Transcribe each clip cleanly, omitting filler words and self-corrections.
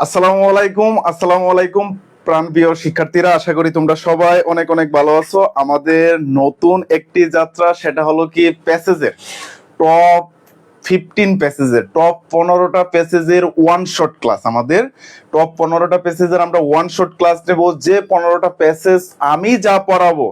আসসালামু আলাইকুম প্রাণপ্রিয় শিক্ষার্থীরা, আশা করি তোমরা সবাই অনেক অনেক ভালো আছো। আমাদের নতুন একটি যাত্রা, সেটা হলো কি প্যাসেজের টপ 15 প্যাসেজের টপ 15টা প্যাসেজের ওয়ান শট ক্লাস। আমাদের টপ 15টা প্যাসেজের আমরা ওয়ান শট ক্লাস নেব। যে 15টা প্যাসেজ আমি যা পড়াবো,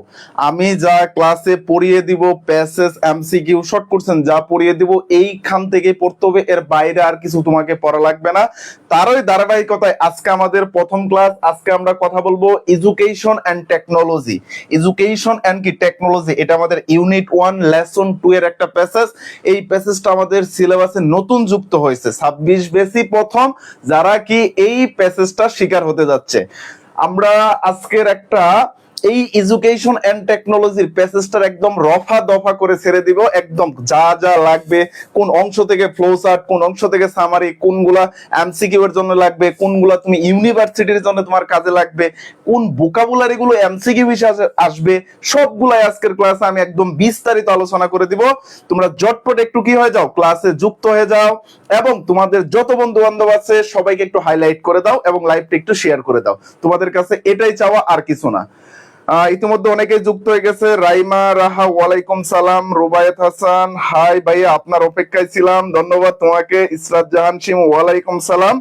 আমি যা ক্লাসে পড়িয়ে দিব, প্যাসেজ এমসিকিউ শর্ট কোশ্চেন যা পড়িয়ে দিব, এইখান থেকে পড়তে হবে, এর বাইরে আর কিছু তোমাকে পড়া লাগবে না। তারই ধারাবাহিকতায় আজকে আমাদের প্রথম ক্লাস। আজকে আমরা কথা বলবো education and technology. Education and কি টেকনোলজি, এটা আমাদের ইউনিট 1 লেসন 2 এর একটা প্যাসেজ। এই প্যাসেজটা আমাদের সিলেবাসে নতুন যুক্ত হয়েছে 26 বেসি প্রথম, যারা কি এই প্যাসেজটা শিকার হতে যাচ্ছে। আমরা আজকের একটা এই এডুকেশন এন্ড টেকনোলজির প্যাসেজটার একদম রফা দফা করে ছেড়ে দিব। একদম যা যা লাগবে, কোন অংশ থেকে ফ্লো চার্ট, কোন অংশ থেকে সামারি, কোনগুলা এমসিকিউ এর জন্য লাগবে, কোনগুলা তুমি ইউনিভার্সিটির জন্য তোমার কাজে লাগবে, কোন ভোকাবুলারি গুলো এমসিকিউ হিসেবে আসবে, সবগুলাই আজকের ক্লাসে আমি একদম বিস্তারিত আলোচনা করে দিব। তোমরা জটপট একটু কি হয়ে যাও, ক্লাসে যুক্ত হয়ে যাও, এবং তোমাদের যত বন্ধু বান্ধব আছে সবাইকে একটু হাইলাইট করে দাও এবং লাইভটা একটু শেয়ার করে দাও। তোমাদের কাছে এটাই চাওয়া, আর কিছু না। ইতিমধ্যে অনেকেই যুক্ত হয়ে গেছে। রাইমা রাহা, ওয়ালাইকুম সালাম। রুবায়েত হাসান, হাই ভাইয়া, আপনার অপেক্ষায় ছিলাম, ধন্যবাদ তোমাকে। ইসরাত জাহান সিম, ওয়ালাইকুম সালাম।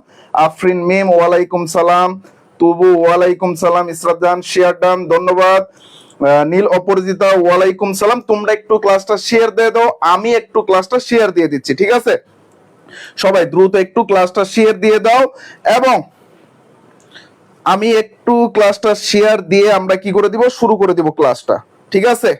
আফরিন মিম, ওয়ালাইকুম সালাম। তুবু, ওয়ালাইকুম সালাম। ইসরাত জাহান, শেয়ার ডান, ধন্যবাদ। নীল অপরাজিতা, ওয়ালাইকুম সালাম। তোমরা একটু ক্লাসটা শেয়ার দিয়ে দাও, আমি একটু ক্লাসটা শেয়ার দিয়ে দিচ্ছি, ঠিক আছে? সবাই দ্রুত একটু ক্লাসটা শেয়ার দিয়ে দাও, এবং আমি একটু ক্লাসটা শেয়ার দিয়ে আমরা কি করে দিব, শুরু করে দিব ক্লাসটা, ঠিক আছে?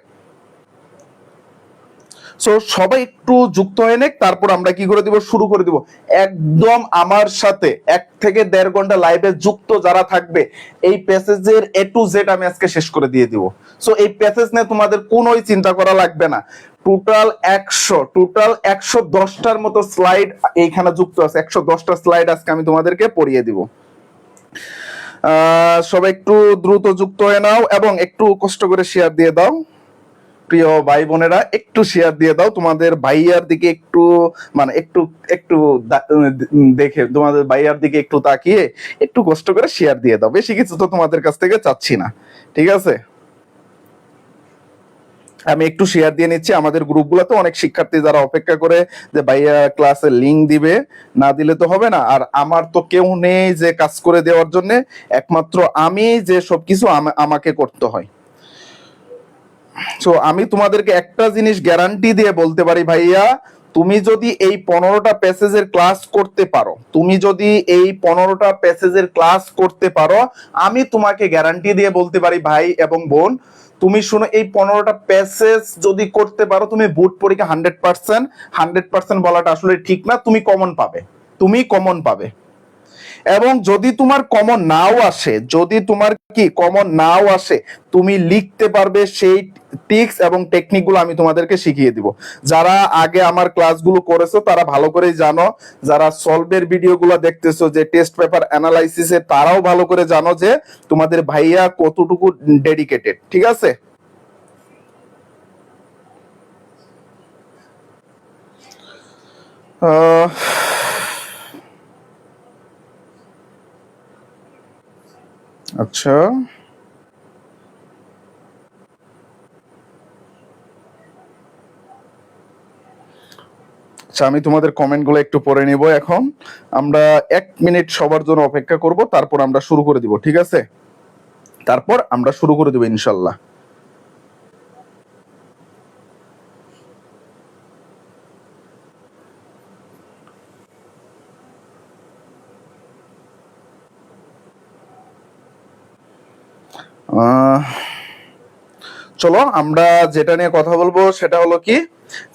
সো সবাই একটু যুক্ত হয়ে নেক, তারপর আমরা কি করে দিব, শুরু করে দিব। একদম আমার সাথে 1 থেকে 1.5 ঘন্টা লাইভে যুক্ত যারা থাকবে, এই প্যাসেজের এ টু জেড আমি আজকে শেষ করে দিয়ে দিব। সো এই প্যাসেজ নিয়ে তোমাদের কোনোই চিন্তা করা লাগবে না। টোটাল 110টার মতো স্লাইড এইখানে যুক্ত আছে। 110টা স্লাইড আজকে আমি তোমাদেরকে পড়িয়ে দিব। সবাই একটু দ্রুত যুক্ত হয়ে নাও এবং একটু কষ্ট করে শেয়ার দিয়ে দাও। প্রিয় ভাই বোনেরা, একটু শেয়ার দিয়ে দাও। তোমাদের ভাইয়ার দিকে একটু, মানে একটু একটু দেখে, তোমাদের ভাইয়ার দিকে একটু তাকিয়ে একটু কষ্ট করে শেয়ার দিয়ে দাও। বেশি কিছু তো তোমাদের কাছ থেকে চাচ্ছি না, ঠিক আছে? আমি একটু শেয়ার দিয়ে নিচ্ছি। আমাদের গ্রুপগুলোতে অনেক শিক্ষার্থী যারা অপেক্ষা করে যে ভাইয়া ক্লাসের লিংক দিবে, না দিলে তো হবে না। আর আমার তো কেউ নেই যে কাজ করে দেওয়ার জন্য, একমাত্র আমি যে সবকিছু আমাকে করতে হয়। সো আমি তোমাদেরকে একটা জিনিস গ্যারান্টি দিয়ে বলতে পারি ভাইয়া, তুমি যদি এই 15টা প্যাসেজের ক্লাস করতে পারো, তুমি যদি এই 15টা প্যাসেজের ক্লাস করতে পারো, আমি তোমাকে গ্যারান্টি দিয়ে বলতে পারি ভাই এবং বোন, তুমি শুনো, এই 15টা প্যাসেজ যদি করতে পারো, তুমি বোর্ড পরীক্ষা 100% বলাটা আসলে ঠিক না, তুমি কমন পাবে, তুমি কমন পাবে। এবং যদি তোমার কমন নাও আসে, যদি তোমার কি কমন নাও আসে, তুমি লিখতে পারবে সেই টিক্স এবং টেকনিক গুলো আমি তোমাদেরকে শিখিয়ে দিব। যারা আগে আমার ক্লাসগুলো করেছো তারা ভালো করেই জানো, যারা সলভের ভিডিও গুলো দেখতেছো, যে টেস্ট পেপার অ্যানালাইসিসে, তারাও ভালো করে জানো যে তোমাদের ভাইয়া কতটুকু ডেডিকেটেড, ঠিক আছে? আচ্ছা, আচ্ছা, আমি তোমাদের কমেন্ট গুলো একটু পড়ে নিব। এখন আমরা 1 মিনিট সবার জন্য অপেক্ষা করব, তারপর আমরা শুরু করে দিব, ঠিক আছে? তারপর আমরা শুরু করে দেব ইনশাল্লাহ। চলো আমরা যেটা নিয়ে কথা বলবো সেটা হলো কি,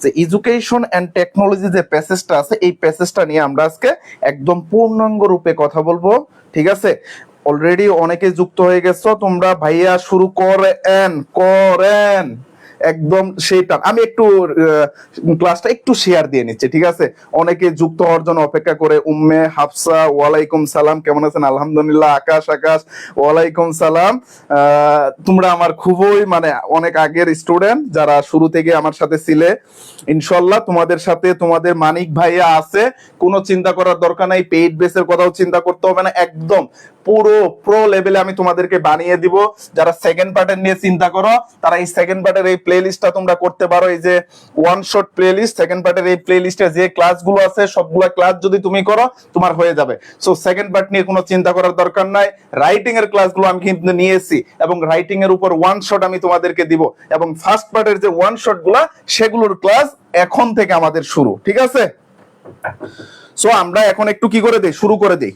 যে এডুকেশন এন্ড টেকনোলজি যে প্যাসেজটা আছে, এই প্যাসেজটা নিয়ে আমরা আজকে একদম পূর্ণাঙ্গ রূপে কথা বলবো, ঠিক আছে? অলরেডি অনেকে যুক্ত হয়ে গেছো তোমরা। ভাইয়া শুরু করেন করেন, একদম সেইটা আমি একটু ক্লাসটা একটু শেয়ার দিয়ে নিচ্ছি, ঠিক আছে? অনেকে যুক্ত হওয়ার জন্য অপেক্ষা করে। উম্মে হাফসা, ওয়ালাইকুম সালাম, কেমন আছেন? আলহামদুলিল্লাহ। আকাশ, ওয়ালাইকুম সালাম। তোমরা আমার খুবই মানে অনেক আগের স্টুডেন্ট, যারা শুরু থেকে আমার সাথে ছিলে। ইনশাল্লাহ তোমাদের সাথে তোমাদের মানিক ভাইয়া আছে, কোনো চিন্তা করার দরকার নাই, পেইড বেসের কথাও চিন্তা করতে হবে না, একদম পুরো প্রো লেভেলে আমি তোমাদেরকে বানিয়ে দিব। যারা সেকেন্ড পার্টের নিয়ে চিন্তা করো, তারা এই সেকেন্ড পার্টের এই প্লে লিস্টটা তোমরা করতে পারো। এই যে one shot play list, second পার্টের এই প্লে লিস্টে যে ক্লাসগুলো আছে সবগুলা ক্লাস যদি তুমি করো তোমার হয়ে যাবে। সো সেকেন্ড পার্ট নিয়ে কোনো চিন্তা করার দরকার নাই। রাইটিং এর ক্লাসগুলো আমি কিন্তু নিয়েছি, এবং রাইটিং এর উপর ওয়ান শট আমি তোমাদেরকে দিব, এবং ফার্স্ট পার্টের যে ওয়ান শট গুলা সেগুলোর ক্লাস এখন থেকে আমাদের শুরু, ঠিক আছে? সো আমরা এখন একটু কি করে দেই, শুরু করে দেই।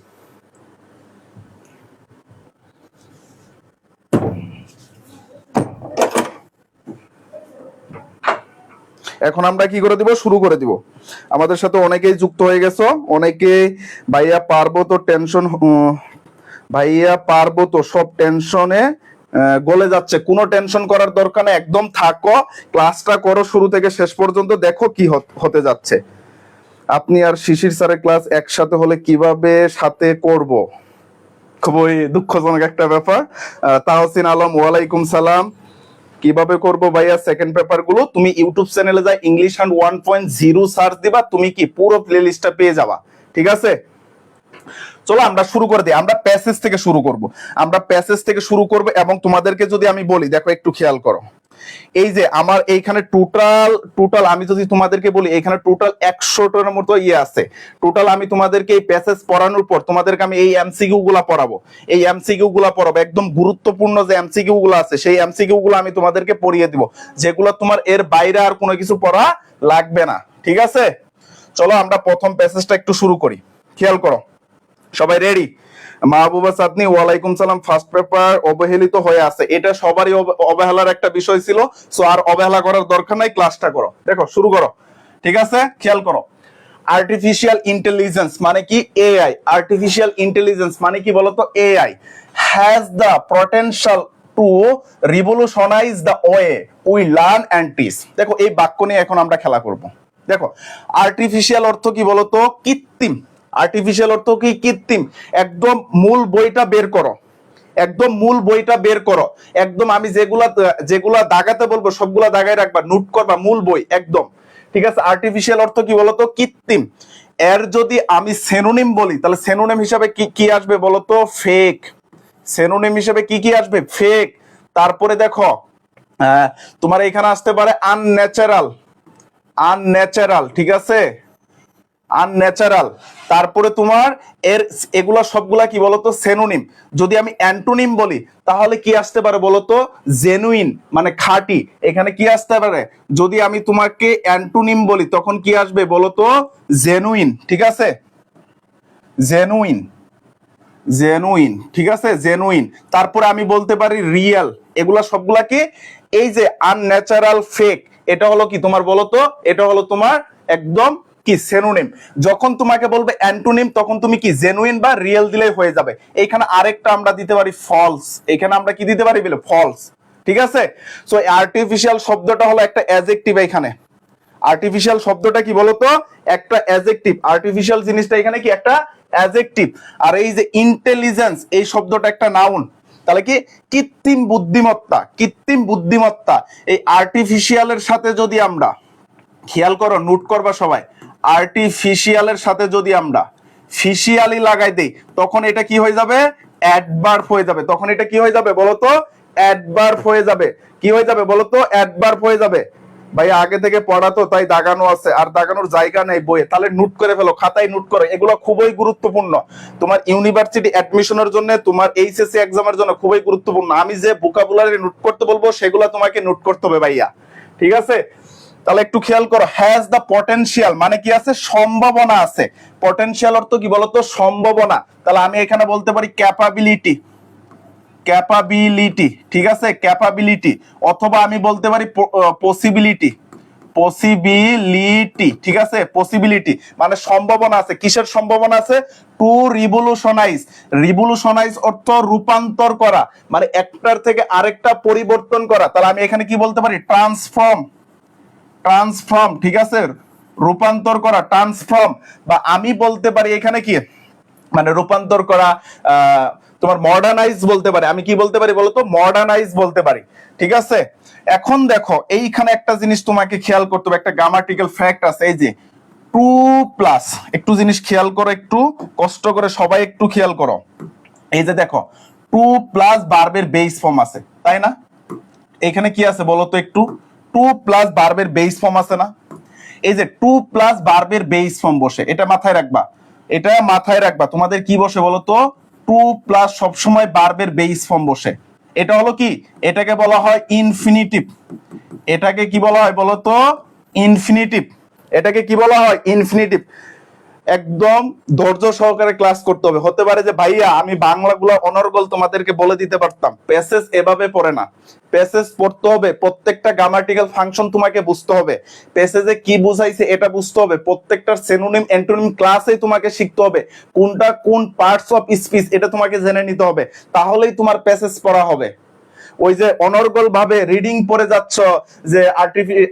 এখন আমরা কি করে দিব, শুরু করে দিব। আমাদের সাথে অনেকেই যুক্ত হয়ে গেছো, অনেকে ভাইয়া পারবো তো, টেনশন ভাইয়া পারবো তো, সব টেনশনে গলে যাচ্ছে। কোনো টেনশন করার দরকার নেই, একদম থাকো, ক্লাসটা করো শুরু থেকে শেষ পর্যন্ত, দেখো কি হতে যাচ্ছে। আপনি আর শিশির স্যারের ক্লাস একসাথে হলে কিভাবে সাথে করব? খুবই দুঃখজনক একটা ব্যাপার। তাহসিন আলম, ওয়ালাইকুম সালাম। কিভাবে করব ভাইয়া? সেকেন্ড পেপার গুলো তুমি ইউটিউব চ্যানেলে যাই ইংলিশ হ্যান্ড 1.0 সার্চ দিবা, তুমি কি পুরো প্লে লিস্টটা পেয়ে যাবা, ঠিক আছে? চলো আমরা শুরু করে দিই। আমরা প্যাসেজ থেকে শুরু করব, আমরা প্যাসেজ থেকে শুরু করব। এবং তোমাদেরকে যদি আমি বলি, দেখো একটু খেয়াল করো, এই যে আমার এইখানে টোটাল আমি যদি তোমাদেরকে বলি, এখানে টোটাল 100টার মতো ইয়ে আছে। টোটাল আমি তোমাদেরকে এই প্যাসেজ পড়ানোর পর তোমাদেরকে আমি এই এমসিকিউ গুলা পড়াবো, এই এমসিকিউ গুলা পড়াবো, একদম গুরুত্বপূর্ণ যে এমসিকিউ গুলো আছে সেই এমসিকিউ গুলো আমি তোমাদেরকে পড়িয়ে দিব, যেগুলো তোমার এর বাইরে আর কোনো কিছু পড়া লাগবে না, ঠিক আছে? চলো আমরা প্রথম প্যাসেজটা একটু শুরু করি। খেয়াল করো, সবাই রেডি? মাহবুবা সাদনি, ওয়ালাইকুম সালাম। ফার্স্ট পেপার অবহেলিত হয়ে আছে, এটা সবারই অবহেলার একটা বিষয় ছিল। সো আর অবহেলা করার দরকার নাই, ক্লাসটা করো। দেখো শুরু করো, ঠিক আছে? খেয়াল করো, আর্টিফিশিয়াল ইন্টেলিজেন্স মানে কি? এআই। আর্টিফিশিয়াল ইন্টেলিজেন্স মানে কি বলতো? AI has the potential to revolutionise the way we learn and teach. দেখো এই বাক্য নিয়ে এখন আমরা খেলা করব। দেখো আর্টিফিশিয়াল অর্থ কি বলতো? কৃত্রিম। আর্টিফিশিয়াল অর্থ কি? কৃত্রিম। একদম মূল বইটা বের করো, একদম মূল বইটা বের করো, একদম আমি যেগুলা দাগাতে বলবো সবগুলা দাগায় রাখবা, নোট করবা, মূল বই একদম, ঠিক আছে? আর্টিফিশিয়াল অর্থ কি বলতো? কৃত্রিম। এর যদি আমি সিনোনিম বলি, তাহলে সিনোনিম হিসাবে কি আসবে বলতো? ফেক। সিনোনিম হিসাবে কি আসবে? ফেক। তারপরে দেখো তোমার এখানে আসতে পারে আনন্যাচারাল। আনন্যাচারাল, ঠিক আছে? আনন্যাচারাল। তারপরে তোমার এগুলা সবগুলা কি বলতো? সিনোনিম। যদি আমি অ্যান্টোনিম বলি তাহলে কি আসতে পারে বলতো? জেনুইন, মানে খাঁটি। এখানে কি আসতে পারে? যদি আমি তোমাকে অ্যান্টোনিম বলি তখন কি আসবে বলতো? জেনুইন, ঠিক আছে? জেনুইন, জেনুইন, ঠিক আছে? জেনুইন। তারপরে আমি বলতে পারি রিয়েল। এগুলা সবগুলা কি? এই যে আনন্যাচারাল, ফেক, এটা হলো কি তোমার বলতো? এটা হলো তোমার একদম কি সিনোনিম। যখন তোমাকে বলবে অ্যান্টোনিম তখন তুমি কি জেনুইন বা রিয়েল দিলেই হয়ে যাবে। এইখানে আরেকটা আমরা দিতে পারি ফলস। এখানে আমরা কি দিতে পারি বলে? ফলস, ঠিক আছে? সো আর্টিফিশিয়াল শব্দটা হলো একটা অ্যাডজেক্টিভ। এখানে আর্টিফিশিয়াল শব্দটা কি বলতো? একটা অ্যাডজেক্টিভ। আর্টিফিশিয়াল জিনিসটা এখানে কি? একটা অ্যাডজেক্টিভ। আর এই যে ইন্টেলিজেন্স, এই শব্দটা একটা নাউন। তাহলে কি? কৃত্রিম বুদ্ধিমত্তা। কৃত্রিম বুদ্ধিমত্তা। এই আর্টিফিশিয়ালের সাথে যদি আমরা, খেয়াল করো, নোট করবা সবাই, আর্টিফিশিয়ালের সাথে যদি আমরা ফিশিয়ালি লাগাই দেই তখন এটা কি হয়ে যাবে? অ্যাডভার্ব হয়ে যাবে। তখন এটা কি হয়ে যাবে বলতো? অ্যাডভার্ব হয়ে যাবে। কি হয়ে যাবে বলতো? অ্যাডভার্ব হয়ে যাবে। ভাই আগে থেকে পড়াতো তাই দাগানো আছে, আর দাগানোর জায়গা নেই বইয়ে, তাহলে নোট করে ফেলো, খাতায় নোট করো। এগুলো খুবই গুরুত্বপূর্ণ তোমার ইউনিভার্সিটি অ্যাডমিশনের জন্য, তোমার এইচএসসি এক্সামের জন্য খুবই গুরুত্বপূর্ণ। আমি যে ভোকাবুলারি নোট করতে বলবো সেগুলো তোমাকে নোট করতে হবে ভাইয়া, ঠিক আছে? তাহলে একটু খেয়াল করো, হ্যাজ দ্য পটেনশিয়াল মানে কি আছে? সম্ভাবনা আছে। পটেনশিয়াল অর্থ কি বলতো? সম্ভাবনা। তাহলে আমি এখানে বলতে পারি ক্যাপাবিলিটি। ক্যাপাবিলিটি, ঠিক আছে? ক্যাপাবিলিটি। অথবা আমি বলতে পারি পসিবিলিটি। পসিবিলিটি, ঠিক আছে, পসিবিলিটি মানে সম্ভাবনা আছে। কিসের সম্ভাবনা আছে? টু রিভলিউশনাইজ, রিভলিউশনাইজ অর্থ রূপান্তর করা, মানে একটার থেকে আরেকটা পরিবর্তন করা। তাহলে আমি এখানে কি বলতে পারি? ট্রান্সফর্ম, ট্রান্সফর্ম, ঠিক আছে, রূপান্তর করা, ট্রান্সফর্ম। বা আমি বলতে পারি এখানে কি, মানে রূপান্তর করা, তোমার মডার্নাইজ বলতে পারি। আমি কি বলতে পারি বলতো? মডার্নাইজ বলতে পারি, ঠিক আছে। এখন দেখো এইখানে একটা জিনিস তোমাকে খেয়াল করতে হবে, একটা গ্রামাটিক্যাল ফ্যাক্ট আছে, এই যে টু প্লাস, একটু জিনিস খেয়াল করো, একটু কষ্ট করে সবাই একটু খেয়াল করো। এই যে দেখো টু প্লাস ভার্বের বেস ফর্ম আছে, তাই না? এখানে কি আছে বলো তো একটু? টু প্লাস ভার্বের বেস ফর্ম আছে না? এই যে টু প্লাস ভার্বের বেস ফর্ম বসে, এটা মাথায় রাখবা, এটা মাথায় রাখবা। তোমাদের কি বসে বলো তো? টু প্লাস সবসময় ভার্বের বেস ফর্ম বসে। এটা হলো কি? এটাকে বলা হয় ইনফিনিটিভ। এটাকে কি বলা হয় বলো তো? ইনফিনিটিভ। এটাকে কি বলা হয়? ইনফিনিটিভ। একদম ধৈর্য সহকারে ক্লাস করতে হবে। হতে পারে যে ভাইয়া আমি বাংলাগুলো অনর্গল তোমাদেরকে বলে দিতে পারতাম, প্যাসেজ এভাবে পড়ে না। প্যাসেজ পড়তে হবে, প্রত্যেকটা গ্রামাটিক্যাল ফাংশন তোমাকে বুঝতে হবে, প্যাসেজে কি বুঝাইছে এটা বুঝতে হবে, প্রত্যেকটার সিনোনিম অ্যান্টোনিম ক্লাসেই তোমাকে শিখতে হবে, কোনটা কোন পার্টস অফ স্পিচ এটা তোমাকে জেনে নিতে হবে, তাহলেই তোমার প্যাসেজ পড়া হবে। ওই যে অনর্গল ভাবে রিডিং পড়ে যাচ্ছ যে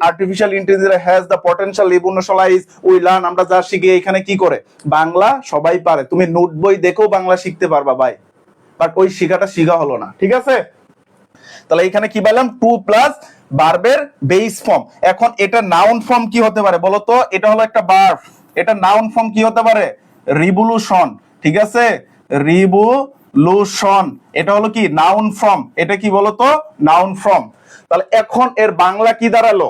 artificial intelligence has the potential revolutionise we learn, আমরা যা শিখি এখানে কি করে? বাংলা সবাই পারে, তুমি নোট বই দেখেও বাংলা শিখতে পারবা ভাই, বাট ওই শিখাটা শিখা হলো না, ঠিক আছে। তাহলে এখানে কি বললাম? টু প্লাস ভার্বের বেস ফর্ম। এখন এটা নাউন ফর্ম কি হতে পারে বলো তো? এটা হলো একটা ভার্ব, এটা নাউন ফর্ম কি হতে পারে? রিভলিউশন, ঠিক আছে, রিভলিউশন, এটা হলো কি? Noun form. এটা কি বলতো? Noun form. তাহলে এখন এর বাংলা কি দাঁড়ালো?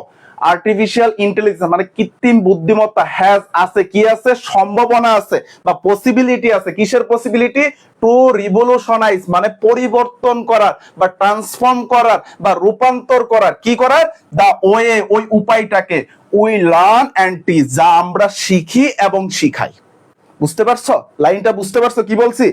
আর্টিফিশিয়াল ইন্টেলিজেন্স মানে কৃত্রিম বুদ্ধিমত্তা হ্যাজ আছে, কি আছে? সম্ভাবনা আছে বা পসিবিলিটি আছে। কিসের পসিবিলিটি? টু রিভলিউশনাইজ মানে পরিবর্তন করার বা ট্রান্সফর্ম করার বা রূপান্তর করার, কি করার? দা ওয়ে, ওই উপায়টাকে, উই লার্ন অ্যান্ড টিচ, যা আমরা শিখি এবং শিখাই। বুঝতে পারছো লাইনটা? বুঝতে পারছো কি বলছি?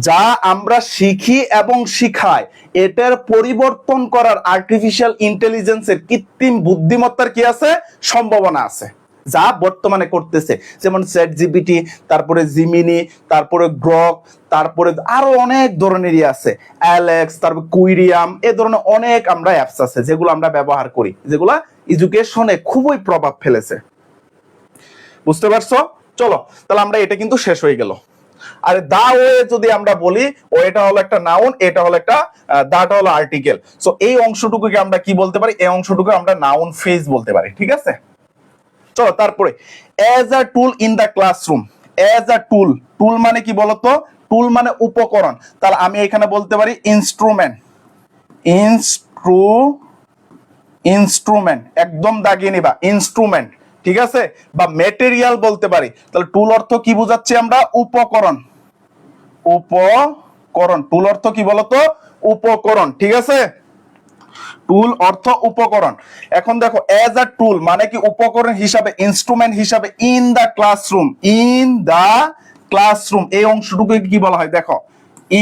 যা আমরা শিখি এবং শিখাই এটার পরিবর্তন করার আর্টিফিশিয়াল ইন্টেলিজেন্সের, কৃত্রিম বুদ্ধিমত্তার কি আছে? সম্ভাবনা আছে, যা বর্তমানে করতেছে। যেমন চ্যাট জিপিটি, তারপরে জিমিনি, তারপরে গ্রক, তারপরে আরো অনেক ধরনেরই আছে, অ্যালেক্স, তারপর কুইরিয়াম, এ ধরনের অনেক আমরা অ্যাপস আছে যেগুলো আমরা ব্যবহার করি, যেগুলো এডুকেশনে খুবই প্রভাব ফেলেছে। বুঝতে পারছো? চলো তাহলে আমরা এটা কিন্তু শেষ হয়ে গেল। আর দা ওয়ে যদি আমরা বলি, ও এটা হলো একটা নাউন, এটা হলো একটা, দাটা হলো আর্টিকেল। সো এই অংশটুকুকে আমরা কি বলতে পারি? এই অংশটুকু আমরা নাউন ফ্রেজ বলতে পারি, ঠিক আছে। চলো তারপরে as a tool in the classroom. As a tool, tool মানে কি বলতো? টুল মানে উপকরণ। তাহলে আমি এখানে বলতে পারি ইনস্ট্রুমেন্ট, ইনস্ট্রুমেন্ট, একদম দাগিয়ে নিবা, ইনস্ট্রুমেন্ট, ঠিক আছে। বা মেটেরিয়াল বলতে পারি। তাহলে টুল অর্থ কি বুঝাচ্ছি আমরা? উপকরণ, উপকরণ। টুল অর্থ কি বলতো? উপকরণ, ঠিক আছে। টুল অর্থ উপকরণ। এখন দেখো অ্যাজ আ টুল মানে কি? উপকরণ হিসাবে, ইনস্ট্রুমেন্ট হিসাবে, in the classroom, in the classroom এই অংশটুকু কি বলা হয়? দেখো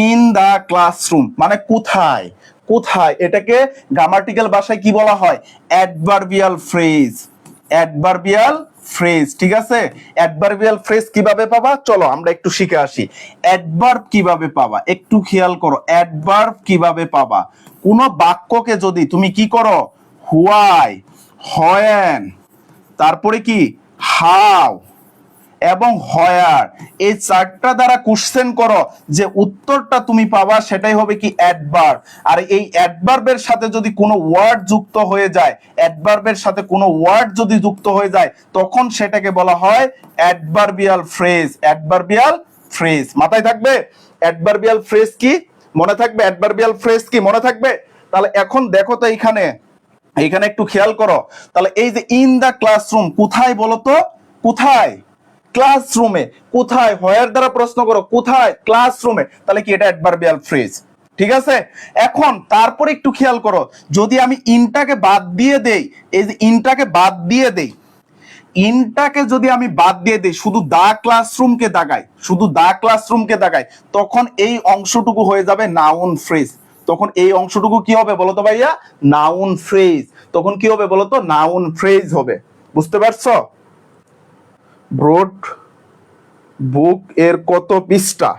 ইন দা ক্লাসরুম মানে কোথায়, কোথায়। এটাকে গ্রামাটিক্যাল ভাষায় কি বলা হয়? অ্যাডভার্বিয়াল ফ্রেজ, অ্যাডভার্বিয়াল ফ্রেজ, ঠিক আছে। অ্যাডভার্বিয়াল ফ্রেজ কিভাবে পাবা? চলো আমরা একটু শিখে আসি। অ্যাডভার্ব কিভাবে পাবা একটু খেয়াল করো। অ্যাডভার্ব কিভাবে পাবা? কোন বাক্যকে যদি তুমি কি করো? হোয়াই, হোয়েন, তারপরে কি হাউ এবং হোয়ার, এই চারটা দ্বারা কোশ্চেন করো, যে উত্তরটা তুমি পাবা সেটাই হবে কি? অ্যাডভার্ব। আর এই অ্যাডভার্বের সাথে যদি কোনো ওয়ার্ড যুক্ত হয়ে যায়, অ্যাডভার্বের সাথে কোনো ওয়ার্ড যদি যুক্ত হয়ে যায়, তখন সেটাকে বলা হয় অ্যাডভার্বিয়াল ফ্রেজ। অ্যাডভার্বিয়াল ফ্রেজ মাথায় থাকবে। অ্যাডভার্বিয়াল ফ্রেজ কি মনে থাকবে? অ্যাডভার্বিয়াল ফ্রেজ কি মনে থাকবে? তাহলে এখন দেখো তো এইখানে, এইখানে একটু খেয়াল করো। তাহলে এই যে ইন দা ক্লাসরুম কোথায় বলো তো? কোথায়? ক্লাসরুমে। কোথায়? হোয়ার দ্বারা প্রশ্ন করো, কোথায়? ক্লাসরুমে। তাহলে কি এটা অ্যাডভার্বিয়াল ফ্রেজ, ঠিক আছে। এখন তারপরে একটু খেয়াল করো, যদি আমি ইনটাকে বাদ দিয়ে দেই, এই যে ইনটাকে বাদ দিয়ে দেই, ইনটাকে যদি আমি বাদ দিয়ে দেই, শুধু দা ক্লাসরুমকে দাগাই, শুধু দা ক্লাসরুমকে দাগাই, তখন এই অংশটুকু হয়ে যাবে নাউন ফ্রেজ। তখন এই অংশটুকু কি হবে বলতো ভাইয়া? Noun phrase. তখন কি হবে বলতো? নাউন ফ্রেজ হবে। বুঝতে পারছো? ব্রড বুক এর কত পৃষ্ঠা?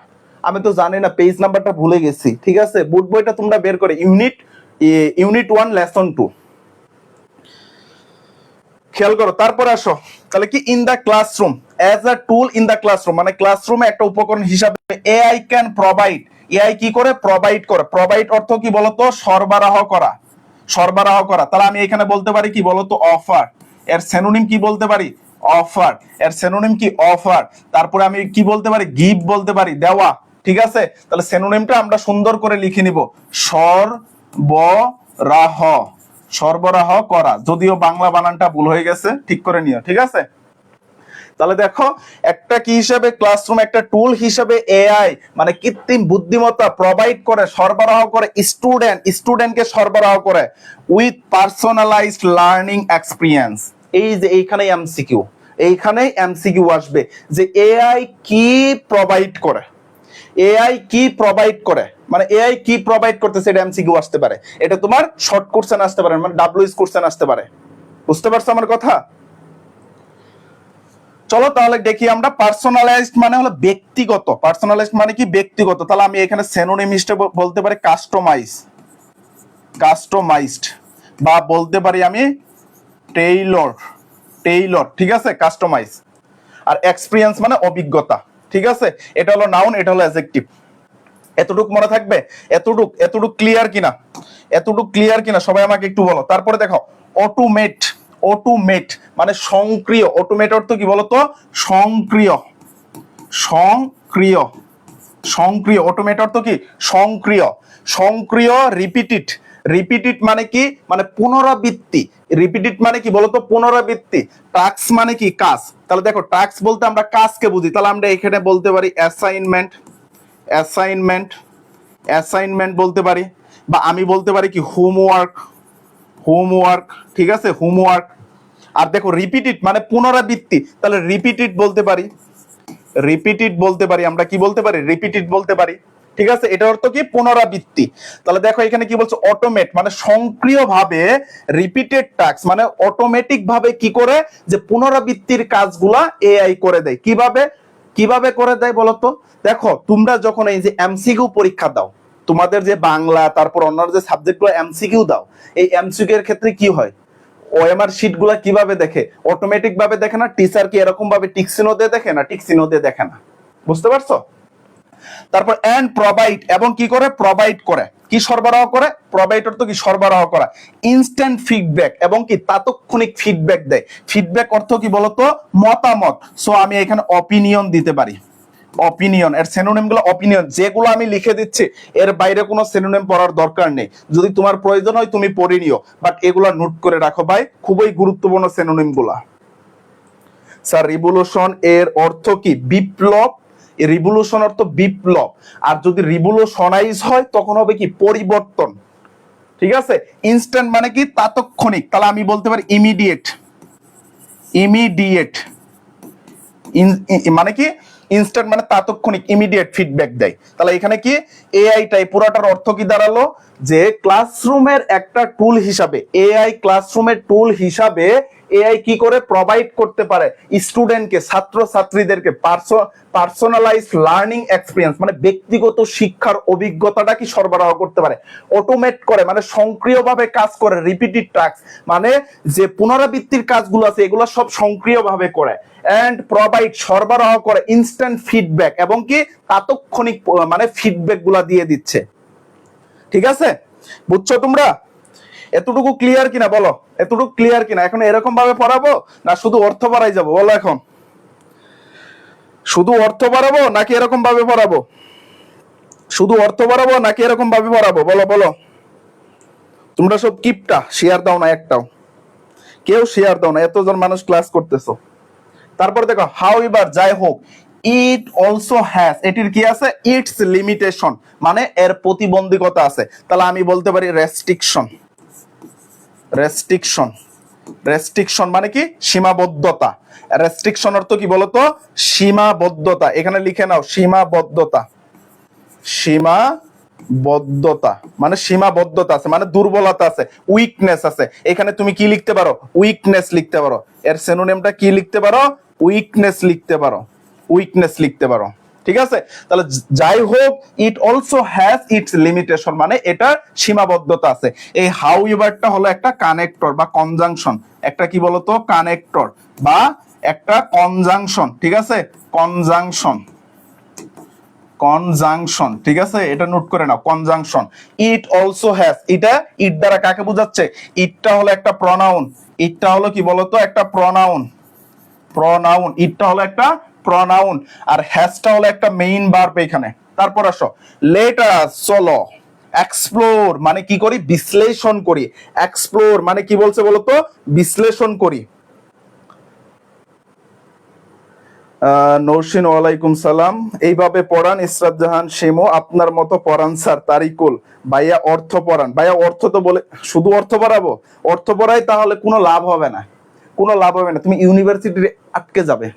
আমি তো জানি না, পেজ নাম্বারটা ভুলে গেছি। ঠিক আছে, বুক বইটা তোমরা বের করে ইউনিট 1 লেসন 2 খেয়াল করো। তারপরে আসো, তাহলে কি in the classroom, as a tool in the classroom, মানে ক্লাসরুমে একটা উপকরণ হিসাবে এআই ক্যান প্রোভাইড। এআই কি করে? প্রোভাইড করে। প্রোভাইড অর্থ কি বলতো? সরবরাহ করা। সরবরাহ করা। তাহলে আমি এখানে বলতে পারি কি বলতো? অফার। এর সিনোনিম কি বলতে পারি? অফার। এর সিনোনিম কি? অফার। তারপরে আমি কি বলতে পারি? গিভ বলতে পারি, দেওয়া। ঠিক আছে, তাহলে সিনোনিমটা আমরা সুন্দর করে লিখে নিব, সরবরাহ। সরবরাহ করা। যদিও বাংলা বানানটা ভুল হয়ে গেছে, ঠিক করে নিও। ঠিক আছে, তাহলে দেখো একটা কি হিসাবে? ক্লাসরুম একটা টুল হিসাবে এআই মানে কৃত্রিম বুদ্ধিমত্তা প্রোভাইড করে, সরবরাহ করে স্টুডেন্টকে সরবরাহ করে উইথ পার্সোনালাইজড লার্নিং এক্সপিরিয়েন্স। এই যে এইখানেই এমসিকিউ আসবে যে এআই কি প্রোভাইড করে। এআই কি প্রোভাইড করে, মানে এআই কি প্রোভাইড করতেছে, এটা এমসিকিউ আসতে পারে। এটা তোমার শর্ট কোশ্চেন আসতে পারে, মানে ডাব্লিউএস কোশ্চেন আসতে পারে। বুঝতে পারছো আমার কথা? চলো তাহলে দেখি আমরা। পার্সোনালাইজড মানে হলো ব্যক্তিগত। পার্সোনালাইজড মানে কি? ব্যক্তিগত। তাহলে আমি এখানে সিনোনিম হিসেবে বলতে পারি কাস্টমাইজড, বা বলতে পারি আমি টেইলর। ঠিক আছে, কাস্টমাইজ। আর এক্সপিরিয়েন্স মানে অভিজ্ঞতা। ঠিক আছে, এটা হলো নাউন, এটা হলো অ্যাডজেক্টিভ। এতটুক মনে থাকবে? এতটুক ক্লিয়ার কিনা সবাই আমাকে একটু বলো। তারপরে দেখো অটোমেট মানে সক্রিয়। অটোমেট অর্থ কি বলতো? সক্রিয়। অটোমেট অর্থ কি? সক্রিয়। রিপিটেড মানে কি? মানে পুনরাবৃত্তি। রিপিটেড মানে কি বলতো? পুনরাবৃত্তি। টাস্ক মানে কি? কাজ। তাহলে দেখো, টাস্ক বলতে আমরা কাজকে বুঝি। তাহলে আমরা এখানে বলতে পারি অ্যাসাইনমেন্ট বলতে পারি, বা আমি বলতে পারি কি? হোমওয়ার্ক। ঠিক আছে, হোমওয়ার্ক। আর দেখো রিপিটেড মানে পুনরাবৃত্তি, তাহলে রিপিটেড বলতে পারি। আমরা কি বলতে পারি? রিপিটেড বলতে পারি। ঠিক আছে, এটা অর্থ কি? পুনরাবৃত্তি। তাহলে দেখো এখানে কি বলছে? অটোমেট মানে সক্রিয়ভাবে, রিপিটেড টাস্ক মানে অটোমেটিক ভাবে কি করে? যে পুনরাবৃত্তির কাজগুলা এআই করে দেয়। কিভাবে করে দেয় বলতো? দেখো তোমরা যখন এই যে এমসিকিউ পরীক্ষা দাও, তোমাদের যে বাংলা তারপর অন্যান্য যে সাবজেক্টগুলো এমসিকিউ দাও, এই এমসিকিউ এর ক্ষেত্রে কি হয়? ওএমআর শিট গুলা কিভাবে দেখে? অটোমেটিক ভাবে দেখে না? টিচার কি এরকম ভাবে টিকসিনো দিয়ে দেখে না? টিকসিনো দিয়ে দেখে না। বুঝতে পারছো? তারপর এন্ড প্রোভাইড, এবং কি করে? প্রোভাইড করে। কি সরবরাহ করে? প্রোভাইড অর্থ কি? সরবরাহ করা। ইনস্ট্যান্ট ফিডব্যাক, এবং কি তাৎক্ষণিক ফিডব্যাক দেয়। ফিডব্যাক অর্থ কি বলতো? মতামত। সো আমি এখানে অপিনিয়ন দিতে পারি। অপিনিয়ন এর সিনোনিম গুলো অপিনিয়ন, যেগুলো আমি লিখে দিচ্ছি এর বাইরে কোনো সিনোনিম পড়ার দরকার নেই। যদি তোমার প্রয়োজন হয় তুমি পড়ে নিও, বাট এগুলা নোট করে রাখো ভাই, খুবই গুরুত্বপূর্ণ সিনোনিম গুলা। স্যার রিভলিউশন এর অর্থ কি? বিপ্লব। রিভলিউশন অর্থ বিপ্লব। আর যদি রিভলিউশনাইজ হয় তখন হবে কি? পরিবর্তন। ঠিক আছে, ইনস্ট্যান্ট মানে কি? তাৎক্ষণিক। তাহলে আমি বলতে পারি ইমিডিয়েট মানে কি? ইনস্ট্যান্ট মানে তাৎক্ষণিক, ইমিডিয়েট ফিডব্যাক দেয়। তাহলে এখানে কি? এআইটাই পুরাটার অর্থ কি দাঁড়ালো? যে ক্লাসরুমের একটা টুল হিসাবে, এআই ক্লাসরুমের টুল হিসাবে এআই কি করে? প্রোভাইড করতে পারে স্টুডেন্টকে, ছাত্রছাত্রীদেরকে পার্সোনালাইজ লার্নিং এক্সপিরিয়েন্স মানে ব্যক্তিগত শিক্ষার অভিজ্ঞতাটা কি সরবরাহ করতে পারে। অটোমেট করে মানে সক্রিয়ভাবে কাজ করে। রিপিটেড টাস্ক মানে যে পুনরাবৃত্তির কাজগুলো আছে এগুলো সব সক্রিয়ভাবে করে। এন্ড প্রোভাইড সরবরাহ করে ইনস্ট্যান্ট ফিডব্যাক, এবং কি তাৎক্ষণিক মানে ফিডব্যাক গুলা দিয়ে দিচ্ছে। ঠিক আছে, বুঝছো তোমরা? এতটুকু ক্লিয়ার কিনা বলো? এতটুকু ক্লিয়ার কিনা? এখন এরকম ভাবে পড়াবো না শুধু অর্থ পড়াই যাবো? বলো এখন, শুধু অর্থ পড়াবো নাকি এরকম ভাবে পড়াবো? শুধু অর্থ পড়াবো নাকি এরকম ভাবে পড়াবো? বলো। তোমরা সব কিপটা, শেয়ার দাও না একটাও, কেউ শেয়ার দাও না, এতজন মানুষ ক্লাস করতেছো। তারপর দেখো হাউএভার, যাই হোক, ইট অলসো হ্যাজ, এটির কি আছে? ইটস লিমিটেশন মানে এর প্রতিবন্ধকতা আছে। তাহলে আমি বলতে পারি রেস্ট্রিকশন মানে কি? সীমাবদ্ধতা। রেস্ট্রিকশন অর্থ কি বলতো? সীমাবদ্ধতা। এখানে লিখে নাও সীমাবদ্ধতা। বদ্ধতা মানে সীমাবদ্ধতা আছে, মানে দুর্বলতা আছে, উইকনেস আছে। এখানে তুমি কি লিখতে পারো? উইকনেস লিখতে পারো। এর সিনোনিমটা কি লিখতে পারো? উইকনেস লিখতে পারো, উইকনেস লিখতে পারো। ঠিক আছে, তাহলে যাই হোক, it also has its limitation, মানে এটা সীমাবদ্ধতা আছে। এই হাউ এভারটা হলো একটা কানেক্টর বা কনজাংশন, একটা কি বলতো কানেক্টর বা একটা কনজাংশন। ঠিক আছে, কনজাংশন, কনজাংশন। ঠিক আছে, এটা নোট করে নাও, কনজাংশন। ইট অলসো হ্যাজ, এটা ইট দ্বারা কাকে বোঝাচ্ছে? ইটটা হলো একটা প্রনাউন, ইটটা হলো কি বলতো একটা প্রনাউন, প্রনাউন, ইটটা হলো একটা প্রনাউন, আর হ্যাজটা হলো একটা মেইন ভার্ব এখানে। তারপর আসো, লেট আস, চলো, এক্সপ্লোর মানে কি করি? বিশ্লেষণ করি। এক্সপ্লোর মানে কি বলছে বলতো? বিশ্লেষণ করি। নৌসিন ওয়ালাইকুম সালাম। এইভাবে পড়ান ইসরাত জাহান শিমু, আপনার মতো পড়ান স্যার তারিকুল। ভাইয়া অর্থ পড়ান। ভাইয়া অর্থ তো বলে শুধু অর্থ পড়াবো? অর্থ পড়াই তাহলে কোনো লাভ হবে না, কোনো লাভ হবে না, তুমি ইউনিভার্সিটি আটকে যাবে।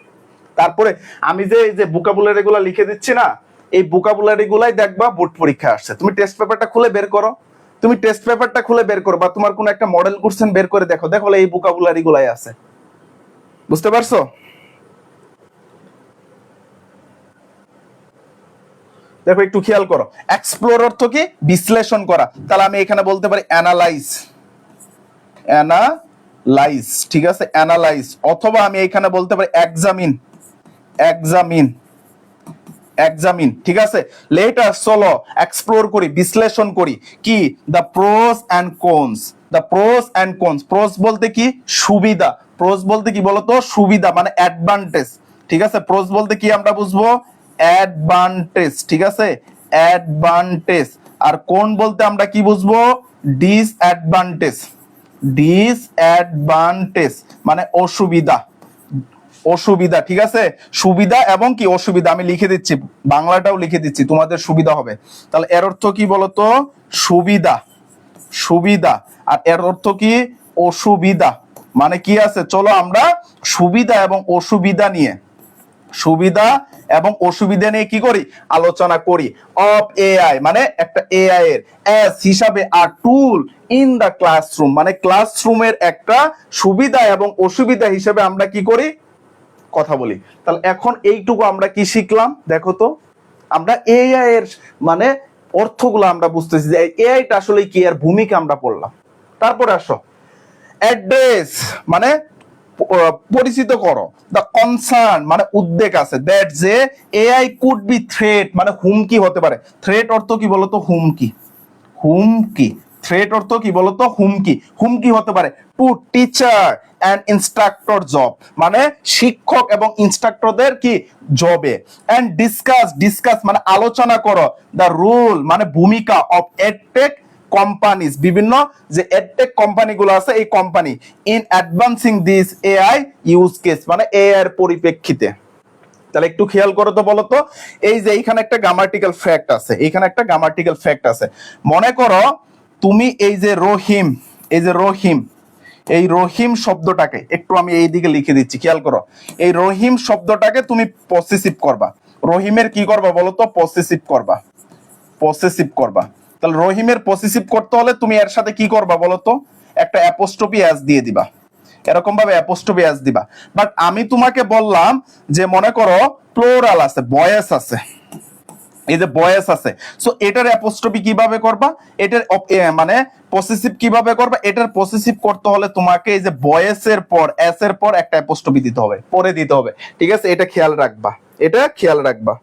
তারপরে আমি যে এই যে ভোকাবুলারি গুলা লিখে দিচ্ছি না, এই ভোকাবুলারি গুলাই দেখবা বোর্ড পরীক্ষা আসছে। তুমি টেস্ট পেপারটা খুলে বের করো, তুমি টেস্ট পেপারটা খুলে বের করো, বা তোমার কোনো একটা মডেল কোশ্চেন বের করে দেখো, দেখো এই ভোকাবুলারি গুলাই আছে। বুঝতে পারছো? দেখো একটু খেয়াল করো, এক্সপ্লোর অর্থ কি? বিশ্লেষণ করা। তাহলে আমি এখানে বলতে পারি অ্যানালাইজ, অ্যানালাইজ। ঠিক আছে, অ্যানালাইজ। অথবা আমি এখানে বলতে পারি এক্সামিন, এক্সামিন, এক্সামিন। ঠিক আছে, লেট আস, চলো এক্সপ্লোর করি, বিশ্লেষণ করি কি? The pros and cons, the pros and cons. Pros বলতে কি? সুবিধা। প্রোস বলতে কি বলতো? সুবিধা মানে অ্যাডভান্টেজ। ঠিক আছে, প্রোস বলতে কি আমরা বুঝবো? অ্যাডভান্টেজ। ঠিক আছে, অ্যাডভান্টেজ। আর কোন বলতে আমরা কি বুঝবো? ডিসঅ্যাডভান্টেজ, ডিসঅ্যাডভান্টেজ মানে অসুবিধা, অসুবিধা। ঠিক আছে, সুবিধা এবং কি অসুবিধা আমি লিখে দিচ্ছি, বাংলাটাও লিখে দিচ্ছি, তোমাদের সুবিধা হবে। তাহলে এর অর্থ কি বলতো? সুবিধা, সুবিধা। আর এর অর্থ কি? অসুবিধা। মানে কি আছে, চলো আমরা সুবিধা এবং অসুবিধা নিয়ে, সুবিধা এবং অসুবিধা নিয়ে কি করি? আলোচনা করি। অফ এআই মানে একটা এআই এর, অ্যাজ হিসাবে, আর টুল ইন দা ক্লাসরুম মানে ক্লাসরুমের একটা সুবিধা এবং অসুবিধা হিসেবে আমরা কি করি? কথা বলি। তাহলে এখন এইটুকু আমরা কি শিখলাম দেখো তো, আমরা এআই এর মানে অর্থগুলো আমরা বুঝতেছি যে এআইটা আসলে কি, এর ভূমিকা আমরা পড়লাম। তারপরে আসো, অ্যাড্রেস মানে পরিচিত করো। দ্য কনসার্ন মানে উদ্বেগ আছে, দ্যাট যে এআই কুড বি থ্রেট মানে হুমকি হতে পারে। থ্রেট অর্থ কি বলতো? হুমকি, হুমকি। থ্রেট অর্থ কি বলতো? হুমকি, হুমকি হতে পারে। To teacher and instructor job মানে শিক্ষক এবং ইনস্ট্রাক্টরদের কি জবে। অ্যান্ড ডিসকাস, ডিসকাস মানে আলোচনা করো। দ্য রোল মানে ভূমিকা অফ এডটেক কোম্পানিজ বিভিন্ন যে এডটেক কোম্পানিগুলো আছে এই company in advancing this AI use case মানে এআই এর পরিপ্রেক্ষিতে। তাহলে একটু খেয়াল করো তো, বলো তো, এই যে এইখানে একটা গ্রামাটিক্যাল ফ্যাক্ট আছে, এইখানে একটা গ্রামাটিক্যাল ফ্যাক্ট আছে। মনে করো তুমি এই যে রহিম, এই যে রহিম, এই রহিম শব্দটাকে একটু আমি এই দিকে লিখে দিচ্ছি, খেয়াল করো। এই রহিম শব্দটাকে তুমি পসেসিভ করবা। রহিমের কি করবা বলো তো? পসেসিভ করবা, পসেসিভ করবা। তাহলে রহিমের পসেসিভ করতে হলে তুমি এর সাথে কি করবা বলো তো? একটা অ্যাপোস্ট্রফি এস দিয়ে দিবা, এরকম ভাবে অ্যাপোস্ট্রফি এস দিবা। বাট আমি তোমাকে বললাম যে মনে করো প্লোরাল আছে, বয়েস আছে, এই যে বয়েস আছে, সো এটার অ্যাপোস্ট্রফি কিভাবে করবা? এটার মানে পসেসিভ কিভাবে করবা? এটার পসেসিভ করতে হলে তোমাকে এই যে বয়েসের পর এস এর পর একটা অ্যাপোস্ট্রফি দিতে হবে, পরে দিতে হবে। ঠিক আছে, এটা খেয়াল রাখবা, এটা খেয়াল রাখবা।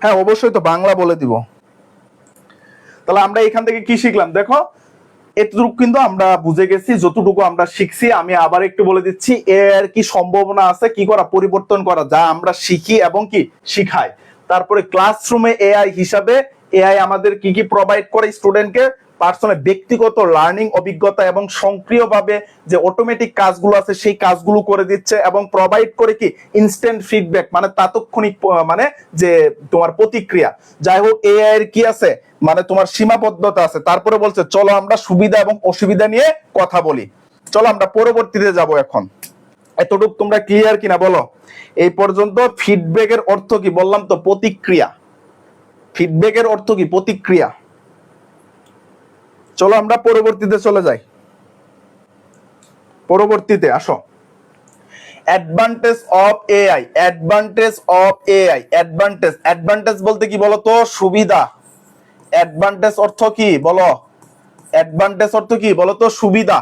হ্যাঁ অবশ্যই, তো বাংলা বলে দিব। তাহলে আমরা এখান থেকে কি শিখলাম দেখো, এতটুকু কিন্তু আমরা বুঝে গেছি, যতটুকু আমরা শিখছি। আমি আবার একটু বলে দিচ্ছি, এর কি সম্ভাবনা আছে কি করা? পরিবর্তন করা, যা আমরা শিখি এবং কি শিখাই। তারপরে ক্লাসরুমে এআই হিসাবে এআই আমাদের কি কি প্রোভাইড করে? স্টুডেন্টকে পার্সোনাল ব্যক্তিগত লার্নিং অভিজ্ঞতা এবং সক্রিয়ভাবে যে অটোমেটিক কাজগুলো আছে সেই কাজগুলো করে দিচ্ছে, এবং প্রোভাইড করে কি ইনস্ট্যান্ট ফিডব্যাক মানে তাৎক্ষণিক মানে যে তোমার প্রতিক্রিয়া। যাই হোক, এআই এর কি আছে মানে তোমার সীমাবদ্ধতা আছে। তারপরে বলছে চলো আমরা সুবিধা এবং অসুবিধা নিয়ে কথা বলি। চলো আমরা পরবর্তীতে যাব। এখন এতটুকু তোমরা ক্লিয়ার কিনা বলো? এই পর্যন্ত ফিডব্যাকের অর্থ কি বললাম তো? প্রতিক্রিয়া, ফিডব্যাকের অর্থ কি? প্রতিক্রিয়া। চলো আমরা পরবর্তীতে চলে যাই। পরবর্তীতে আসো, advantage of AI. Advantage of AI, advantage, advantage বলতে কি বলতো? সুবিধা। অ্যাডভান্টেজ অর্থ কি বলো? অ্যাডভান্টেজ অর্থ কি বলতো? সুবিধা,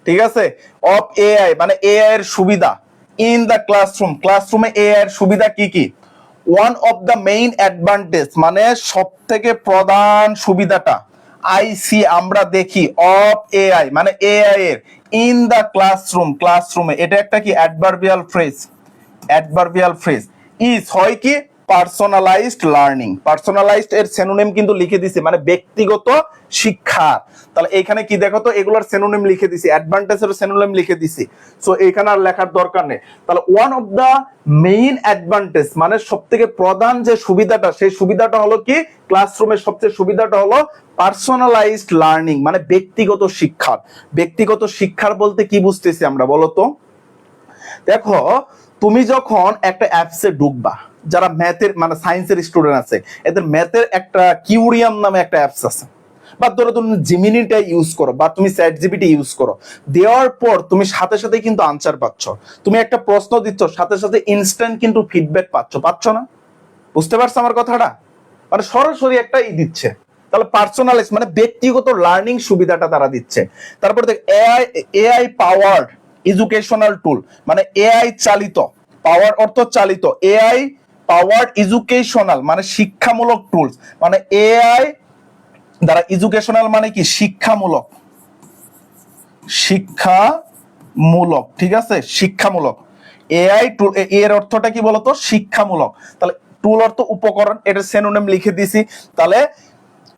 ঠিক আছে। অফ এআই মানে এআই এর সুবিধা। ইন দ্য ক্লাসরুম, ক্লাসরুমে এআই এর সুবিধা কি কি? One of the main advantage মানে সব থেকে প্রধান সুবিধাটা, আই সি আমরা দেখি, অফ এআই মানে এআই এর, ইন দ্য ক্লাসরুম ক্লাসরুমে, এটা একটা কি? Adverbial phrase. Adverbial phrase is হয় কি? Personalised learning. পার্সোনালাইজড এর সিনোনিম কিন্তু লিখে দিছি, মানে ব্যক্তিগত শিক্ষা। তাহলে এখানে কি দেখো তো, এগুলোর সিনোনিম লিখে দিছি, অ্যাডভান্টেজের সিনোনিম লিখে দিছি। সো এখানে আর লেখার দরকার নেই। তাহলে one of the main advantage মানে সবথেকে প্রধান যে সুবিধাটা, সেই সুবিধাটা হলো কি? ক্লাসরুমের সবচেয়ে সুবিধাটা হলো পার্সোনালাইজড লার্নিং মানে ব্যক্তিগত শিক্ষা। ব্যক্তিগত শিক্ষার বলতে কি বুঝতেছি আমরা বলো তো? দেখো, তুমি যখন একটা অ্যাপসে ঢুকবা, যারা ম্যাথের মানে সায়েন্সের স্টুডেন্ট আছে, এদের ম্যাথের একটা কিউরিয়াম নামে একটা অ্যাপস আছে, বা ধরো তুমি জিমিনিটা ইউজ করো বা তুমি চ্যাট জিপিটি ইউজ করো, দেওয়ার পর তুমি সাথে সাথে কিন্তু আনসার পাচ্ছ। তুমি একটা প্রশ্ন দিচ্ছ, সাথে সাথে ইনস্ট্যান্ট কিন্তু ফিডব্যাক পাচ্ছ না? বুঝতে পারছো আমার কথাটা? মানে সরাসরি একটা দিচ্ছে। তাহলে পার্সোনালাইজ মানে ব্যক্তিগত লার্নিং সুবিধাটা তারা দিচ্ছে। তারপর দেখ, এআই, এআই পাওয়ার্ড এডুকেশনাল টুল মানে এআই চালিত, পাওয়ার অর্থ চালিত, এআই পাওয়ার্ড এডুকেশনাল মানে শিক্ষামূলক টুলস, মানে এআই দ্বারা এডুকেশনাল মানে কি? শিক্ষামূলক, শিক্ষামূলক, ঠিক আছে, শিক্ষামূলক। এআই টুল এর অর্থটা কি বলতো? শিক্ষামূলক। তাহলে টুল অর্থ উপকরণ, এটার সিনোনিম লিখে দিছি। তাহলে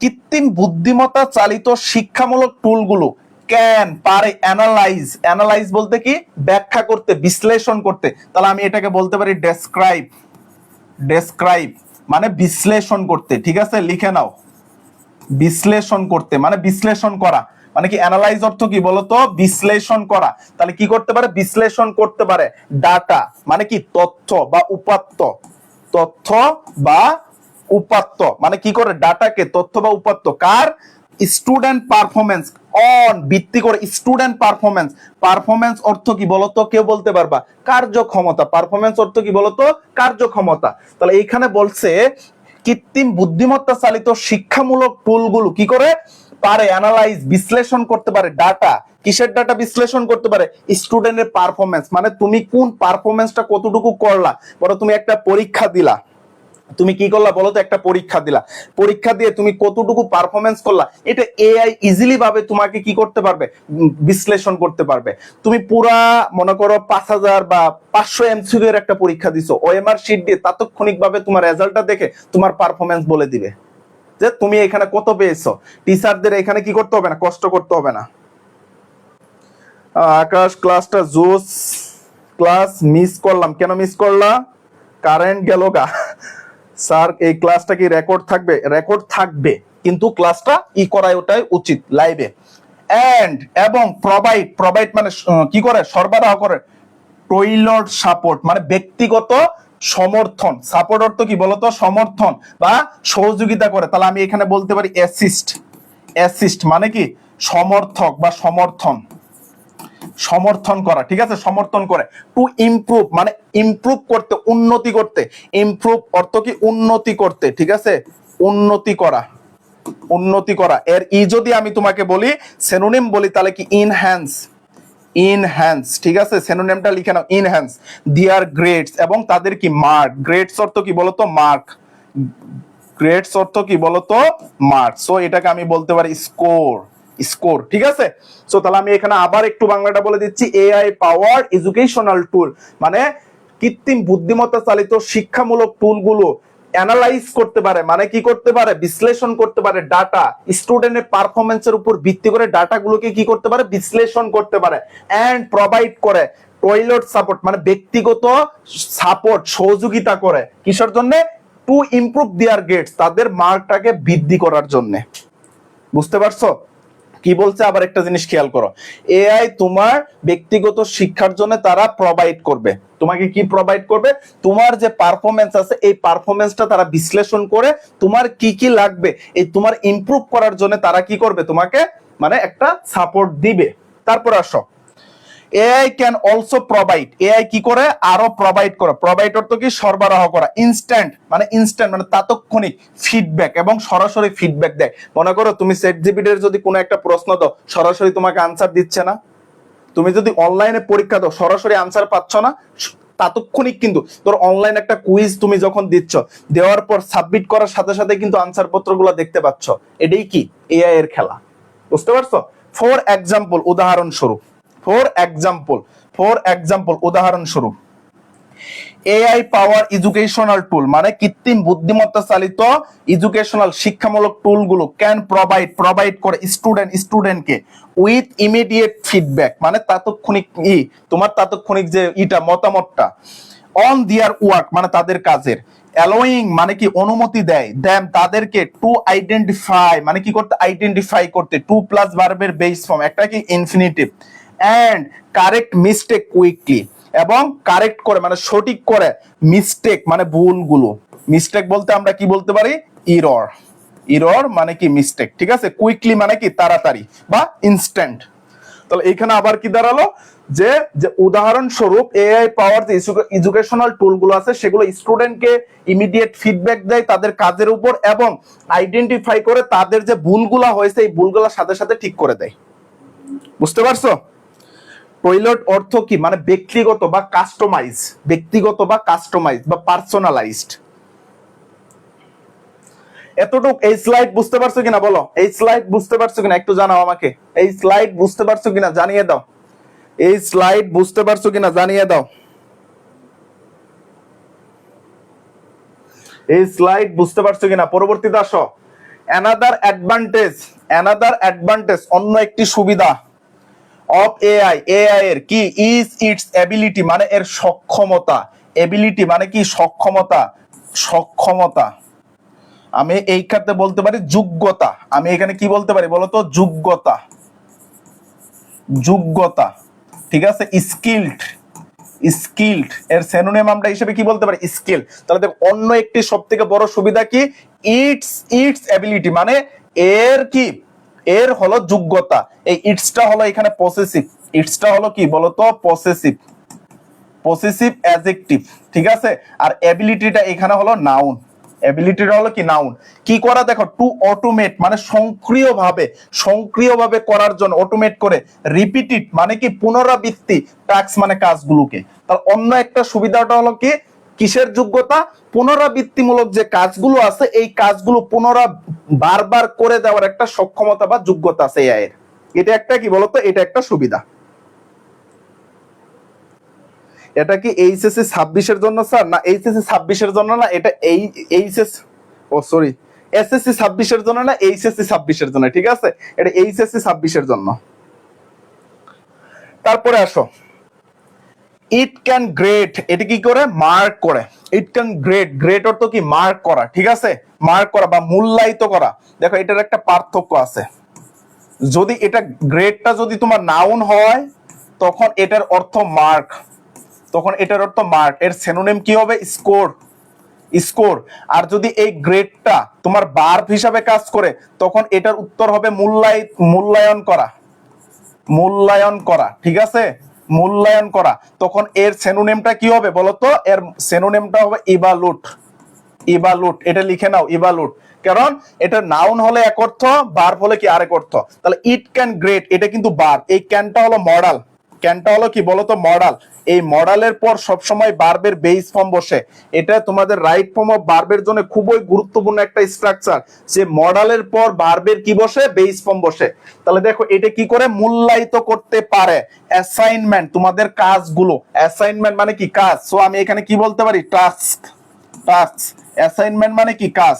কৃত্রিম বুদ্ধিমত্তা চালিত শিক্ষামূলক টুলগুলো ক্যান পারে অ্যানালাইজ, অ্যানালাইজ বলতে কি? ব্যাখ্যা করতে, বিশ্লেষণ করতে। তাহলে আমি এটাকে বলতে পারি ডেসক্রাইব, ডেসক্রাইব মানে বিশ্লেষণ করতে, ঠিক আছে, লিখে নাও। বিশ্লেষণ করতে মানে বিশ্লেষণ করা, মানে কি? অ্যানালাইজ অর্থ কি বলতো? বিশ্লেষণ করা। তাহলে কি করতে পারে? বিশ্লেষণ করতে পারে ডাটা মানে কি? তথ্য বা উপাত্ত, তথ্য বা উপাত্ত মানে কি করে? ডাটাকে তথ্য বা উপাত্ত কার? স্টুডেন্ট পারফরমেন্স অন ভিত্তি করে, স্টুডেন্ট পারফরমেন্স, পারফরমেন্স অর্থ কি বলতো? কেউ বলতে পারবা? কার্যক্ষমতা। পারফরমেন্স অর্থ কি বলতো? কার্যক্ষমতা। তাহলে এইখানে বলছে কৃত্রিম বুদ্ধিমত্তা চালিত শিক্ষামূলক টুলগুলো কি করে? পারে অ্যানালাইজ বিশ্লেষণ করতে পারে ডাটা। কিসের ডাটা বিশ্লেষণ করতে পারে? স্টুডেন্টের পারফরমেন্স মানে তুমি কোন পারফরমেন্সটা কতটুকু করলা। বলো তুমি একটা পরীক্ষা দিলা, তুমি কি করলা বলো তো? একটা পরীক্ষা দিলা, পরীক্ষা দিয়ে তুমি কতটুকু পারফরমেন্স করলা, এটা এআই ইজিলি ভাবে তোমাকে কি করতে পারবে? বিশ্লেষণ করতে পারবে। তুমি পুরা মনে করো 5000 বা 500 এমসিকিউ এর একটা পরীক্ষা দিছো, ওএমআর শিট দিয়ে তাৎক্ষণিক ভাবে তোমার রেজাল্টটা দেখে তোমার পারফরমেন্স বলে দিবে যে তুমি এখানে কত পেয়েছো। টিচারদের এখানে কি করতে হবে না? কষ্ট করতে হবে না। আকাশ ক্লাসটা জোস, ক্লাস মিস করলাম। কেন মিস করলা? কারেন্ট গেল গা। স্যার এই ক্লাসটা কি রেকর্ড থাকবে? রেকর্ড থাকবে, কিন্তু ক্লাসটা ই করাই ওটাই উচিত লাইভে। এন্ড এবং প্রোভাইড, প্রোভাইড মানে কি করে? সরবরাহ করে। টইলট সাপোর্ট মানে ব্যক্তিগত সমর্থন। সাপোর্ট অর্থ কি বলতো? সমর্থন বা সহযোগিতা করে। তাহলে আমি এখানে বলতে পারি অ্যাসিস্ট, অ্যাসিস্ট মানে কি? সমর্থক বা সমর্থন, সমর্থন করা, ঠিক আছে, সমর্থন করে। টু ইমপ্রুভ মানে ইমপ্রুভ করতে, উন্নতি করতে। ইমপ্রুভ অর্থ কি? উন্নতি করতে, ঠিক আছে, উন্নতি করা, উন্নতি করা। এর ই যদি আমি তোমাকে বলি, সিনোনিম বলি, তাহলে কি? ইনহ্যান্স, ইনহ্যান্স, ঠিক আছে, সিনোনিমটা লিখে নাও, ইনহ্যান্স। দেয়ার গ্রেডস এবং তাদের কি? মার্ক। গ্রেডস অর্থ কি বলতো? মার্ক। গ্রেডস অর্থ কি বলতো? মার্ক। সো এটাকে আমি বলতে পারি স্কোর, স্কোর, ঠিক আছে। সো তাহলে আমি এখানে আবার একটু বাংলাটা বলে দিচ্ছি। এআই পাওয়ার এডুকেশনাল টুল মানে কৃত্রিম বুদ্ধিমত্তা চালিত শিক্ষামূলক টুলগুলো অ্যানালাইজ করতে পারে মানে কি করতে পারে? বিশ্লেষণ করতে পারে ডাটা। স্টুডেন্টের পারফরমেন্সের উপর ভিত্তি করে ডাটাগুলোকে কি করতে পারে? বিশ্লেষণ করতে পারে। এন্ড প্রোভাইড করে টয়লেট সাপোর্ট মানে ব্যক্তিগত সাপোর্ট, সহযোগিতা করে। কিসের জন্য? টু ইমপ্রুভ দেয়ার গ্রেডস, তাদের মার্কটাকে বৃদ্ধি করার জন্য। বুঝতে পারছো? কি বলছে আবার একটা জিনিস খেয়াল করো, এআই তোমার ব্যক্তিগত শিক্ষার জন্য তারা প্রোভাইড করবে। তোমাকে কি প্রোভাইড করবে? তোমার যে পারফরমেন্স আছে এই পারফরমেন্সটা তারা বিশ্লেষণ করে তোমার কি কি লাগবে এই তোমার ইমপ্রুভ করার জন্য তারা কি করবে, তোমাকে মানে একটা সাপোর্ট দিবে। তারপর আসো, AI can also provide, AI কি করে আরো প্রোভাইড করে, প্রোভাইড অর্থ কি সরবরাহ করা, ইনস্ট্যান্ট মানে তাৎক্ষণিক ফিডব্যাক এবং সরাসরি ফিডব্যাক দেয়। মনে করো তুমি চ্যাটজিপিটি এর যদি কোনো একটা প্রশ্ন দাও সরাসরি তোমাকে আনসার দিচ্ছে না, তুমি যদি অনলাইনে পরীক্ষা দাও সরাসরি আনসার পাচ্ছ না, তাৎক্ষণিক কিন্তু তোর অনলাইন একটা কুইজ তুমি যখন দিচ্ছ দেওয়ার পর সাবমিট করার সাথে সাথে কিন্তু আনসার পত্রগুলো দেখতে পাচ্ছ। এটাই কি এআই এর খেলা, বুঝতে পারছো? ফর এক্সাম্পল উদাহরণস্বরূপ এআই পাওয়ার এডুকেশনাল টুল মানে কৃত্রিম বুদ্ধিমত্তা চালিত এডুকেশনাল শিক্ষামূলক টুল গুলো ক্যান প্রোভাইড করে স্টুডেন্টকে উইথ ইমিডিয়েট ফিডব্যাক মানে তাৎক্ষণিক তোমার তাৎক্ষণিক যে মতামতটা অন দেয়ার ওয়ার্ক মানে তাদের কাজের, অ্যালোয়িং মানে কি অনুমতি দেয় দেম তাদেরকে টু আইডেন্টিফাই মানে কি করতে, আইডেন্টিফাই করতে, টু প্লাস ভার্বের বেস ফর্ম একটা কি infinitive, and correct mistake quickly এবং কারেক্ট করে মানে সঠিক করে মিস্টেক মানে ভুলগুলো। মিস্টেক বলতে আমরা কি বলতে পারি, ইরর মানে কি মিস্টেক, ঠিক আছে? কুইকলি মানে কি তাড়াতাড়ি বা ইনস্ট্যান্ট। তাহলে এখানে আবার কি দাঁড়ালো যে উদাহরণস্বরূপ এআই পাওয়ার যে এডুকেশনাল টুলগুলো আছে সেগুলো স্টুডেন্টকে ইমিডিয়েট ফিডব্যাক দেয় তাদের কাজের উপর এবং আইডেন্টিফাই করে তাদের যে ভুলগুলো হয়েছে এই ভুলগুলোর সাথে সাথে ঠিক করে দেয়। বুঝতে পারছো? টয়লেট অর্থ কি মানে ব্যক্তিগত বা কাস্টমাইজ বা পার্সোনালাইজড। এতটুক এই স্লাইড বুঝতে পারছো কিনা বলো, এই স্লাইড বুঝতে পারছো কিনা একটু জানাও আমাকে, এই স্লাইড বুঝতে পারছো কিনা জানিয়ে দাও, এই স্লাইড বুঝতে পারছো কিনা জানিয়ে দাও, এই স্লাইড বুঝতে পারছো কিনা। পরবর্তীতে আসো, অ্যানাদার অ্যাডভান্টেজ অন্য একটি সুবিধা অফ এআই এর কি ইজ ইটস এবিলিটি মানে এর সক্ষমতা, এবিলিটি মানে কি সক্ষমতা আমি এই ক্ষেত্রে বলতে পারি যোগ্যতা, আমি এখানে কি বলতে পারি বলতো, যোগ্যতা, ঠিক আছে? স্কিলড এর সিনোনিম আমরা হিসেবে কি বলতে পারি, স্কিল। তাহলে দেখ অন্য একটি সবথেকে বড় সুবিধা কি, ইটস এবিলিটি মানে এর হলো যোগ্যতা, এই ইটসটা হলো এখানে পসেসিভ, ইটসটা হলো কি বলতো পসেসিভ অ্যাডজেক্টিভ, ঠিক আছে? আর এবিলিটিটা এখানে হলো নাউন, এবিলিটিটা হলো কি নাউন। কি করা দেখো, টু অটোমেট মানে সক্রিয়ভাবে করার জন্য, অটোমেট করে, রিপিটেড মানে কি পুনরাবৃত্তি, টাস্ক মানে কাজগুলোকে। তাহলে অন্য একটা সুবিধাটা হলো কি কিসের যোগ্যতা, পুনরাবৃত্তিমূলক যে কাজগুলো আছে এই কাজগুলো বারবার করে দেওয়ার একটা সক্ষমতা বা যোগ্যতা আছে এআই এর। এটা একটা কি বলতো, এটা একটা সুবিধা। এটা কি এইচএসসি 26 এর জন্য স্যার? না, এইচএসসি 26 এর জন্য না, এটা এসএসসি 26 এর জন্য না, এইচএসসি 26 এর জন্য, ঠিক আছে? এটা এইচএসসি 26 এর জন্য। তারপরে আসো, ইট ক্যান গ্রেড, এটা কি করে মার্ক করে, ইট ক্যান গ্রেড অর্থ কি মার্ক করা, ঠিক আছে? মার্ক করা বা মূল্যায়িত করা। দেখো এটার একটা পার্থক্য আছে, যদি এটা গ্রেডটা যদি তোমার নাউন হয় তখন এটার অর্থ মার্ক, এর সিনোনিম কি হবে, স্কোর। আর যদি এই গ্রেডটা তোমার ভার্ব হিসাবে কাজ করে তখন এটার উত্তর হবে মূল্যায়ন করা, ঠিক আছে? মূল্যায়ন করা। তখন এর সিনোনিমটা কি হবে বলতো, এর সিনোনিমটা হবে ইভালুট, এটা লিখে নাও, ইভালুট। কারণ এটা নাউন হলে এক অর্থ, ভার্ব হলে কি আরেক অর্থ। তাহলে ইট ক্যান গ্রেড এটা কিন্তু ভার্ব, এই ক্যানটা হলো মডাল, কি বলতো মডাল। এই মডালের পর সবসময় ভার্বের বেস ফর্ম বসে, এটা তোমাদের রাইট ফর্ম অফ ভার্বের জন্য খুবই গুরুত্বপূর্ণ একটা স্ট্রাকচার, যে মডালের পর ভার্বের কি বসে, বেস ফর্ম বসে। তাহলে দেখো এটা কি করে মূল্যায়িত করতে পারে, অ্যাসাইনমেন্ট তোমাদের কাজগুলো, অ্যাসাইনমেন্ট মানে কি কাজ, সো আমি এখানে কি বলতে পারি টাস্ক, অ্যাসাইনমেন্ট মানে কি কাজ,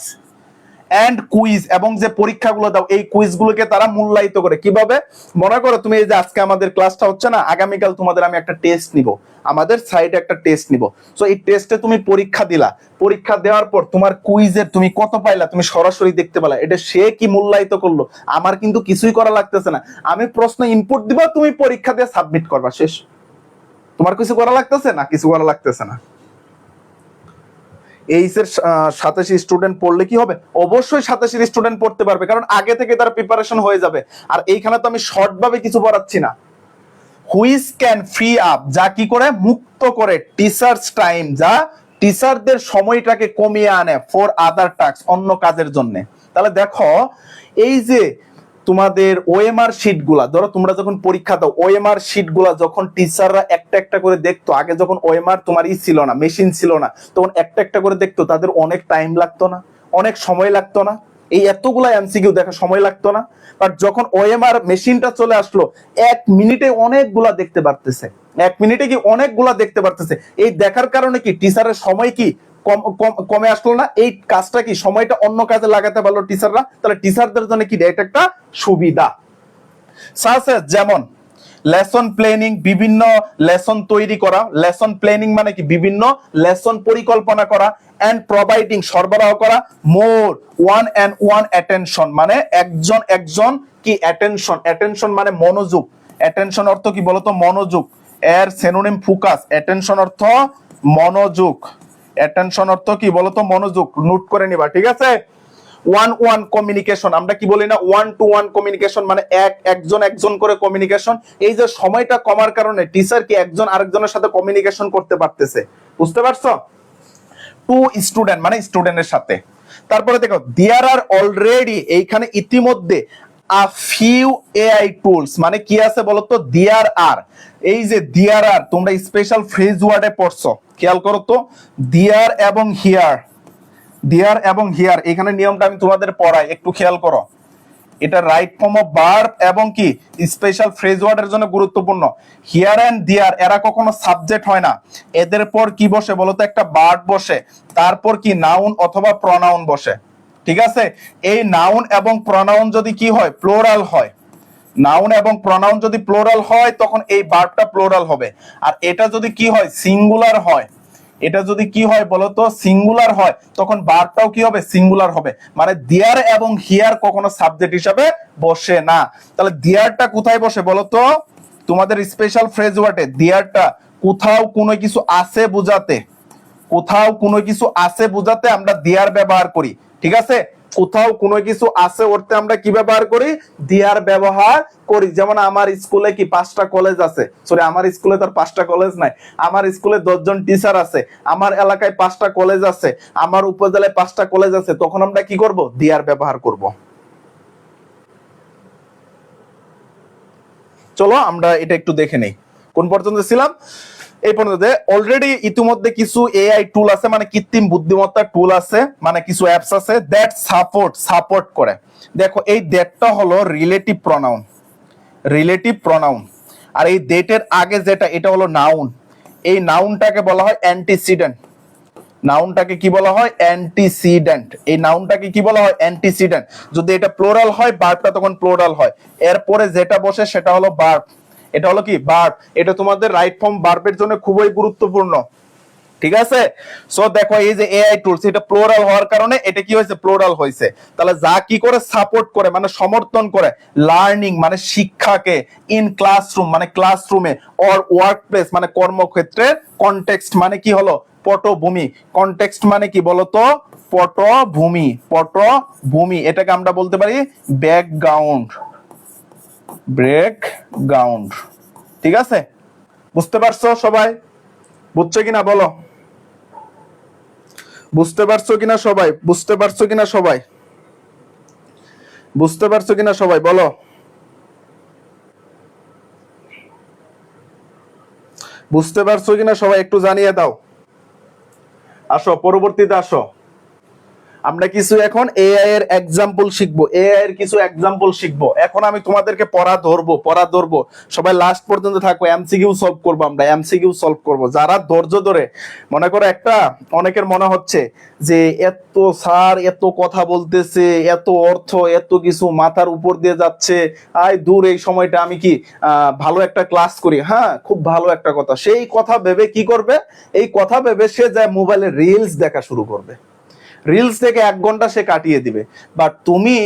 এন্ড কুইজ, এবং যে পরীক্ষাগুলো দাও এই কুইজগুলোকে তারা মূল্যায়িত করে। কিভাবে? মনে করো তুমি এই যে আজকে আমাদের ক্লাসটা হচ্ছে না, আগামীকাল তোমাদের আমি একটা টেস্ট নিব, আমাদের সাইডে একটা টেস্ট নিব। সো এই টেস্টে তুমি পরীক্ষা দিলা, পরীক্ষা দেওয়ার পর তোমার কুইজের তুমি কত পাইলা তুমি সরাসরি দেখতে পেলা, এটা সে কি মূল্যায়িত করলো। আমার কিন্তু কিছুই করা লাগতেছে না, আমি প্রশ্ন ইনপুট দিব, তুমি পরীক্ষা দিয়ে সাবমিট করবা, শেষ। তোমার কিছু করা লাগতেছে না, কিছু করা লাগতেছে না। এইচ এর 87 স্টুডেন্ট পড়লে কি হবে? অবশ্যই 87 স্টুডেন্ট পড়তে পারবে, কারণ আগে থেকে তার প্রিপারেশন হয়ে যাবে। আর এইখানে তো আমি শর্ট ভাবে কিছু পড়াচ্ছি না। হুইচ ক্যান ফ্রি আপ, যা কি করে মুক্ত করে, টিচার্স টাইম, যা টিচারদের সময়টাকে কমিয়ে আনে, ফর আদার টাস্ক, অন্য কাজের জন্য। তাহলে দেখো এই যে তোমাদের ওএমআর শিট গুলা, ধরো তোমরা যখন পরীক্ষা দাও ওএমআর শিট গুলা যখন টিচাররা একটা একটা করে দেখতো, আগে যখন ওএমআর তোমার ছিল না, মেশিন ছিল না, তখন একটা একটা করে দেখতো, তাদের অনেক টাইম লাগতো না, অনেক সময় লাগতো না, এই এতগুলা এমসিকিউ দেখা সময় লাগতো না। বাট যখন ওএমআর মেশিনটা চলে আসলো, 1 মিনিটে অনেকগুলা দেখতে পারতেছে, 1 মিনিটে কি অনেকগুলা দেখতে পারতেছে। এই দেখার কারণে কি টিচারের সময় কি কমে আসলো না? এই কাজটা কি সময়টা অন্য কাজে লাগাতে পারলো টিচাররা, তাহলে টিচারদের জন্য কি এটা একটা সুবিধা। যেমন লেসন প্ল্যানিং, বিভিন্ন লেসন তৈরি করা, লেসন প্ল্যানিং মানে কি বিভিন্ন লেসন পরিকল্পনা করা, এন্ড প্রোভাইডিং, সরবরাহ করা, more one and one attention, মানে একজন একজন কি অ্যাটেনশন, অ্যাটেনশন মানে মনোযোগ, অ্যাটেনশন অর্থ কি বলতো? মনোযোগ, এর সিনোনিম ফোকাস, অ্যাটেনশন অর্থ মনোযোগ, অ্যাটেনশন অর্থ কি বলতো? মনোযোগ, নোট করে নিবা, ঠিক আছে। ওয়ান ওয়ান কমিউনিকেশন, আমরা কি বলি না, 1-to-1 কমিউনিকেশন, মানে একজন একজন করে কমিউনিকেশন। এই যে সময়টা কমার কারণে টিচার কি একজন আরেকজনের সাথে কমিউনিকেশন করতে পারতেছে, বুঝতে পারছো? টু স্টুডেন্ট মানে স্টুডেন্টের সাথে। তারপরে দেখো দেয়ার আর অলরেডি, এইখানে ইতিমধ্যে আ ফিউ এআই টুলস, মানে কি আছে বলতো? দেয়ার আর, এই যে দেয়ার আর তোমরা স্পেশাল ফ্রেজ ওয়ার্ডে পড়ছো, খেয়াল করো তো, দেয়ার এবং হিয়ার, দেয়ার এবং হিয়ার, এখানে নিয়মটা আমি তোমাদের পড়াই, একটু খেয়াল করো। এটা রাইট ফর্ম অফ ভার্ব এবং কি স্পেশাল ফ্রেজ ওয়ার্ডের জন্য গুরুত্বপূর্ণ। হিয়ার এন্ড দেয়ার এরা কখনো সাবজেক্ট হয় না, এদের পর কি বসে বলতো? একটা ভার্ব বসে, তারপর কি নাউন অথবা প্রনাউন বসে, ঠিক আছে। এই নাউন এবং প্রনাউন যদি কি হয়? প্লোরাল হয়। নাউন এবং প্রনাউন যদি প্লোরাল হয় তখন এই ভার্বটা প্লোরাল হবে। আর এটা যদি কি হয়? সিঙ্গুলার হয়, এটা যদি কি হয় বলতো? সিঙ্গুলার হয়, তখন ভার্বটাও কি হবে? সিঙ্গুলার হবে। মানে দেয়ার এবং হিয়ার কখনো সাবজেক্ট হিসাবে বসে না। তাহলে দেয়ারটা কোথায় বসে বলতো? তোমাদের স্পেশাল ফ্রেজ ওয়ার্ডে দেয়ারটা কোথাও কোনো কিছু আছে বোঝাতে, কোথাও কোনো কিছু আছে বোঝাতে আমরা দেয়ার ব্যবহার করি, ঠিক আছে। কোথাও কোনো কিছু আছে অর্থে আমরা কি ব্যবহার করি? দেয়ার ব্যবহার করি। যেমন আমার স্কুলে কি 5টা কলেজ আছে, সরি আমার স্কুলে তো 5টা কলেজ নাই, আমার স্কুলে 10 জন টিচার আছে, আমার এলাকায় 5টা কলেজ আছে, আমার উপজেলায় 5টা কলেজ আছে, তখন আমরা কি করব? দেয়ার ব্যবহার করব। চলো আমরা এটা একটু দেখে নেই, কোন পর্যন্ত ছিলাম? এই পর্যন্ত। অলরেডি ইতিমধ্যে কিছু এআই টুল আছে, মানে কৃত্রিম বুদ্ধিমত্তা টুল আছে, মানে কিছু অ্যাপস আছে দ্যাট সাপোর্ট করে। দেখো এই দ্যাটটা হলো রিলেটিভ প্রনাউন, রিলেটিভ প্রনাউন। আর এই দ্যাটের আগে যেটা, এটা হলো নাউন, এই নাউনটাকে বলা হয় অ্যান্টিসিডেন্ট, নাউনটাকে কি বলা হয়? অ্যান্টিসিডেন্ট। এই নাউনটাকে কি বলা হয়? অ্যান্টিসিডেন্ট। যদি এটা প্লোরাল হয় ভার্বটা তখন প্লোরাল হয়, এরপরে যেটা বসে সেটা হলো ভার্ব, এটা হলো কি? ভার্ব। এটা তোমাদের রাইট ফর্ম ভার্বের জন্য খুবই গুরুত্বপূর্ণ, ঠিক আছে। সো দেখো এই যে এআই টুলস, এটা প্লোরাল হওয়ার কারণে এটা কি হয়েছে? প্লোরাল হয়েছে। তাহলে যা কি করে? সাপোর্ট করে, মানে সমর্থন করে, লার্নিং মানে শিক্ষাকে, ইন ক্লাসরুম মানে ক্লাসরুমে, অর ওয়ার্ক প্লেস মানে কর্মক্ষেত্রে, কনটেক্সট মানে কি হলো? পটভূমি। কনটেক্সট মানে কি বলতো? পটভূমি, পটভূমি। এটাকে আমরা বলতে পারি ব্যাকগ্রাউন্ড, ব্যাকগ্রাউন্ড, ঠিক আছে। বুঝতে পারছো সবাই? বুঝছো কিনা বলো? বুঝতে পারছো কিনা সবাই? বুঝতে পারছো কিনা সবাই? বুঝতে পারছো কিনা সবাই বলো? বুঝতে পারছো কিনা সবাই একটু জানিয়ে দাও। আসো পরবর্তীতে আসো। আমরা কিছু এখন এআই এর এক্সাম্পল শিখবো, এআই এর কিছু এক্সাম্পল শিখবো। এখন আমি তোমাদেরকে পড়া ধরবো, সবাই লাস্ট পর্যন্ত থাকবো, এমসিকিউ সলভ করবো, আমরা এমসিকিউ সলভ করবো। যারা ধৈর্য ধরে, মনে করো একটা অনেকের মনে হচ্ছে যে এত স্যার এত কথা বলতেছে, এত অর্থ এত কিছু মাথার উপর দিয়ে যাচ্ছে, আয় দূর, এই সময়টা আমি কি ভালো একটা ক্লাস করি। হ্যাঁ, খুব ভালো একটা কথা। সেই কথা ভেবে কি করবে, এই কথা ভেবে সে যায় মোবাইলে রিলস দেখা শুরু করবে, রিলস থেকে 1 ঘন্টা সে কাটিয়ে দিবে। বাট তুমি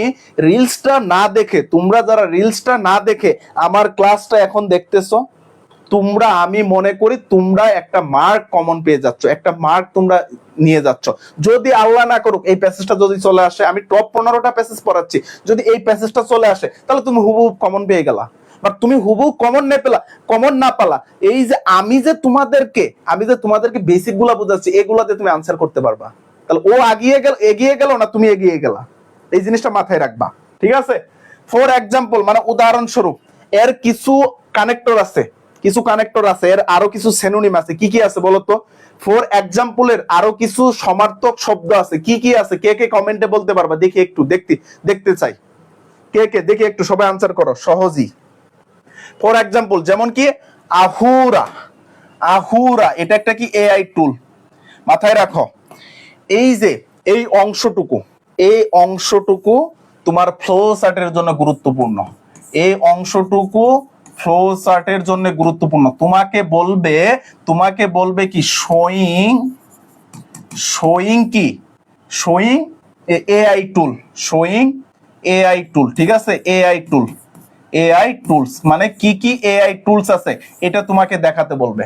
রিলসটা না দেখে, তোমরা যারা রিলসটা না দেখে আমার ক্লাসটা এখন দেখতেছো, তোমরা, আমি মনে করি তোমরা একটা মার্ক কমন পেয়ে যাচ্ছ, একটা মার্ক তোমরা নিয়ে যাচ্ছ। যদি আল্লাহ না করুক এই প্যাসেজটা যদি চলে আসে, আমি টপ 15টা প্যাসেজ পড়াচ্ছি, যদি এই প্যাসেজটা চলে আসে তাহলে তুমি হুবহু কমন পেয়ে গেলা। বাট তুমি হুবহু কমন না পেলা, এই যে আমি যে তোমাদেরকে বেসিক গুলা বোঝাচ্ছি, এগুলাতে তুমি আনসার করতে পারবা। তাহলে ও এগিয়ে গেল না তুমি এগিয়ে গেলা, এই জিনিসটা মাথায় রাখবা। ঠিক আছে? ফর এক্সাম্পল, মানে উদাহরণস্বরূপ, এর কিছু কানেক্টর আছে, এর আরো কিছু সিনোনিম আছে। কি কি আছে বলতো? ফর এক্সাম্পলের আরো কিছু সমার্থক শব্দ আছে। কি কি আছে? কে কে কমেন্টে বলতে পারবা? দেখি একটু, দেখতে চাই কে দেখি একটু, সবাই আনসার করো সহজই। ফর এক্সাম্পল, যেমন কি আহুরা, এটা একটা কি এআই টুল। মাথায় রাখো, এই যে এই অংশটুকু তোমার ফ্লো চার্টের জন্য গুরুত্বপূর্ণ। এই অংশটুকু ফ্লো চার্টের জন্য গুরুত্বপূর্ণ। তোমাকে বলবে কি শোয়িং এআই টুল, ঠিক আছে? এআই টুলস মানে কি কি এআই টুলস আছে এটা তোমাকে দেখাতে বলবে।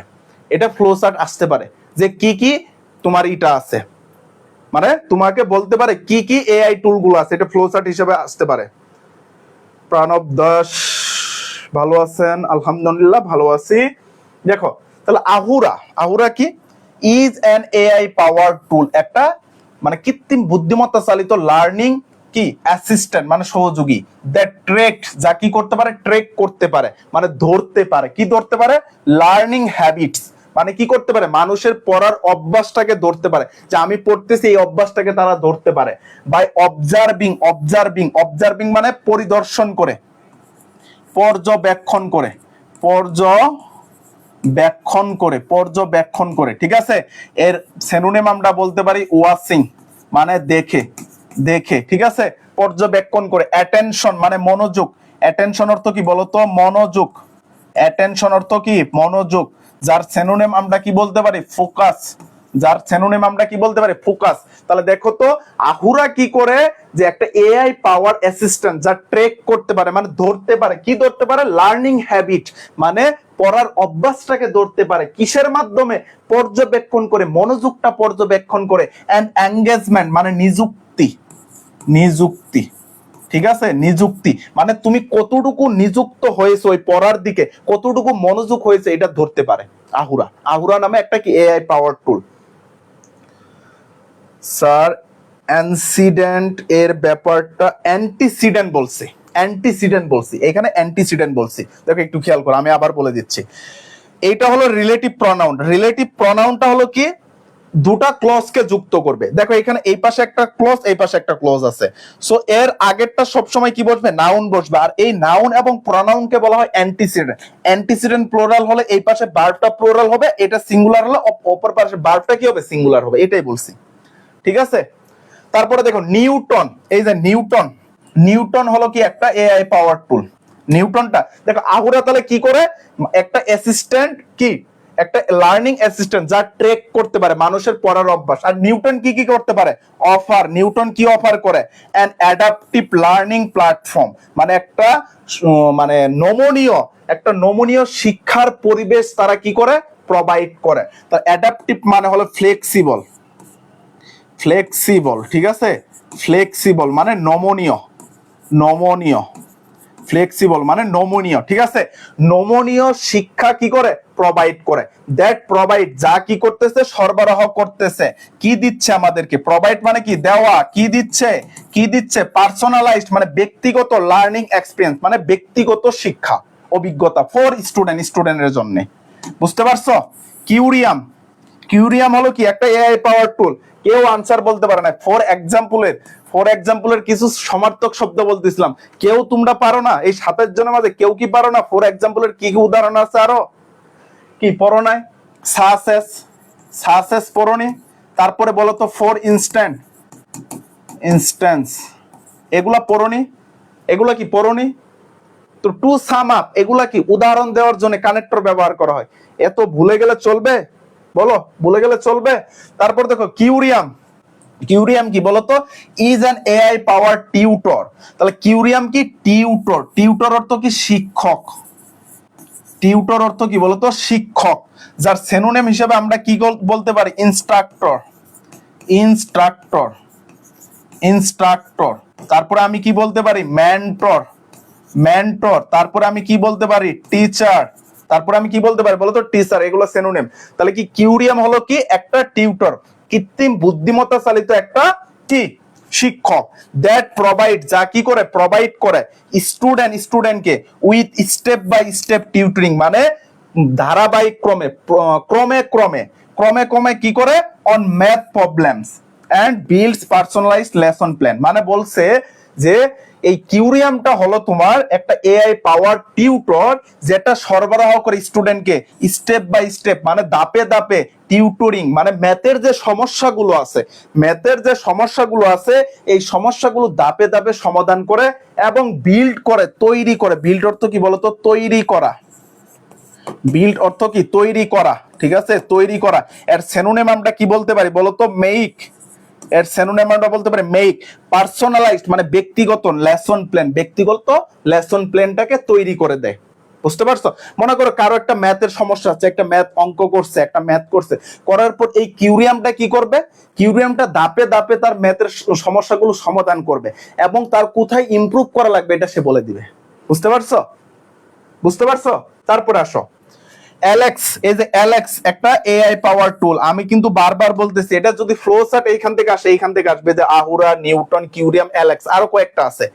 এটা ফ্লো চার্ট আসতে পারে যে কি কি তোমার এটা আছে, মানে তোমাকে বলতে পারে কি কি এআই টুল গুলো আছে, এটা ফ্লো চার্ট হিসেবে আসতে পারে। প্রণব দাস, ভালো আছেন? আলহামদুলিল্লাহ ভালো আছি। দেখো, তাহলে আহুরা কি? ইজ অ্যান এআই পাওয়ার টুল, একটা মানে কৃত্রিম বুদ্ধিমত্তা চালিত লার্নিং কি অ্যাসিস্ট্যান্ট, মানে সহযোগী। দ্যাট যা কি করতে পারে? ট্রেক করতে পারে, মানে ধরতে পারে। কি ধরতে পারে? লার্নিং হ্যাবিটস, মানে কি করতে পারে? মানুষের পড়ার অভ্যাসটাকে ধরতে পারে, যে আমি পড়তেছি এই অভ্যাসটাকে তারা ধরতে পারে। বাই অবজারভিং মানে পরিদর্শন করে, পর্যবেক্ষণ করে, ঠিক আছে? এর সিনোনিম আমরা বলতে পারি ওয়াচিং, মানে দেখে, ঠিক আছে? পর্যবেক্ষণ করে। অ্যাটেনশন মানে মনোযোগ, অ্যাটেনশন অর্থ কি বলতো? মনোযোগ। যার সিনোনিম আমরা কি বলতে পারি? ফোকাস। তাহলে দেখো তো, আহুরা কি করে? যে একটা এআই পাওয়ার অ্যাসিস্ট্যান্ট, যা ট্রেক করতে পারে, মানে ধরতে পারে। কি ধরতে পারে? লার্নিং হ্যাবিট, মানে পড়ার অভ্যাসটাকে ধরতে পারে। কিসের মাধ্যমে? পর্যবেক্ষণ করে, মনোযোগটা পর্যবেক্ষণ করে। এন্ড এঙ্গেজমেন্ট মানে নিযুক্তি, ঠিক আছে? নিযুক্তি মানে তুমি কতটুকু নিযুক্ত হয়েছে ওই পড়ার দিকে, কতটুকু মনোযোগ হয়েছে, এটা ধরতে পারে আহুরা নামে একটা কি এআই পাওয়ার টুল। স্যার অ্যান্টিসিডেন্ট এর ব্যাপারটা অ্যান্টিসিডেন্ট বলছি, এখানে অ্যান্টিসিডেন্ট বলছি। দেখো একটু খেয়াল করো, আমি আবার বলে দিচ্ছি। এইটা হলো রিলেটিভ প্রনাউনটা হলো কি? দুটা ক্লজকে যুক্ত করবে। দেখো এখানে এই পাশে একটা ক্লজ, এই পাশে একটা ক্লজ আছে। সো এর আগেরটা সবসময় কি বসবে? নাউন বসবে। আর এই নাউন এবং প্রনাউনকে বলা হয় অ্যান্টিসিডেন্ট প্লুরাল হলে এই পাশে ভার্বটা প্লুরাল হবে, এটা সিঙ্গুলার হলে অপর পাশে ভার্বটা কি হবে? সিঙ্গুলার হবে। এটাই বলছি, ঠিক আছে? তারপরে দেখো নিউটন, এই যে নিউটন হলো কি? একটা এআই পাওয়ার টুল। নিউটনটা দেখো, আহুরা তাহলে কি করে? একটা অ্যাসিস্ট্যান্ট, কি একটা লার্নিং অ্যাসিস্ট্যান্ট, যা ট্রেক করতে পারে মানুষের পড়ার অভ্যাস। আর নিউটন কি করতে পারে? নিউটন কি অফার করে? অ্যান অ্যাডাপটিভ লার্নিং প্ল্যাটফর্ম, মানে একটা মানে নমনীয় শিক্ষার পরিবেশ তারা কি করে? প্রোভাইড করে। তো অ্যাডাপটিভ মানে হলো ফ্লেক্সিবল, ঠিক আছে? ফ্লেক্সিবল মানে নমনীয়, ফ্লেক্সিবল মানে নমনীয়, ঠিক আছে? নমনীয় শিক্ষা কি করে? প্রোভাইড করে। দ্যাট প্রোভাইড, যা কি করতেছে? সরবরাহ করতেছে। কি দিচ্ছে আমাদেরকে? প্রোভাইড মানে কি? দেওয়া। কি দিচ্ছে? পার্সোনালাইজড মানে ব্যক্তিগত, লার্নিং এক্সপিরিয়েন্স মানে ব্যক্তিগত শিক্ষা অভিজ্ঞতা ফর স্টুডেন্টের জন্য। বুঝতে পারছো? কিউরিয়াম হলো কি? একটা এআই পাওয়ার টুল। কেউ আনসার বলতে পারে না। ফর এক্সাম্পলের কিছু সমার্থক শব্দ বলতেছিলাম, কেউ তোমরা পারো না? এই 7 জনের মাঝে কেউ কি পারো না? ফর এক্সাম্পলের কি কি উদাহরণ আছে আরো? কি পড়ো নাই? সাসেস পড়োনি? তারপরে বলো তো ফর ইনস্ট্যান্স, এগুলা পড়োনি? এগুলা কি পড়োনি? তো টু সাম আপ, এগুলা কি উদাহরণ দেওয়ার জন্য কানেক্টর ব্যবহার করা হয়। এত ভুলে গেলে চলবে? বলো, ভুলে গেলে চলবে? তারপর দেখো কিউরিয়াম কি বলতো? Is an AI power tutor. তাহলে কিউরিয়াম কি? টিউটর অর্থ কি? শিক্ষক। টিউটর অর্থ কি বলতো? শিক্ষক। যার সিনোনিম হিসেবে আমরা কি বলতে পারি? ইনস্ট্রাক্টর। তারপরে আমি কি বলতে পারি? মেন্টর। তারপরে আমি কি বলতে পারি? টিচার। তারপরে আমি কি বলতে পারি বলতো? টিচার। এগুলো সিনোনিম। তাহলে কি কিউরিয়াম হলো কি? একটা টিউটর, কৃত্রিম বুদ্ধিমত্তা চালিত একটা কি? শিক্ষক। দ্যাট প্রোভাইড, যা কি করে? প্রোভাইড করে স্টুডেন্টকে with step by step tutoring, মানে ধারাবাহিক ক্রমে কি করে? On math problems and builds personalized lesson plan. মানে বলছে যে এই কিউরিয়ামটা হলো তোমার একটা এআই পাওয়ার টিউটর, যেটা সরবরাহ করে স্টুডেন্টকে স্টেপ বাই স্টেপ, মানে ধাপে ধাপে টিউটরিং, মানে ম্যাথের যে সমস্যাগুলো আছে এই সমস্যাগুলো ধাপে ধাপে সমাধান করে এবং তৈরি করে। বিল্ড অর্থ কি বলতো? তৈরি করা। বিল্ড অর্থ কি? তৈরি করা। ঠিক আছে, তৈরি করা। এর সিনোনিম আমরা কি বলতে পারি বলতো? মেক। এর সিনোনিম আমরা বলতে পারি মেক। পার্সোনালাইজড মানে ব্যক্তিগত লেসন প্ল্যানটাকে তৈরি করে দেয়। বুঝতে পারছো? মনে করো কারো একটা ম্যাথের সমস্যা আছে, একটা ম্যাথ অঙ্ক করছে, একটা ম্যাথ করছে, করার পর এই কিউরিয়ামটা কি করবে? কিউরিয়ামটা ধাপে ধাপে তার ম্যাথের সমস্যাগুলো সমাধান করবে এবং তার কোথায় ইমপ্রুভ করা লাগবে এটা সে বলে দিবে। বুঝতে পারছো? তারপরে আসো অ্যালেক্স। এই যে অ্যালেক্স একটা এআই পাওয়ার টুল। আমি কিন্তু বারবার বলতেছি, এটা যদি ফ্লো চার্ট এইখান থেকে আসবে, যে আহুরা, নিউটন, কিউরিয়াম, অ্যালেক্স, আরো কয়েকটা আছে।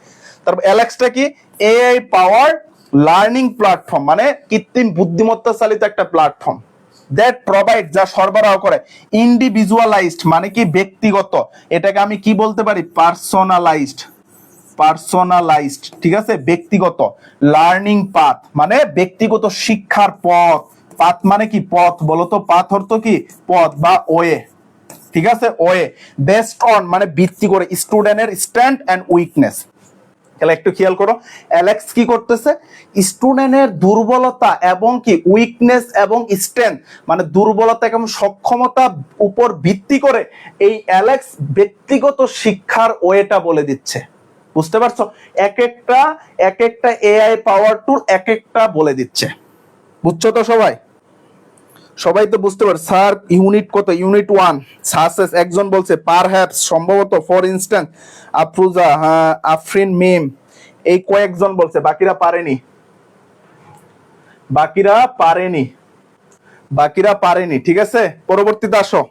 তারপর অ্যালেক্সটা কি? এআই পাওয়ার লার্নিং প্ল্যাটফর্ম, মানে কৃত্রিম বুদ্ধিমত্তা চালিত একটা প্ল্যাটফর্ম। দ্যাট প্রোভাইড, যা সরবরাহ করে ইন্ডিভিজুয়ালাইজড, মানে কি? ব্যক্তিগত। এটাকে আমি কি বলতে পারি? পার্সোনালাইজড। ঠিক আছে, ব্যক্তিগত। লার্নিং পাথ, মানে ব্যক্তিগত শিক্ষার পথ। পাথ মানে কি? পথ। বলতো পাথ অর্থ কি? পথ বা ওয়ে। ঠিক আছে, ওয়ে। বেস্ট অন মানে ভিত্তি করে স্টুডেন্টের স্ট্রেংথ এন্ড উইকনেস। তাহলে একটু খেয়াল করো, অ্যালেক্স কি করতেছে? স্টুডেন্টের দুর্বলতা এবং কি উইকনেস এবং স্ট্রেংথ, মানে দুর্বলতা এবং সক্ষমতা উপর ভিত্তি করে এই অ্যালেক্স ব্যক্তিগত শিক্ষার ওয়েটা বলে দিচ্ছে। বুঝতে পারছো? এক একটা এআই পাওয়ার টুল এক একটা বলে দিচ্ছে। বুঝছো তো সবাই তো বুঝতে পার। স্যার ইউনিট কত? ইউনিট 1 সাসেস। একজন বলছে পারহ্যাপস, সম্ভবত, ফর ইনস্ট্যান্স, আফরুজা, হ্যাঁ, আফরিন, মিম, এই কয়েকজন বলছে, বাকিরা পারেনি। ঠিক আছে, পরবর্তীতে আসো।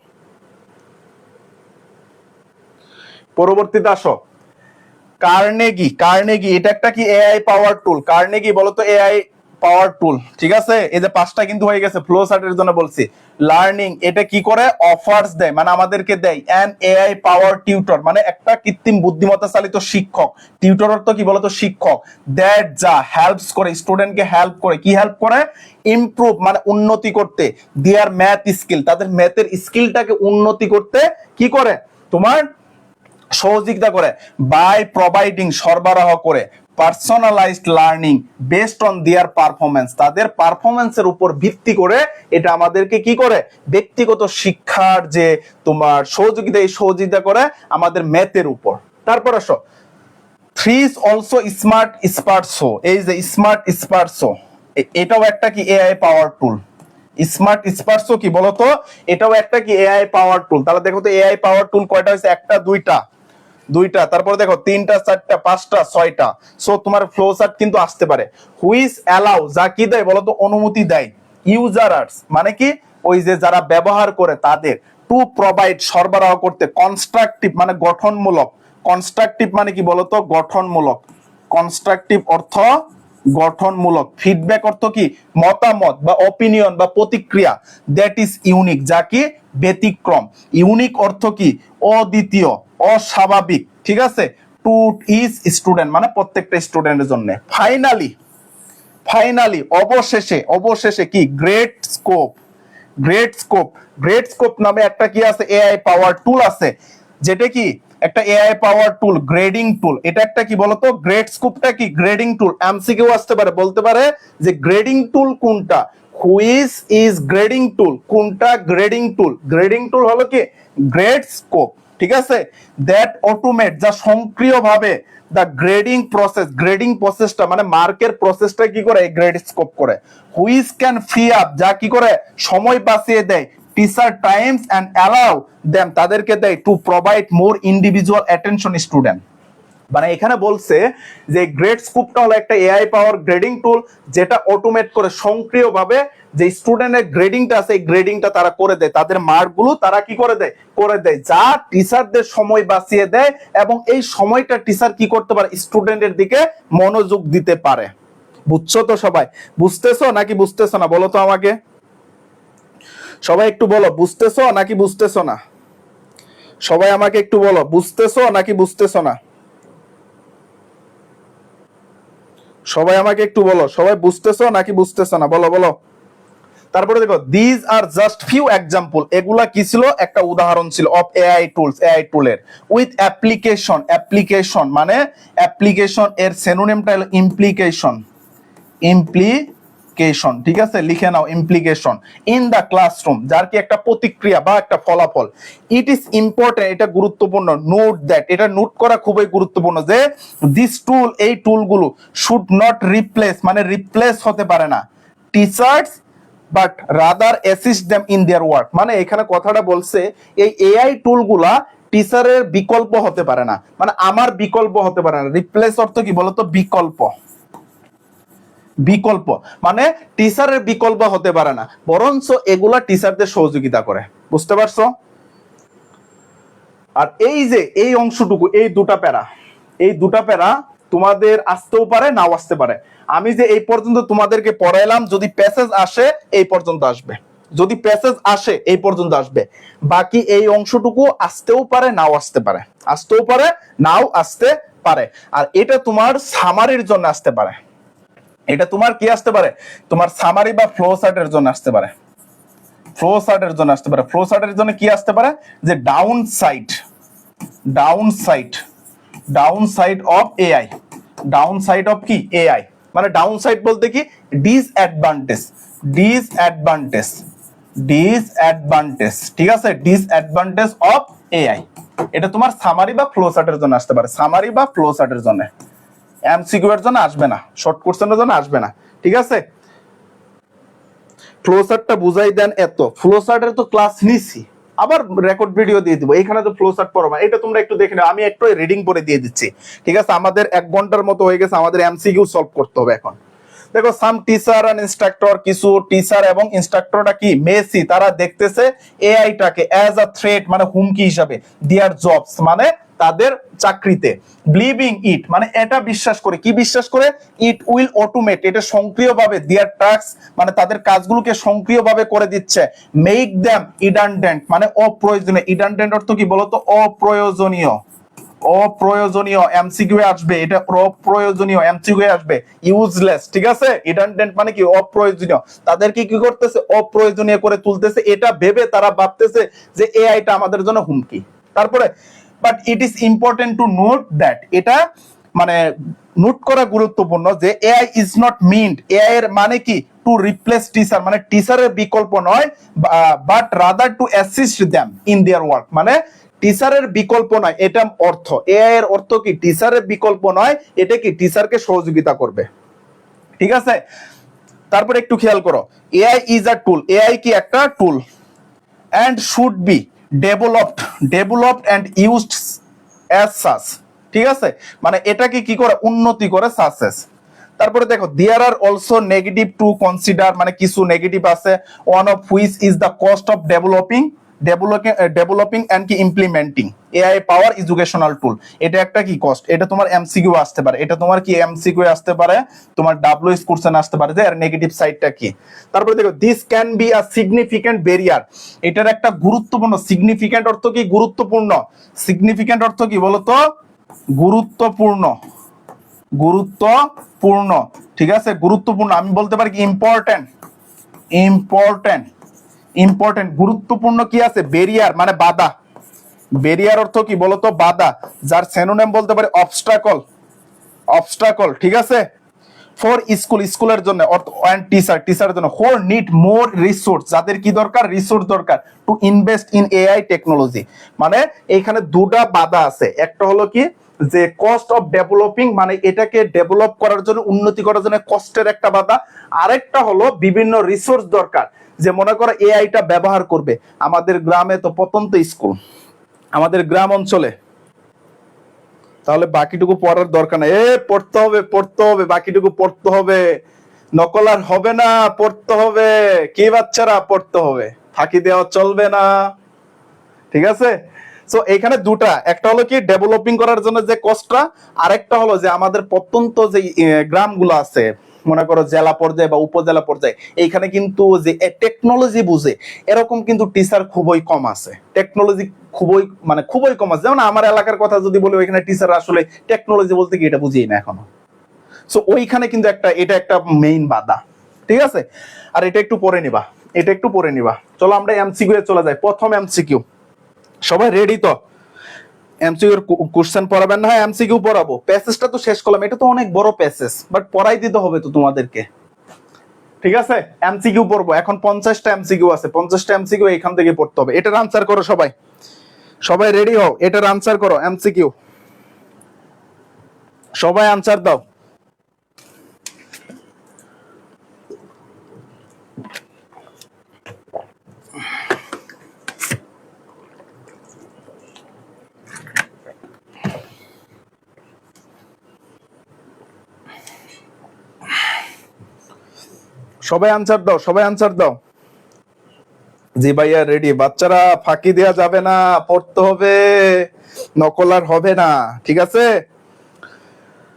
কার্নেগি এটা একটা কি? এআই পাওয়ার টুল। কার্নেগি বলতো এআই পাওয়ার টুল। ঠিক আছে, এই যে 5টা কিন্তু হয়ে গেছে। ফ্লো চার্টের জন্য বলছি। লার্নিং, এটা কি করে? অফার্স দেয়, মানে আমাদেরকে দেয় অ্যান এআই পাওয়ার টিউটর, মানে একটা কৃত্রিম বুদ্ধিমত্তা চালিত শিক্ষক। টিউটর অর্থ কি বলতো? শিক্ষক। দ্যাট, যা হেল্পস করে স্টুডেন্টকে, হেল্প করে। কি হেল্প করে? ইমপ্রুভ মানে উন্নতি করতে, দেয়ার ম্যাথ স্কিল, তাদের ম্যাথের স্কিলটাকে উন্নতি করতে কি করে? তোমার সহযোগিতা করে। বাই প্রোভাইডিং, সরবরাহ করে। Personalised learning based on their performance, তাদের পারফরমেন্সের উপর ভিত্তি করে এটা আমাদেরকে কি করে? ব্যক্তিগত শিক্ষার যে তোমার সহযোগিতা করে আমাদের ম্যাথের উপর। তারপর আসো, থ্রি ইজ অলসো স্মার্টসো। এই যে স্মার্টসো, এটাও একটা কি? এআই পাওয়ার টুল। স্মার্টসো কি বলতো? এটাও একটা কি? এআই পাওয়ার টুল। তাহলে দেখো তো এআই পাওয়ার টুল কয়টা হয়েছে? একটা, দুইটা। তারপরে দেখো 3টা, 4টা, 5টা, 6টা। সো তোমার ফ্লো চার্ট কিন্তু আসতে পারে। হুইচ অ্যালাউ, যা কি দেয় বলতো? অনুমতি দেয়। ইউজারার্স মানে কি? ওই যে যারা ব্যবহার করে তাদের। টু প্রোভাইড, সরবরাহ করতে। কনস্ট্রাকটিভ মানে গঠনমূলক। কনস্ট্রাকটিভ মানে কি বলতো? গঠনমূলক। কনস্ট্রাকটিভ অর্থ গঠনমূলক। ফিডব্যাক অর্থ কি? মতামত বা অপিনিয়ন বা প্রতিক্রিয়া। দ্যাট ইজ ইউনিক, যা কি? ব্যতিক্রম। ইউনিক অর্থ কি? অদ্বিতীয়, অস্বাভাবিক, ঠিক আছে। টু ইজ স্টুডেন্ট মানে প্রত্যেকটা স্টুডেন্টের জন্য। ফাইনালি অবশেষে কি? Great scope. গ্রেট স্কোপ নামে একটা কি আছে? এআই পাওয়ার টুল আছে, যেটা কি একটা এআই পাওয়ার টুল, গ্রেডিং টুল। এটা একটা কি বলতো? গ্রেট স্কোপটা কি? গ্রেডিং টুল। এমসিকিউ আসতে পারে, বলতে পারে যে গ্রেডিং টুল কোনটা? হুইচ ইজ গ্রেডিং টুল? কোনটা গ্রেডিং টুল? গ্রেডিং টুল হলো কি? গ্রেট স্কোপ, ঠিক আছে। দ্যাট অটোমেট, যা সক্রিয়ভাবে দ্য গ্রেডিং প্রসেসটা মানে মার্কের প্রসেসটা কি করে? গ্রেড স্কোপ করে। হুইচ ক্যান ফ্রি আপ, যা কি করে? সময় বাঁচিয়ে দেয়। Teacher Times and allow them, তাদেরকে দেয় to provide more individual attention student. মানে এখানে বলছে যে গ্রেড স্কোপটা হলো একটা এআই পাওয়ার গ্রেডিং টুল, যেটা অটোমেট করে সক্রিয়ভাবে যে স্টুডেন্টের গ্রেডিংটা আছে, এই গ্রেডিংটা তারা করে দেয়, তাদের মার্কগুলো তারা কি করে দেয়, যা টিচারদের সময় বাঁচিয়ে দেয়, এবং এই সময়টা টিচার কি করতে পারে? স্টুডেন্টের দিকে মনোযোগ দিতে পারে। বুঝছো তো সবাই? বুঝতেছো নাকি বুঝতেছো না? বলো তো আমাকে, সবাই একটু বলো, বুঝতেছো নাকি বুঝতেছো না? সবাই আমাকে একটু বলো, বুঝতেছো নাকি বুঝতেছো না? সবাই আমাকে একটু বলো, সবাই বুঝতেছো নাকি বুঝতেছো না? বলো। তারপরে দেখো, this are just few example, এগুলা কি ছিল? একটা উদাহরণ ছিল অফ এআই টুলের উইথ অ্যাপ্লিকেশন মানে অ্যাপ্লিকেশন, এর সিনোনিমটা হলো ইমপ্লিকেশন, ঠিক আছে, লিখে নাও ইমপ্লিকেশন। ইন দা ক্লাসরুম, যার কি একটা প্রতিক্রিয়া বা একটা ফলাফল। ইট ইজ ইম্পর্টেন্ট, এটা গুরুত্বপূর্ণ। নোট দ্যাট, এটা নোট করা খুবই গুরুত্বপূর্ণ যে দিস টুল, এই টুলগুলো শুড নট রিপ্লেস মানে রিপ্লেস হতে পারে না teachers, but rather assist them in their work. মানে এখানে কথাটা বলছে এই এআই টুলগুলা টিচারের বিকল্প হতে পারে না, মানে আমার বিকল্প হতে পারে না। রিপ্লেস অর্থ কি বলতো? বিকল্প মানে টিচারের বিকল্প হতে পারে না, বরঞ্চ এগুলা টিচারদের সহযোগিতা করে। বুঝতে পারছো? আর এই যে এই অংশটুকু, এই দুটা প্যারা তোমাদের আসতেও পারে, নাও আসতে পারে। আমি যে এই পর্যন্ত তোমাদেরকে পড়াইলাম, যদি প্যাসেজ আসে এই পর্যন্ত আসবে, যদি প্যাসেজ আসে এই পর্যন্ত আসবে। বাকি এই অংশটুকু আসতেও পারে, নাও আসতে পারে, নাও আসতে পারে। আর এটা তোমার সামারির জন্য আসতে পারে। এটা তোমার কি আসতে পারে? তোমার সামারি বা ফ্লো চার্টের জন্য আসতে পারে। ফ্লো চার্টের জন্য কি আসতে পারে? যে down side of AI. Down side of কি? এআই। মানে ডাউন সাইড বলতে কি? ডিসঅ্যাডভান্টেজ, ঠিক আছে, ডিসঅ্যাডভান্টেজ অফ এআই। এটা তোমার সামারি বা ফ্লো চার্টের জন্য আসতে পারে, জন্য। এমসিকিউ এর জন্য আসবে না, শর্ট কোশ্চেনের জন্য আসবে না, ঠিক আছে। ফ্লোচার্টটা বুঝাই দেন এত। ফ্লোচার্টের তো ক্লাস নিছি, আবার রেকর্ড ভিডিও দিয়ে দিব, এখানে তো ফ্লোচার্ট পড়বা, এটা তোমরা একটু দেখে নাও, আমি একটু রিডিং করে দিয়ে দিচ্ছি, ঠিক আছে। আমাদের 1 ঘন্টার মতো হয়ে গেছে, আমাদের এমসিকিউ সলভ করতে হবে এখন। দেখো, সাম টিচার এন্ড ইনস্ট্রাক্টর, কিছু টিচার এবং ইনস্ট্রাক্টররা কি মেসি, তারা দেখতেছে এআইটাকে অ্যাজ আ থ্রেট মানে হুমকি হিসাবে, দেয়ার জবস মানে তাদের চাকরিতে, বিলিভিং ইট মানে এটা বিশ্বাস করে, কি বিশ্বাস করে? ইট উইল অটোমেট, এটা সক্রিয়ভাবে, দেয়ার টাস্ক মানে তাদের কাজগুলোকে সক্রিয়ভাবে করে দিচ্ছে, মেক দেম ইডান্ডেন্ট মানে অপ্রয়োজনীয়। ইডান্ডেন্ট অর্থ কি বলতো? অপ্রয়োজনীয় এমসিকিউ আসবে, এটা অপ্রয়োজনীয় এমসিকিউ আসবে। ইউজলেস, ঠিক আছে। ইডান্ডেন্ট মানে কি? অপ্রয়োজনীয়। তাদেরকে কি করতেছে? অপ্রয়োজনীয় করে তুলতেছে, এটা ভেবে তারা ভাবতেছে যে এআইটা আমাদের জন্য হুমকি। তারপরে but it is important to note that, এটা মানে নোট করা গুরুত্বপূর্ণ যে AI is not meant, AI এর মানে কি? টু রিপ্লেস টিচার মানে টিচারের বিকল্প নয়, but rather two assist them in their work মানে টিচারের বিকল্প নয়, এটা অর্থ। এআই এর অর্থ কি? টিচারের বিকল্প নয়, এটা কি? টিচারকে সহযোগিতা করবে, ঠিক আছে। তারপর একটু খেয়াল করো, AI is a tool, AI কি? একটা টুল, and should be developed and used as such, ঠিক আছে। মানে এটাকে কি করে? উন্নতি করে, সাকসেস। তারপরে দেখো, there are also negative to consider মানে কিছু নেগেটিভ আছে, one of which is the cost of developing and কি implementing AI power educational tool, এটা একটা কি কস্ট, এটা তোমার এমসিকিউ আসতে পারে, এটা তোমার কি এমসিকিউ আসতে পারে, তোমার ডাব্লিউএস কোশ্চেন আসতে পারে যে এর নেগেটিভ সাইডটা কি। তারপরে দেখো this can be a significant barrier, এটার একটা গুরুত্বপূর্ণ, সিগনিফিক্যান্ট অর্থ কি গুরুত্বপূর্ণ, সিগনিফিক্যান্ট অর্থ কি বলতো গুরুত্বপূর্ণ, গুরুত্বপূর্ণ, ঠিক আছে গুরুত্বপূর্ণ, আমি বলতে পারি কি ইম্পর্টেন্ট, ইম্পর্টেন্ট, ইম্পর্টেন্ট, গুরুত্বপূর্ণ কি আছে ব্যারিয়ার মানে বাধা, ব্যারিয়ার অর্থ কি বলতো বাধা, যার সিনোনিম বলতে পারি অবস্টাকল, অবস্টাকল, ঠিক আছে। ফর স্কুল স্কুলের জন্য অ্যান্ড টিচার টিচারের জন্য, ফর নিড মোর রিসোর্স যাদের কি দরকার রিসোর্স দরকার, to invest in AI technology, মানে এইখানে দুটা বাধা আছে, একটা হলো কি যে কস্ট অফ ডেভেলপিং মানে এটাকে ডেভেলপ করার জন্য উন্নতি করার জন্য কষ্টের একটা বাধা, আরেকটা হলো বিভিন্ন রিসোর্স দরকার, যে মনে করো এআইটা ব্যবহার করবে, আমাদের গ্রামে তো প্রত্যন্ত স্কুল, আমাদের গ্রাম অঞ্চলে, তাহলে বাকিটুকু পড়ার দরকার নেই, পড়তে হবে পড়তে হবে, বাকিটুকু পড়তে হবে, নকল আর হবে না, পড়তে হবে, কি বাচ্চারা পড়তে হবে, ফাঁকি দেওয়া চলবে না, ঠিক আছে। সো এখানে দুটা, একটা হলো কি ডেভেলপিং করার জন্য যে কষ্টটা, আরেকটা হলো যে আমাদের প্রত্যন্ত যে গ্রামগুলো আছে, মনে করো জেলা পর্যায়ে বা উপজেলা পর্যায়ে, এইখানে কিন্তু যে টেকনোলজি বুঝে এরকম কিন্তু টিচার খুবই কম আছে, টেকনোলজি খুবই মানে খুবই কম আছে। যেমন আমার এলাকার কথা যদি বলি, ওইখানে টিচার আসলে টেকনোলজি বলতে কি এটা বুঝিই না এখনো। সো ওইখানে কিন্তু একটা, এটা একটা মেইন বাধা, ঠিক আছে। আর এটা একটু পড়ে নিবা, এটা একটু পড়ে নিবা। চলো আমরা এমসিকিউ এ চলে যাই। প্রথম এমসিকিউ, সবাই রেডি তো? এমসিকিউ কোশ্চেন পড়াবেন না, এমসিকিউ পড়াবো। প্যাসেজটা তো শেষ করলাম, এটা তো অনেক বড় প্যাসেজ, বাট পড়াই দিতে হবে তো তোমাদেরকে, ঠিক আছে। এমসিকিউ পড়বো এখন, 50টা এমসিকিউ আছে, 50টা এমসিকিউ এখান থেকে পড়তে হবে। এটার আনসার করো সবাই, সবাই রেডি হও, এটার আনসার করো এমসিকিউ, সবাই আনসার দাও। সবাই আনসার দাও, সবাই আনসার দাও। জি ভাইয়া রেডি। বাচ্চারা ফাঁকি দেওয়া যাবে না, পড়তে হবে, নকল আর হবে না, ঠিক আছে।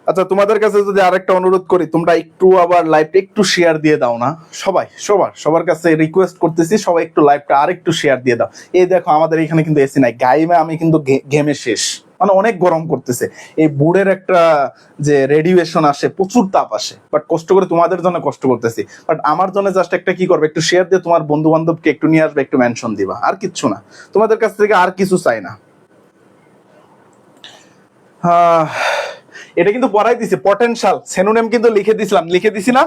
আচ্ছা তোমাদের কাছে যদি আরেকটা অনুরোধ করি, তোমরা একটু আবার লাইভটা একটু শেয়ার দিয়ে দাও না, সবাই সবার কাছে রিকোয়েস্ট করতেছি, সবাই একটু লাইভটা আর একটু শেয়ার দিয়ে দাও। এই দেখো আমাদের এখানে কিন্তু এসি নাই, গাইমে আমি কিন্তু ঘেমে শেষ, মানে অনেক গরম করতেছে, এই বোর্ডের একটা যে রেডিয়েশন আসে, প্রচুর তাপ আসে, বাট কষ্ট করে তোমাদের জন্য কষ্ট করতেছি, বাট আমার জন্য জাস্ট একটা কি করবে, একটু শেয়ার দিয়ে তোমার বন্ধু বান্ধবকে একটু নিয়ে আসবে, একটু মেনশন দিবা, আর কিচ্ছু না, তোমাদের কাছ থেকে আর কিছু চাই না। এটা কিন্তু পড়াই দিছি, পটেনশিয়াল সিনোনিম কিন্তু লিখে দিছিলাম, লিখে দিছি না,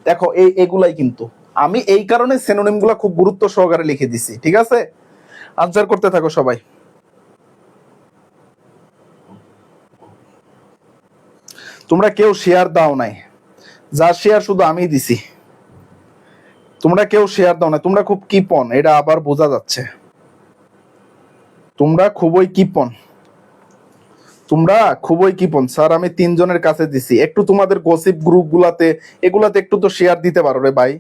দেখো এগুলাই কিন্তু আমি এই কারণে সিনোনিম গুলা খুব গুরুত্ব সহকারে লিখে দিছি, ঠিক আছে। আনসার করতে থাকো সবাই। তোমরা কেউ শেয়ার দাও নাই, যা শেয়ার শুধু আমি দিছি, তোমরা কেউ শেয়ার দাও না, তোমরা খুব কিপন, এটা আবার বোঝা যাচ্ছে, তোমরা খুবই কিপন, তোমরা খুবই কিপন। স্যার আমি 3 জনের কাছে দিছি, একটু তোমাদের গসিপ গ্রুপ গুলাতে এগুলাতে একটু তো শেয়ার দিতে পারো রে ভাই,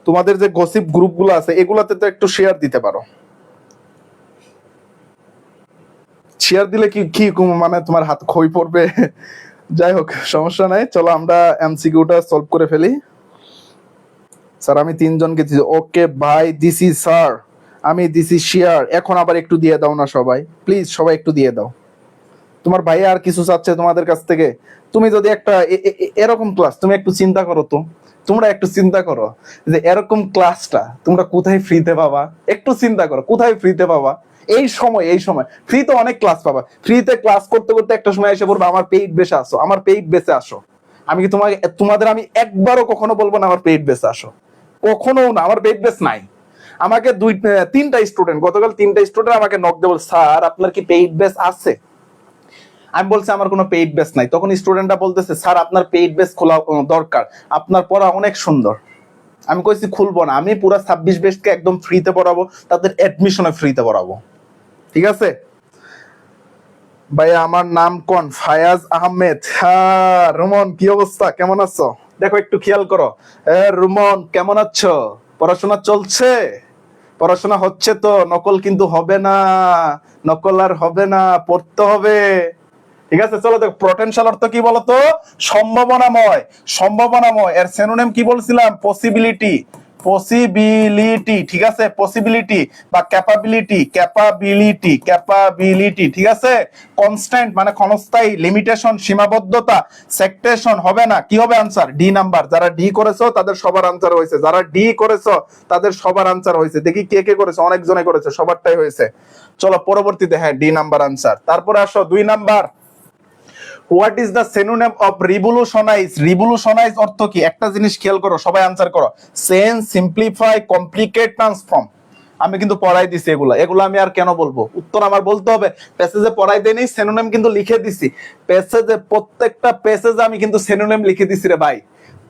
তোমাদের যে গসিপ গ্রুপ গুলো আছে এগুলাতে তো একটু শেয়ার দিতে পারো, শেয়ার দিলে কি কি মানে তোমার হাত খই পড়বে। যাই হোক সমস্যা নাই, চলো আমরা এমসিকিউটা সলভ করে ফেলি। স্যার আমি 3 জনকে দিছি, ওকে ভাই দিছি স্যার, আমি দিছি শেয়ার, এখন আবার একটু দিয়ে দাও না সবাই, প্লিজ সবাই একটু দিয়ে দাও। তোমার ভাই আর কিছু চাচ্ছে তোমাদের কাছ থেকে, তুমি যদি একটা এরকম ক্লাস, তুমি একটু চিন্তা করো তো, তোমরা একটু চিন্তা করো যে এরকম ক্লাসটা তোমরা কোথায় ফ্রিতে পাবা, একটু চিন্তা করো কোথায় ফ্রিতে পাবা। এই সময় ফ্রিতে অনেক ক্লাস পাবা, ফ্রিতে ক্লাস করতে করতে একটা সময় এসে পড়বে আমার পেইড বেসে আসো, আমার পেইড বেসে আসো। আমি কি তোমাদের আমি একবারও কখনো বলবো না আমার পেইড বেসে আসো, কখনো না, আমার পেইড বেস নাই। আমাকে 3টা স্টুডেন্ট, গতকাল 3টা স্টুডেন্ট আমাকে নক দেবল, স্যার আপনার কি পেইড বেস আছে? আমি বলছি আমার কোনো পেইড বেস নাই, তখন স্টুডেন্টরা বলতেছে স্যার আপনার পেইড বেস খোলা দরকার, আপনার পড়া অনেক সুন্দর। আমি কইছি খুলবো না, আমি পুরো 26 বেসকে একদম ফ্রিতে পড়াবো, তাদের অ্যাডমিশনে ফ্রিতে পড়াবো, ঠিক আছে। ভাই আমার নাম কোন? ফায়াজ আহমেদ। হ্যাঁ রুমন কি অবস্থা, কেমন আছো? দেখো একটু খেয়াল করো, রুমন কেমন আছো, পড়াশোনা চলছে? পড়াশোনা হচ্ছে তো, নকল কিন্তু হবে না, নকল আর হবে না, পড়তে হবে। ঠিক আছে, চলো দেখো পটেনশিয়াল অর্থ কি বলতো? সম্ভাবনাময়। সম্ভাবনাময় এর সিনোনিম কি বলছিলাম? পসিবিলিটি। পসিবিলিটি, ঠিক আছে, পসিবিলিটি বা ক্যাপাবিলিটি, ক্যাপাবিলিটি, ক্যাপাবিলিটি, ঠিক আছে। কনস্ট্যান্ট মানে ক্ষণস্থায়ী, লিমিটেশন সীমাবদ্ধতা, সেক্টেশন হবে না, কি হবে আনসার? D number. যারা ডি করেছো তাদের সবার আনসার হয়েছে, যারা ডি করেছো তাদের সবার আনসার হয়েছে। দেখি কে কে করেছে, অনেকজনে করেছে, সবারটাই হয়েছে। চলো পরবর্তীতে, হ্যাঁ ডি নাম্বার আনসার। তারপরে আসো 2 number. What is the synonym of revolutionise? Revolutionise অর্থ কি? একটা জিনিস খেয়াল করো, সবাই আনসার করো। Change, simplify, complicate, transform. আমি কিন্তু পড়াই দিছি এগুলা, এগুলো আমি আর কেন বলবো? উত্তর আমার বলতে হবে। প্যাসেজে পড়াই দেনি, সিনোনিম কিন্তু লিখে দিছি প্যাসেজে, প্রত্যেকটা প্যাসেজে আমি কিন্তু সিনোনিম লিখে দিছি রে ভাই।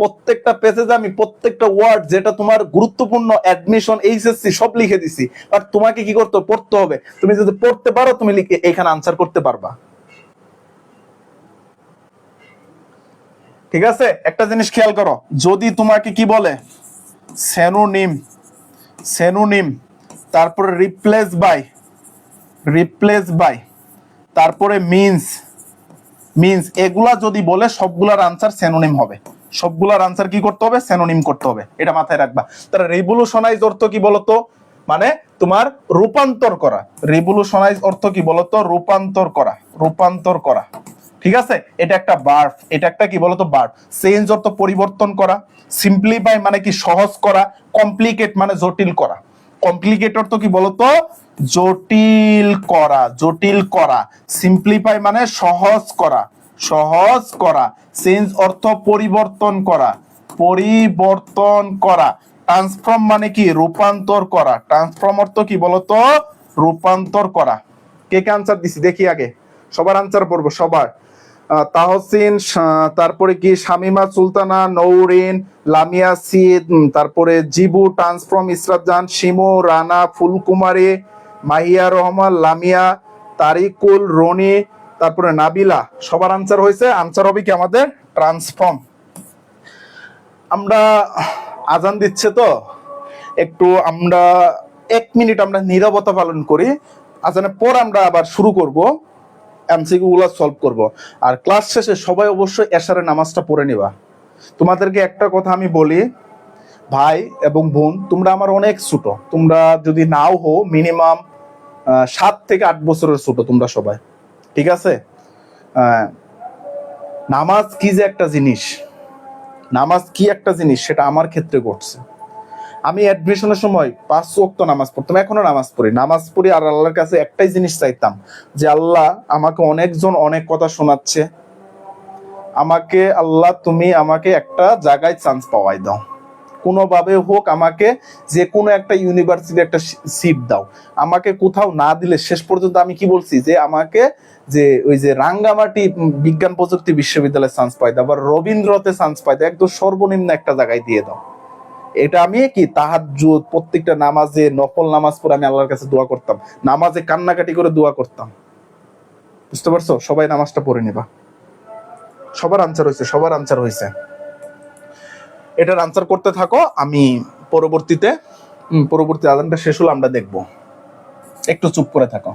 প্রত্যেকটা পেজে আমি প্রত্যেকটা ওয়ার্ড যেটা তোমার গুরুত্বপূর্ণ, অ্যাডমিশন, এইচএসসি সব লিখে দিছি। আর তোমাকে কি করতে পড়তে হবে। তুমি যদি পড়তে পারো তুমি লিখে এখানে আনসার করতে পারবা। ঠিক আছে, একটা জিনিস খেয়াল করো, যদি তোমাকে কি বলে সিনোনিম, সিনোনিম, তারপরে রিপ্লেস বাই, রিপ্লেস বাই, তারপরে মিন্স, মিন্স, এগুলা যদি বলে সবগুলার আনসার সিনোনিম হবে। সবগুলার আনসার কি করতে হবে? সিনোনিম করতে হবে, এটা মাথায় রাখবা। তাহলে রিভলিউশনাইজ অর্থ কি বলতো? মানে তোমার রূপান্তর করা। রিভলিউশনাইজ অর্থ কি বলতো? রূপান্তর করা, রূপান্তর করা। ঠিক আছে, এটা একটা ভার্ব, এটা একটা কি বলতো? ভার্ব। চেঞ্জ অর্থ পরিবর্তন করা, সিম্পলিফাই মানে কি? সহজ করা, কমপ্লিকেট মানে জটিল করা। কমপ্লিকেট অর্থ কি বলতো? জটিল করা, জটিল করা। সিম্পলিফাই মানে সহজ করা, সহজ করা। চেঞ্জ অর্থ পরিবর্তন করা, পরিবর্তন করা। ট্রান্সফর্ম মানে কি? রূপান্তর করা। ট্রান্সফর্ম অর্থ কি বলতো? রূপান্তর করা। কে কে আনসার দিছি দেখি আগে, সবার আনসার পড়বো সবার। তাহসিন, তারপরে কি শামিমা সুলতানা, নৌরিন, লামিয়া সিদ, তারপরে জিবু, ট্রান্সফর্ম, ইসরাত জাহান, শিমু, রানা, ফুলকুমারী, মাহিয়া রহমান, লামিয়া, তারিকুল, রনি, তারপরে নাবিলা, সবার আনসার হয়েছে। আনসার হবে কি আমাদের? ট্রান্সফর্ম। আমরা আজান দিচ্ছে তো, একটু আমরা 1 মিনিট আমরা নীরবতা পালন করি। আজানের পর আমরা আবার শুরু করব, এমসিকিউ গুলো সলভ করব। আর ক্লাস শেষে সবাই অবশ্যই এশারের নামাজটা পড়ে নিবা। তোমাদেরকে একটা কথা আমি বলি, ভাই এবং বোন, তোমরা আমার অনেক ছোট, তোমরা যদি নাও হো মিনিমাম 7 থেকে 8 বছরের ছোট তোমরা সবাই। ঠিক আছে, নামাজ কি যে একটা জিনিস, নামাজ কি একটা জিনিস সেটা আমার ক্ষেত্রে ঘটছে। আমি অ্যাডমিশনের সময় 5 ওয়াক্ত নামাজ পড়তাম, এখনো নামাজ পড়ি, নামাজ পড়ি। আর আল্লাহর কাছে একটাই জিনিস চাইতাম, যে আল্লাহ আমাকে অনেকজন অনেক কথা শোনাচ্ছে, আমাকে আল্লাহ তুমি আমাকে একটা জায়গায় চান্স পাওয়াই দাও, কোনোভাবে হোক আমাকে যে কোনো একটা ইউনিভার্সিটি একটা সিট দাও। আমাকে কোথাও না দিলে শেষ পর্যন্ত আমি কি বলছি, যে আমাকে যে ওই যে রাঙ্গামাটি বিজ্ঞান প্রযুক্তি বিশ্ববিদ্যালয়ে চান্স পাই দাও, আবার রবীন্দ্রতে চান্স পাই দাও, একদম সর্বনিম্ন একটা জায়গায় দিয়ে দাও। এটা আমি কি তাহাজ্জুদ, প্রত্যেকটা নামাজে নফল নামাজ পড়ে আমি আল্লাহর কাছে দোয়া করতাম, নামাজে কান্নাকাটি করে দোয়া করতাম। বুঝতে পারছো? সবাই নামাজটা পড়ে নিবা। সবার আনসার হয়েছে, সবার আনসার হয়েছে। এটার আনসার করতে থাকো, আমি পরবর্তীতে পরবর্তী আজানটা শেষ হলো আমরা দেখব। একটু চুপ করে থাকো।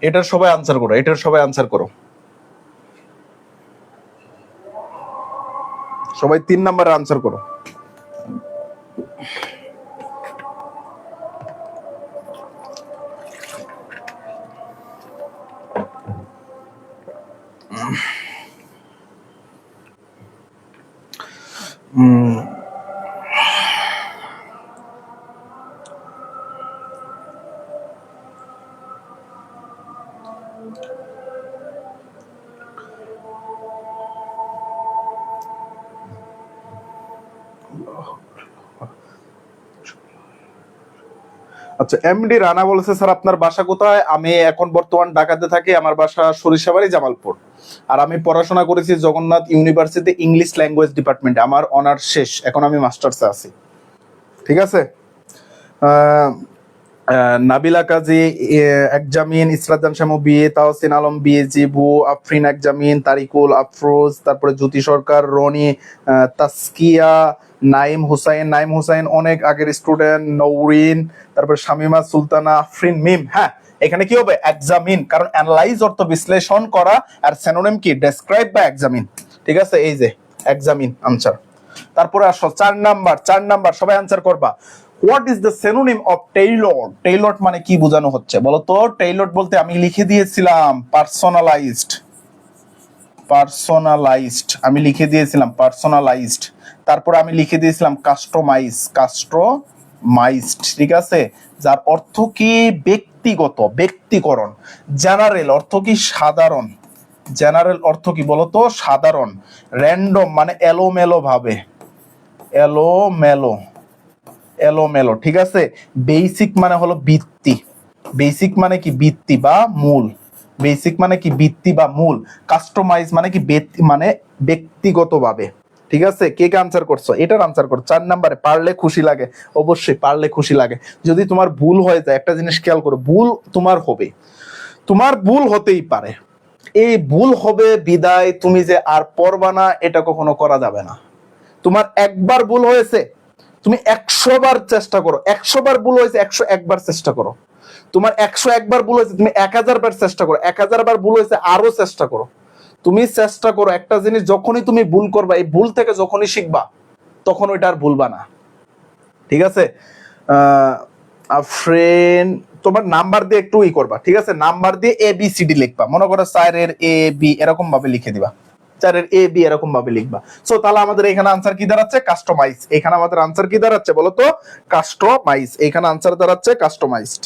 এটার সবাই আনসার করো, এটার সবাই আনসার করো। সবাই 3 নাম্বারের আনসার করো। আচ্ছা, এমডি রানা বলেছে স্যার আপনার বাসা কোথায়? আমি এখন বর্তমান ঢাকাতে থাকি, আমার বাসা সরিষাবাড়ি জামালপুর। আর আমি পড়াশোনা করেছি জগন্নাথ ইউনিভার্সিটি ইংলিশ ল্যাঙ্গুয়েজ ডিপার্টমেন্টে, আমার অনার্স শেষ, এখন আমি মাস্টার্সে আছি। ঠিক আছে। নাবিলা কাজী একজামিন, ইসরাত শামু বিয়ে, তাহসিন আলম বিয়ে, জিবু আফরিন একজামিন, তারিকুল আফরোজ, তারপরে জ্যোতি সরকার, রনি, তাসকিয়া, নাইম হুসাইন অনেক আগের স্টুডেন্ট, নৌরিন, তারপরে শামিমা সুলতানা, আফরিন মিম। হ্যাঁ, এখানে কি হবে? এক্সামিন, কারণ অ্যানালাইজ অর্থ বিশ্লেষণ করা, আর সিনোনিম কি? ডেসক্রাইব বা এক্সামিন। ঠিক আছে, এই যে এক্সামিন আনসার। তারপরে আসো 4 নাম্বার সবাই আনসার করবা। What is the synonym of টেইলর্ড? টেইলর্ড মানে কি বোঝানো হচ্ছে বলো তো? টেইলর্ড বলতে আমি লিখে দিয়েছিলাম পার্সোনালাইজড, আমি লিখে দিয়েছিলাম পার্সোনালাইজড। তারপর আমি লিখে দিয়েছিলাম কাস্টমাইজড। ঠিক আছে, যার অর্থ কি? ব্যক্তিগত, ব্যক্তিকরণ। জেনারেল অর্থ কি? সাধারণ। জেনারেল অর্থ কি বলতো? সাধারণ। র্যান্ডম মানে এলোমেলো ভাবে, এলোমেলো। ঠিক আছে। বেসিক মানে হলো ভিত্তি, বেসিক মানে কি? ভিত্তি বা মূল, বেসিক মানে কি? ভিত্তি বা মূল। কাস্টমাইজ মানে কি? মানে ব্যক্তিগতভাবে। ঠিক আছে, কে কে আনসার করছো? এটার আনসার করো 4 নম্বরে। পারলে খুশি লাগে, অবশ্যই পারলে খুশি লাগে। যদি তোমার ভুল হয়ে যায়, একটা জিনিস খেয়াল করো, ভুল তোমার হবে, তোমার ভুল হতেই পারে। এই ভুল হবে বিদায় তুমি যে আর পড়বা না, এটা কখনো করা যাবে না। তোমার একবার ভুল হয়েছে, তুমি 100 বার চেষ্টা করো। 100 বার ভুল হয়েছে, 101 বার চেষ্টা করো। তোমার 101 বার ভুল হয়েছে, তুমি 1000 বার চেষ্টা করো। 1000 বার ভুল হয়েছে, আরো চেষ্টা করো। তুমি চেষ্টা করো। একটা জিনিস যখনই তুমি ভুল করবা, এই ভুল থেকে যখনই শিখবা, তখন ওইটা আর ভুলবা না। ঠিক আছে। ফ্রেন্ড, তোমার নাম্বার দিয়ে একটু করবা। ঠিক আছে, নাম্বার দিয়ে ABCD লিখবা। মনে করো 4 এর AB এরকম ভাবে লিখে দিবা, 4 এর AB এরকম ভাবে লিখবা। সো তাহলে আমাদের এখানে আনসার কি দাঁড়াচ্ছে? কাস্টমাইজ। এখানে আমাদের আনসার কি দাঁড়াচ্ছে বলো তো? কাস্টমাইজ। এখানে আনসার দাঁড়াচ্ছে কাস্টমাইজড।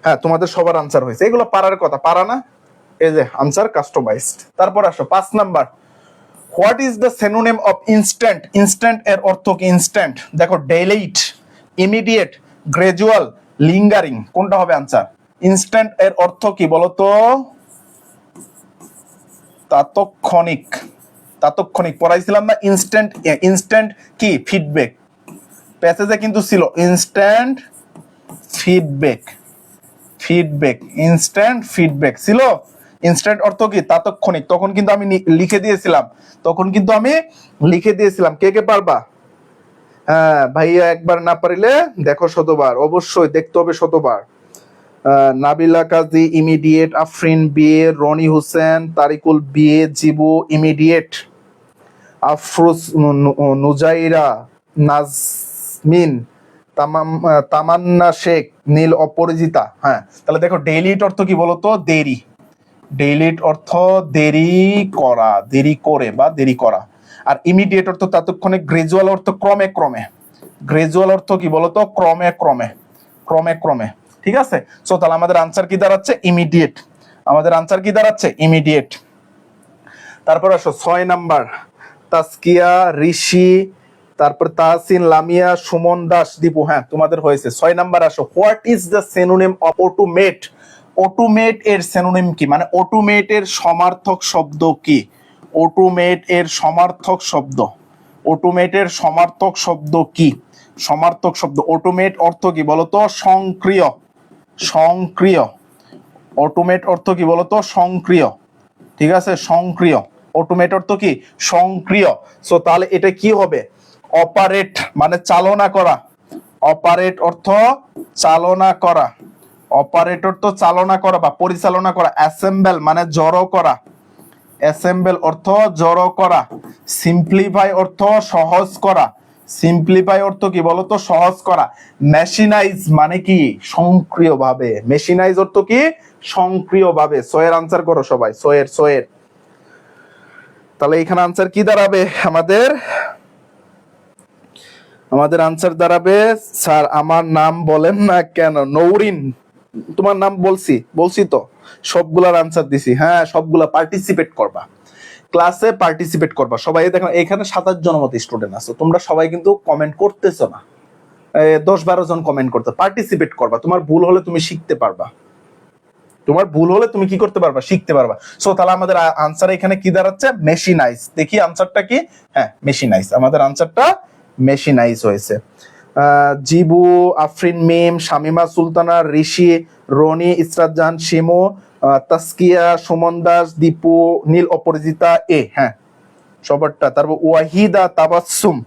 হ্যাঁ, তোমাদের সবার আনসার হয়েছে, এগুলো পারার কথা, পারা না? এই যে আনসার কাস্টমাইজড। তারপর আসো 5 number. What is the synonym of instant? Instant এর অর্থ কি? ইনস্ট্যান্ট দেখো, ডেইলিট, ইমিডিয়েট, গ্রাজুয়াল, লিঙ্গারিং, কোনটা হবে আনসার? ইনস্ট্যান্ট এর অর্থ কি বলতো? তাৎক্ষণিক। তাৎক্ষণিক পড়াইছিলাম না? ইনস্ট্যান্ট, ইনস্ট্যান্ট কি? ফিডব্যাক। প্যাসেজে কিন্তু ছিল ইনস্ট্যান্ট ফিডব্যাক, ইনস্ট্যান্ট ফিডব্যাক ছিল। ইনস্ট্যান্ট অর্থ কি? তাৎক্ষণিক। তখন কিন্তু আমি লিখে দিয়েছিলাম, কে কে পারবা? হ্যাঁ ভাইয়া, একবার না পারিলে দেখো শতবার, অবশ্যই দেখতে হবে শতবার। নাবিলা কাজী ইমিডিয়েট, আফরিন বিয়ে, রনি হোসেন, তারিকুল বিয়ে, জিবু ইমিডিয়েট, আফরোজ, নুজাইরা, নাজমিন, তামান্না শেখ, নীল অপরাজিতা। হ্যাঁ, তাহলে দেখো ডেইলিট অর্থ কি বলতো? দেরি। ডেইলিট অর্থ দেরি করা, দেরি করে বা দেরি করা। আর ইমিডিয়েট অর্থ তাৎক্ষণিক। গ্রাজুয়াল অর্থ ক্রমে ক্রমে। গ্রাজুয়াল অর্থ কি বলতো? ক্রমে ক্রমে। ঠিক আছে। সো তাহলে আমাদের আনসার কি দাঁড়াচ্ছে? ইমিডিয়েট। আমাদের আনসার কি দাঁড়াচ্ছে? ইমিডিয়েট। তারপর আসো 6 নাম্বার। তাসকিয়া, ঋষি, তারপর তাহসিন, লামিয়া, সুমন দাস, দীপু। হ্যাঁ, তোমাদের হয়েছে। 6 নাম্বার আসো। What is the synonym of automate? Automate এর সিনোনিম কি? মানে অটোমেট এর সমার্থক শব্দ কি? অটোমেট এর সমার্থক শব্দ, অটোমেট এর সমার্থক শব্দ কি? সমার্থক শব্দ অটোমেট অর্থ কি বলতো? সক্রিয়, সক্রিয়। অটোমেট অর্থ কি বলতো? সক্রিয়। ঠিক আছে, সক্রিয়। অটোমেট অর্থ কি? সক্রিয়। সো তাহলে এটা কি হবে? অপারেট মানে চালনা করা। অপারেট অর্থ চালনা করা, অপারেটর তো চালনা করা বা পরিচালনা করা। অ্যাসেম্বল মানে জড়ো করা, অ্যাসেম্বল অর্থ জড়ো করা। সিম্পলিফাই অর্থ সহজ করা, সিম্পলিফাই অর্থ কি বলতো? সহজ করা। মেশিনাইজ মানে কি? সক্রিয়ভাবে। মেশিনাইজ অর্থ কি? সক্রিয়ভাবে। সোয়ের আনসার করো সবাই, সোয়ের। তাহলে এখানে আনসার কি দাঁড়াবে আমাদের? আমাদের আনসার দাঁড়াবে, স্যার আমার নাম বলেন না কেন? নৌরিন, তোমার নাম বলছি তো, সবগুলার আনসার দিছি। হ্যাঁ, সবগুলা পার্টিসিপেট করবা, ক্লাসে পার্টিসিপেট করবা সবাই। দেখো এখানে 27 জন মতো স্টুডেন্ট আছে, তোমরা সবাই কিন্তু কমেন্ট করতেছো না, 10-12 জন কমেন্ট করতে। পার্টিসিপেট করবা, তোমার ভুল হলে তুমি শিখতে পারবা, তোমার ভুল হলে তুমি কি করতে পারবা, শিখতে পারবা। সো তাহলে আমাদের আনসার এখানে কি দাঁড়াচ্ছে, মেশিনাইজ। দেখি আনসারটা কি, হ্যাঁ মেশিনাইজ, আমাদের আনসারটা মেশিনাইজ হয়েছে। জিবু, আফরিন মিম, শামিমা সুলতানা, ঋষি, রনি, ইসরাত জাহান, শিমু, তাসকিয়া, সুমন দাস, দীপু, নীল অপরাজিতা, এ, হ্যাঁ সবারটা। তারপর ওয়াহিদা, তাবাসসুম।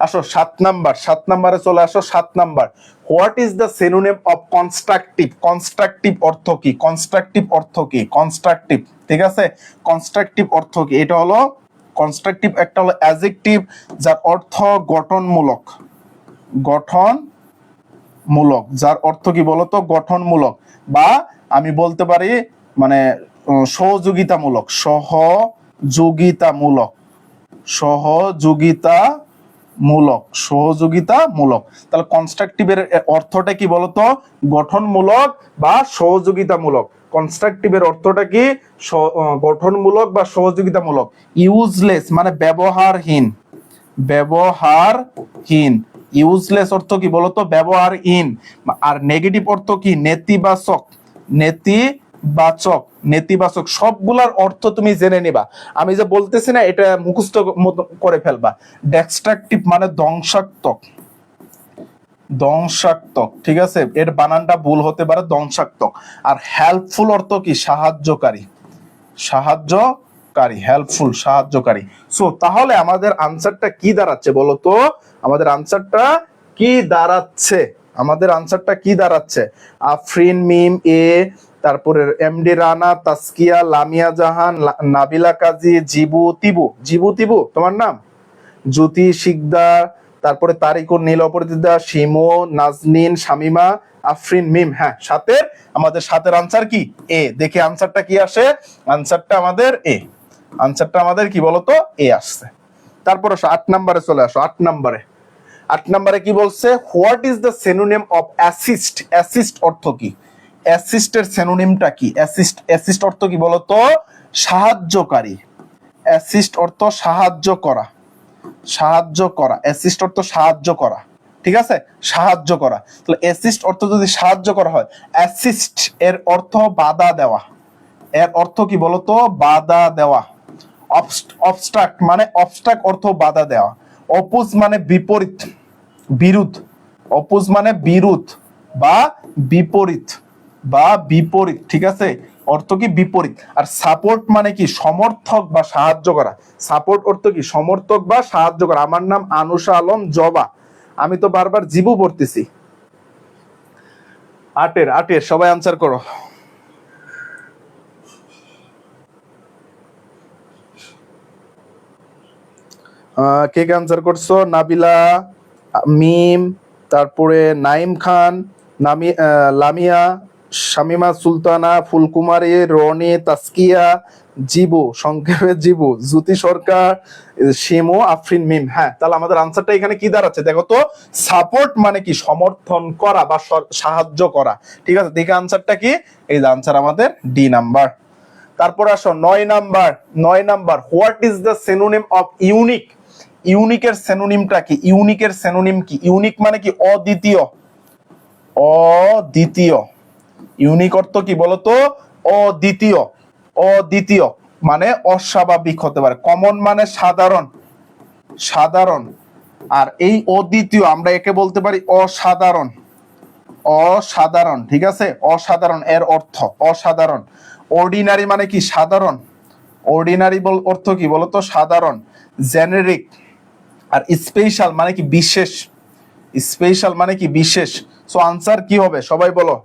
আসো 7 নাম্বার, 7 নাম্বারে চলে আসো। 7 number, what is the synonym of constructive. Constructive অর্থ কি, কনস্ট্রাকটিভ অর্থ কি, কনস্ট্রাকটিভ, ঠিক আছে। কনস্ট্রাকটিভ অর্থ কি, এটা হলো কনস্ট্রাকটিভ, একটা হলো অ্যাডজেক্টিভ যার অর্থ গঠনমূলক, গঠনমূলক, যার অর্থ কি বলতো, গঠনমূলক, বা আমি বলতে পারি মানে সহযোগিতামূলক, সহযোগিতামূলক, সহযোগিতামূলক। তাহলে কনস্ট্রাকটিভের অর্থটা কি বলতো, গঠনমূলক বা সহযোগিতামূলক। কনস্ট্রাকটিভের অর্থটা কি, গঠনমূলক বা সহযোগিতামূলক। ইউজলেস মানে ব্যবহারহীন, ব্যবহারহীন। ইউজলেস অর্থ কি বলতো, ব্যবহারহীন। আর নেগেটিভ অর্থ কি, নেতিবাচক, নেতিবাচক, নেতিবাচক। সবগুলার অর্থ তুমি জেনে নিবা, আমি যে বলতেছি না এটা মুখস্থ করে ফেলবা। ডেস্ট্রাকটিভ মানে ধ্বংসাত্মক, ধ্বংসাত্মক, ঠিক আছে, এর বানানটা ভুল হতে পারে, ধ্বংসাত্মক। আর হেল্পফুল অর্থ কি, সাহায্যকারী, সাহায্যকারী, হেল্পফুল, সাহায্যকারী। সো তাহলে আমাদের আনসারটা কি দাঁড়াচ্ছে বলতো, আমাদের আনসারটা কি দাঁড়াচ্ছে, আমাদের আনসারটা কি দাঁড়াচ্ছে, আফরিন মিম এ, তারপরে এমডি রানা, তাসকিয়া, লামিয়া জাহান, নাবিলা কাজী, জিবু তিবু তোমার নাম, জ্যোতি শিকদার, তারপরে তারিকুর, নীল অপরাজিতা, শিমু, নাজনীন, শামিমা, আফরিন মিম। হ্যাঁ সাতের, আমাদের সাতের আনসার কি, এ। দেখে আনসারটা কি আসে, আনসারটা আমাদের এ, আনসারটা আমাদের কি বলতো, এ আসছে। তারপর আসো 8 নম্বরে চলে আসো। 8 নম্বরে, 8 নম্বরে কি বলছে, what is the synonym of assist. Assist অর্থ কি, অ্যাসিস্টের সিনোনিমটা কি, অ্যাসিস্ট অর্থ কি বলতো, সাহায্যকারী। অ্যাসিস্ট অর্থ সাহায্য করা, সাহায্য করা, অ্যাসিস্ট অর্থ সাহায্য করা, ঠিক আছে, সাহায্য করা। তাহলে অ্যাসিস্ট অর্থ যদি সাহায্য করা হয়, অ্যাসিস্ট এর অর্থ বাধা দেওয়া, এর অর্থ কি বলতো, বাধা দেওয়া। অবস্ট্রাক্ট মানে, অবস্ট্রাক্ট অর্থ বাধা দেওয়া। অপোজ মানে বিপরীত, বিরোধ। অপোজ মানে বিরোধ বা বিপরীত, বা বিপরীত, ঠিক আছে, অর্থ কি বিপরীত। আর সাপোর্ট মানে কি, সমর্থক বা সাহায্য করা। সাপোর্ট অর্থ কি, সমর্থক বা সাহায্য করা। আমার নাম আনুশা আলম জবা, আমি তো বারবার জিবু পড়তেছি। 8-এর সবাই আনসার করো। কে কে আনসার করছো, নাবিলা, মিম, তারপরে নাইম খান, লামিয়া, শামিমা সুলতানা, ফুলকুমারী, রনি, তাসকিয়া, জিবু, সংক্ষেপে জিবু, জ্যোতি সরকার, শিমু, আফরিন মিম। হ্যাঁ তাহলে আমাদের আনসারটা এখানে কি দাঁড়াচ্ছে দেখো তো, সাপোর্ট মানে কি, সমর্থন করা বা সাহায্য করা, ঠিক আছে। দেখে আনসারটা কি, এই যে আনসার আমাদের ডি নাম্বার। তারপর আসো 9 number. 9 number, what is the synonym of unique. ইউনিকের সিনোনিমটা কি, ইউনিকের সিনোনিম কি, ইউনিক মানে কি, অদ্বিতীয়, অদ্বিতীয়। ইউনিক অর্থ কি বলতো, অদ্বিতীয়, অদ্বিতীয় মানে অস্বাভাবিক হতে পারে। কমন মানে সাধারণ, সাধারণ। আর এই অদ্বিতীয় আমরা একে বলতে পারি অসাধারণ, অসাধারণ, ঠিক আছে, অসাধারণ এর অর্থ অসাধারণ। অর্ডিনারি মানে কি, সাধারণ, অর্ডিনারি অর্থ কি বলতো, সাধারণ। জেনেরিক। আর স্পেশাল মানে কি, বিশেষ, স্পেশাল মানে কি, বিশেষ। সো আনসার কি হবে সবাই বলো,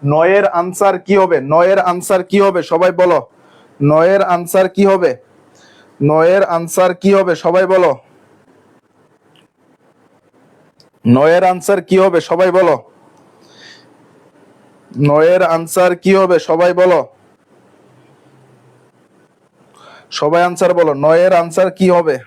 9-এর আনসার কি হবে, 9-এর আনসার কি হবে সবাই বলো, 9-এর আনসার কি হবে, 9-এর আনসার কি হবে সবাই বলো, 9-এর আনসার কি হবে সবাই বলো, 9-এর আনসার কি হবে সবাই বলো, সবাই আনসার বলো, 9-এর আনসার কি হবে।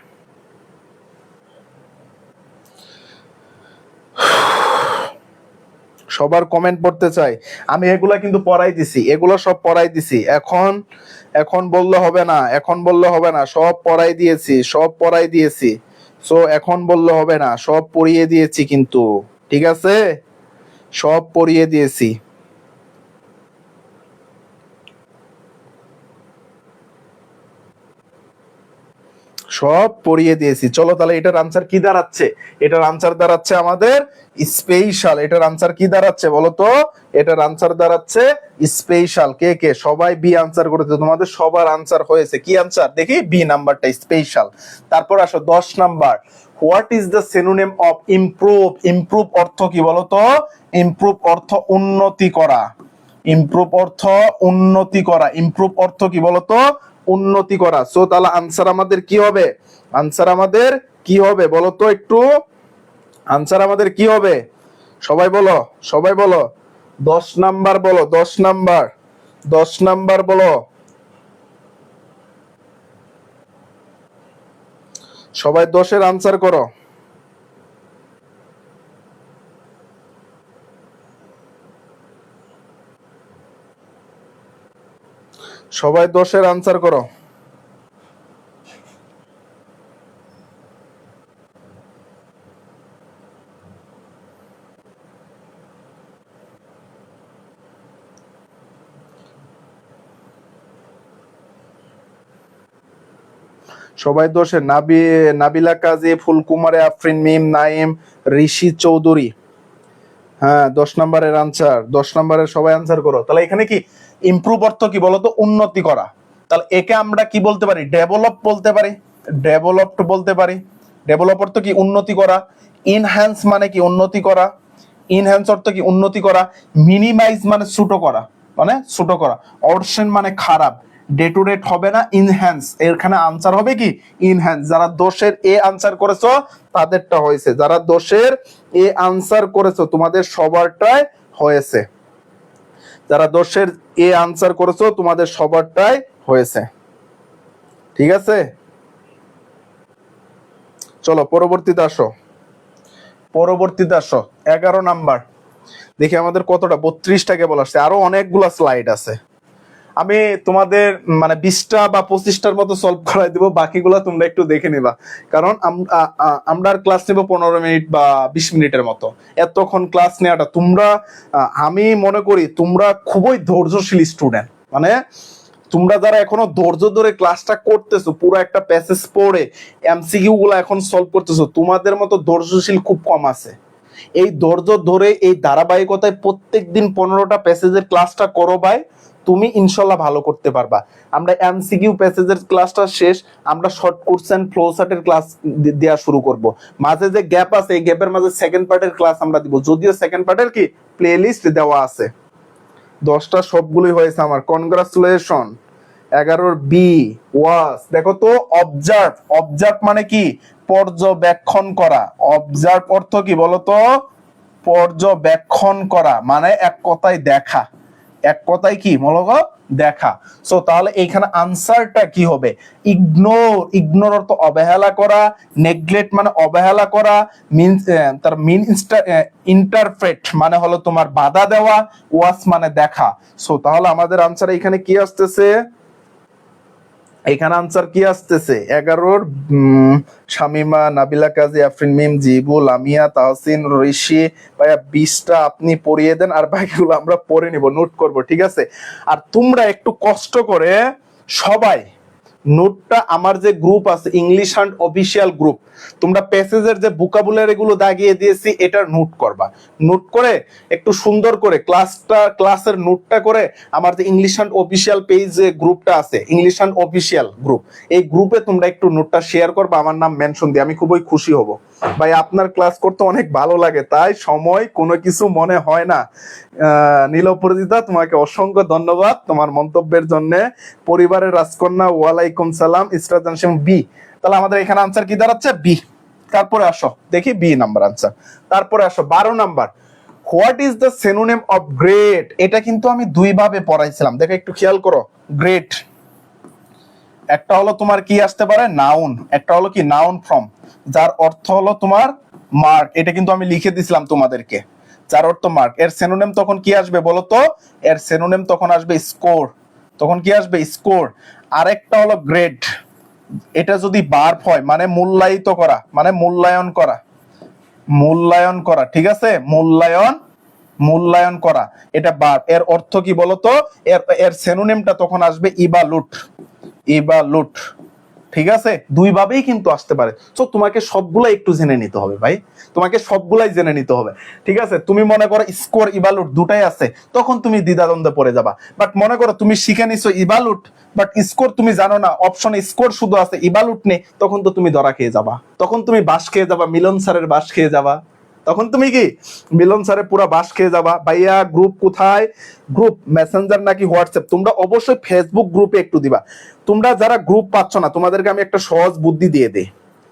সবার কমেন্ট পড়তে চাই। আমি এগুলা কিন্তু পড়াই দিছি, এগুলো সব পড়াই দিছি। এখন এখন বললে হবে না, এখন বললে হবে না, সব পড়াই দিয়েছি, সব পড়াই দিয়েছি। সো এখন বললে হবে না, সব পড়িয়ে দিয়েছি কিন্তু, ঠিক আছে, সব পড়িয়ে দিয়েছি। সব পড়িয়ে দিয়েছি। চলো তাহলে এটার আনসার কি দাঁড়াচ্ছে? এটার আনসার দাঁড়াচ্ছে আমাদের স্পেশাল। এটার আনসার কি দাঁড়াচ্ছে বলো তো? এটার আনসার দাঁড়াচ্ছে স্পেশাল। কে কে সবাই বি আনসার করেছে? তোমাদের সবার আনসার হয়েছে কি আনসার দেখি? বি নাম্বারটা, স্পেশাল। তারপর আসো 10 number. What is the synonym of improve? Improve অর্থ কি বলো তো? ইমপ্রুভ অর্থ উন্নতি করা। ইমপ্রুভ অর্থ উন্নতি করা। ইমপ্রুভ অর্থ কি বলতো? উন্নতি করা। সো তাহলে আনসার আমাদের কি হবে? আনসার আমাদের কি হবে বলতো একটু? আনসার আমাদের কি হবে? সবাই বলো, সবাই বলো। 10 নাম্বার বলো, 10 নাম্বার, 10 নাম্বার বলো। সবাই 10-এর আনসার করো। সবাই 10-এর আনসার করো। সবাই 10-এর। নাবিলা কাজী, ফুলকুমারে আফরিন, মিম, নাইম, ঋষি চৌধুরী। হ্যাঁ, 10 নাম্বারের আনসার, 10 নাম্বারের সবাই আনসার করো। তাহলে এখানে কি ইমপ্রুভ অর্থ কি বলতো? উন্নতি করা। তাহলে একে আমরা কি বলতে পারি? ডেভেলপ বলতে পারি, ডেভেলপড বলতে পারি। ডেভেলপ অর্থ কি? উন্নতি করা। ইনহ্যান্স মানে কি? উন্নতি করা। ইনহ্যান্স অর্থ কি? উন্নতি করা। মিনিমাইজ মানে ছোট করা, মানে ছোট করা। অর্শন মানে খারাপ। ডে টু ডেট হবে না, ইনহ্যান্স। এখানে আনসার হবে কি? ইনহ্যান্স। যারা দোষের এ আনসার করেছো তাদেরটা হয়েছে, যারা দোষের এ আনসার করেছো তোমাদের সবারটাই হয়েছে। যারা দোষের এ আনসার করেছো তোমাদের সবারটাই হয়েছে, ঠিক আছে। চলো পরবর্তীতে আসো, পরবর্তীতে আসো। 11 নাম্বার। দেখি আমাদের কতটা, 32টা কেবল আসছে, আরো অনেকগুলা স্লাইড আছে। আমি তোমাদের মানে 20টা বা 25টার মতো সলভ করাই দিব, বাকিগুলো তোমরা একটু দেখে নিবা। কারণ আমরা ক্লাস নেব 15 মিনিট বা 20 মিনিটের মতো। এতক্ষণ ক্লাস নেওয়াটা তোমরা, আমি মনে করি তোমরা খুবই ধৈর্যশীল স্টুডেন্ট। মানে তোমরা যারা এখনো ধৈর্য ধরে ক্লাসটা করতেছো, পুরো একটা প্যাসেজ পড়ে এমসিকিউ গুলো এখন সলভ করতেছো, তোমাদের মতো ধৈর্যশীল খুব কম আছে। এই ধৈর্য ধরে এই ধারাবাহিকতায় প্রত্যেকদিন 15টা প্যাসেজের ক্লাসটা করো ভাই, তুমি ইনশাল্লাহ ভালো করতে পারবা। আমরা এমসিকিউ প্যাসেজের ক্লাসটা শেষ, আমরা শর্ট কোশ্চেন ফ্লো চার্টের ক্লাস দেওয়া শুরু করব। মাঝে যে গ্যাপ আছে এই গ্যাপের মাঝে সেকেন্ড পার্টের ক্লাস আমরা দিব, যদিও সেকেন্ড পার্টের কি প্লেলিস্ট দেওয়া আছে। 10টা সবগুলোই হয়েছে আমার, কনগ্রাচুলেশন। 11-র বি ওয়াস, দেখো তো অবজার্ভ। অবজার্ভ মানে কি? পর্যবেক্ষণ করা। অবজার্ভ অর্থ কি বলতো? পর্যবেক্ষণ করা, মানে এক কথায় দেখা। এক কথায় কি বলতো? দেখা। সো তাহলে এইখানে আনসারটা কি হবে? ইগনোর। ইগনোর অর্থ অবহেলা করা। নেগলেক্ট মানে অবহেলা করা। মিনস তার মিন ইন্টারপ্রেট মানে হলো তোমার বাধা দেওয়া। ওয়াচ মানে দেখা। সো তাহলে আমাদের আনসার এখানে কি আসতেছে? এখানে আনসার কি আসতেছে? 11-র শামিমা, নাবিলা কাজী, আফরিন, মিম, জিবু, লামিয়া, তাহসিন, ঋষি। ভাইয়া 20টা আপনি পড়িয়ে দেন, আর বাকিগুলো আমরা পড়ে নিব, নোট করব, ঠিক আছে। আর তোমরা একটু কষ্ট করে সবাই নোটটা, আমার যে গ্রুপ আছে ইংলিশ হ্যান্ড অফিসিয়াল গ্রুপ, তোমরা প্যাসেজের যে ভোকাবুলারি গুলো দাগিয়ে দিয়েছি এটার নোট করবা। নোট করে একটু সুন্দর করে ক্লাসের নোটটা করে আমার যে ইংলিশ হ্যান্ড অফিসিয়াল পেজ যে গ্রুপটা আছে, ইংলিশ হ্যান্ড অফিসিয়াল গ্রুপ, এই গ্রুপে তোমরা একটু নোটটা শেয়ার করবা, আমার নাম মেনশন দিয়ে, আমি খুবই খুশি হব। ভাই আপনার ক্লাস করতে অনেক ভালো লাগে, তাই সময় কোনো কিছু মনে হয় না। নীলপরিজিতা, তোমাকে অসংখ্য ধন্যবাদ তোমার মন্তব্যের জন্য। পরিবারের রাজকন্যা, ওয়ালাইকুম সালাম। ইস্টার বি। তাহলে আমাদের এখানে আনসার কি দাঁড়াচ্ছে? বি। তারপরে আসো দেখি বি নাম্বার আনসার। তারপরে আসো 12 number. What is the synonym of great? এটা কিন্তু আমি দুই ভাবে পড়াইছিলাম, দেখো একটু খেয়াল করো। গ্রেট একটা হলো তোমার কি আসতে পারে? নাউন। একটা হলো কি? নাউন ফর্ম, যার অর্থ হলো তোমার মার্ক। এটা কিন্তু আমি লিখে দিছিলাম তোমাদেরকে। যার অর্থ মার্ক। এর সিনোনিম তখন কি আসবে বলো তো? এর সিনোনিম তখন আসবে স্কোর। তখন কি আসবে? স্কোর। আরেকটা হলো গ্রেড। এটা যদি ভার্ব হয় মানে মূল্যায়িত করা, মানে মূল্যায়ন করা, মূল্যায়ন করা, ঠিক আছে? মূল্যায়ন, মূল্যায়ন করা, এটা ভার্ব। এর অর্থ কি বলতো? এর সিনোনিমটা তখন আসবে ইভালুট, ইভালুট, ঠিক আছে? দুই ভাবেই কিন্তু আসতে পারে। সো তোমাকে সবগুলাই একটু জেনে নিতে হবে ভাই, তোমাকে সবগুলাই জেনে নিতে হবে, ঠিক আছে? তুমি মনে করো স্কোর ইভালুট দুটাই আছে, তখন তুমি দ্বিধাদ্বন্দ্বে পড়ে যাবা। বাট মনে করো তুমি শিখে নিছো ইভালুট, বাট স্কোর তুমি জানো না, অপশনে স্কোর শুধু আছে, ইভালুট নেই, তখন তো তুমি ধরা খেয়ে যাবা, তখন তুমি বাস খেয়ে যাবা, মিলন স্যারের বাস খেয়ে যাবা। তখন তুমি কি মিলন স্যারের পুরো বাস খেয়ে যাবা। ভাইয়া গ্রুপ কোথায়? গ্রুপ মেসেঞ্জার নাকি হোয়াটসঅ্যাপ? তোমরা অবশ্যই ফেসবুক গ্রুপে একটু দিবা। তোমরা যারা গ্রুপ পাচ্ছ না, তোমাদেরকে আমি একটা সহজ বুদ্ধি দিয়ে দিই।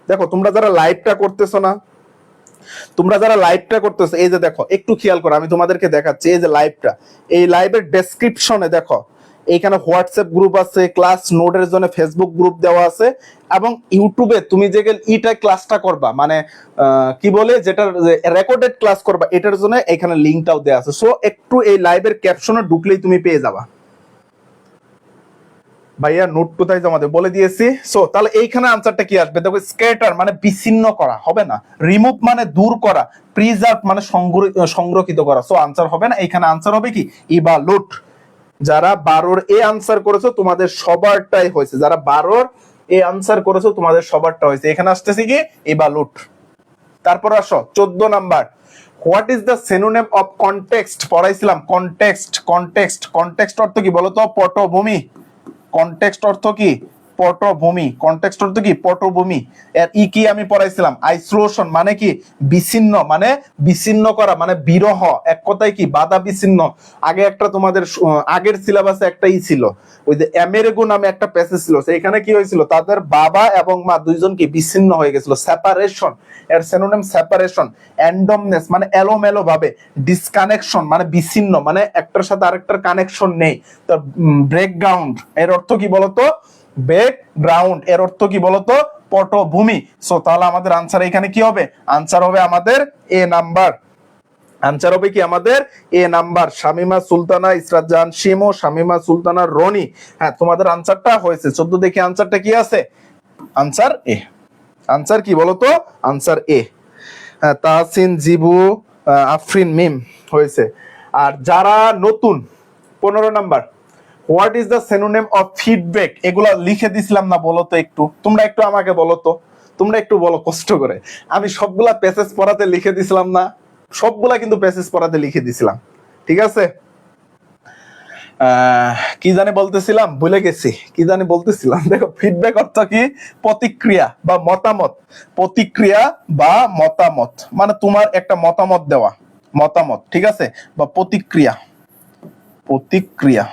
দেখো তোমরা যারা লাইভটা করতেছো না, তোমরা যারা লাইভটা করতেছো, এই যে দেখো একটু খেয়াল করো, আমি তোমাদেরকে দেখাচ্ছি। এই যে লাইভটা, এই লাইভের ডেসক্রিপশনে দেখো এইখানে হোয়াটসঅ্যাপ গ্রুপ আছে, ক্লাস নোটের জন্য ফেসবুক গ্রুপ দেওয়া আছে, এবং ইউটিউবে তুমি যে ইটা ক্লাসটা করবা, মানে কি বলে, যেটা রেকর্ডেড ক্লাস করবা, এটার জন্য এখানে লিংকটাও দেওয়া আছে। সো একটু এই লাইভের ক্যাপশনে ঢুকলেই তুমি পেয়ে যাবা। ভাইয়া নোট কোথায় জমা দেব বলে দিয়েছি। সো তাহলে এইখানে আনসারটা কি আসবে? দেখো স্ক্যাটার মানে বিচ্ছিন্ন করা, হবে না। রিমুভ মানে দূর করা। প্রিজার্ভ মানে সংরক্ষিত করা। সো আনসার হবে না, এইখানে আনসার হবে কি? ইভালুট। যারা 12-র এ আনসার করেছো তোমাদের সবারটাই হয়েছে, যারা 12-র এ আনসার করেছো তোমাদের সবারটা হয়েছে। এখানে আসতেছে কি? ইভালুট। তারপর আসো 14 number. What is the synonym of context? পড়াইছিলাম কনটেক্সট। কনটেক্সট, কনটেক্সট অর্থ কি বলতো? পটভূমি। কনটেক্সট অর্থ কি? পটভূমি। কনটেক্সট অর্থ কি? পটভূমি। এর ই কি আমি পড়াইছিলাম? আইসোলেশন মানে কি? বিচ্ছিন্ন, মানে বিচ্ছিন্ন করা, মানে বিরহ, এক কথায় কি? বাধা বিচ্ছিন্ন। আগে একটা তোমাদের আগের সিলেবাসে একটা ই ছিল, ওই যে আমেরিগো নামে একটা প্যাসেজ ছিল, সেখানে কি হয়েছিল? তাদের বাবা এবং মা দুইজন কি বিচ্ছিন্ন হয়ে গেছিল, সেপারেশন। এর সিনোনিম সেপারেশন। অ্যান্ডমনেস মানে এলোমেলো ভাবে। ডিসকানেকশন মানে বিচ্ছিন্ন, মানে একটার সাথে আরেকটার কানেকশন নেই। তো ব্রেকগ্রাউন্ড এর অর্থ কি বলতো? ব্যাকগ্রাউন্ড এর অর্থ কি বলতো? পটভূমি। সো তাহলে আমাদের আনসার এখানে কি হবে? আনসার হবে আমাদের এ নাম্বার। আনসার হবে কি আমাদের? এ নাম্বার। শামিমা সুলতানা, ইসরাত জাহান শিমু, শামিমা সুলতানা রনি। হ্যাঁ, তোমাদের আনসারটা হয়েছে 14। দেখি আনসারটা কি আছে? আনসার এ। আনসার কি বলতো? আনসার এ। তাহসিন, জিবু, আফরিন, মিম হয়েছে। আর যারা নতুন 15 number, what is the synonym of feedback? এগুলো লিখে দিছিলাম না বলো তো একটু, তোমরা একটু আমাকে বলো তো, তোমরা একটু বলো কষ্ট করে। আমি সবগুলা প্যাসেজ পড়াতে লিখে দিছিলাম না? সবগুলা কিন্তু প্যাসেজ পড়াতে লিখে দিছিলাম, ঠিক আছে? কি জানি বলতেছিলাম, ভুলে গেছি কি জানি বলতেছিলাম। দেখো ফিডব্যাক অর্থ কি? প্রতিক্রিয়া বা মতামত। প্রতিক্রিয়া বা মতামত মানে তোমার একটা মতামত দেওয়া, মতামত, ঠিক আছে? বা প্রতিক্রিয়া, প্রতিক্রিয়া।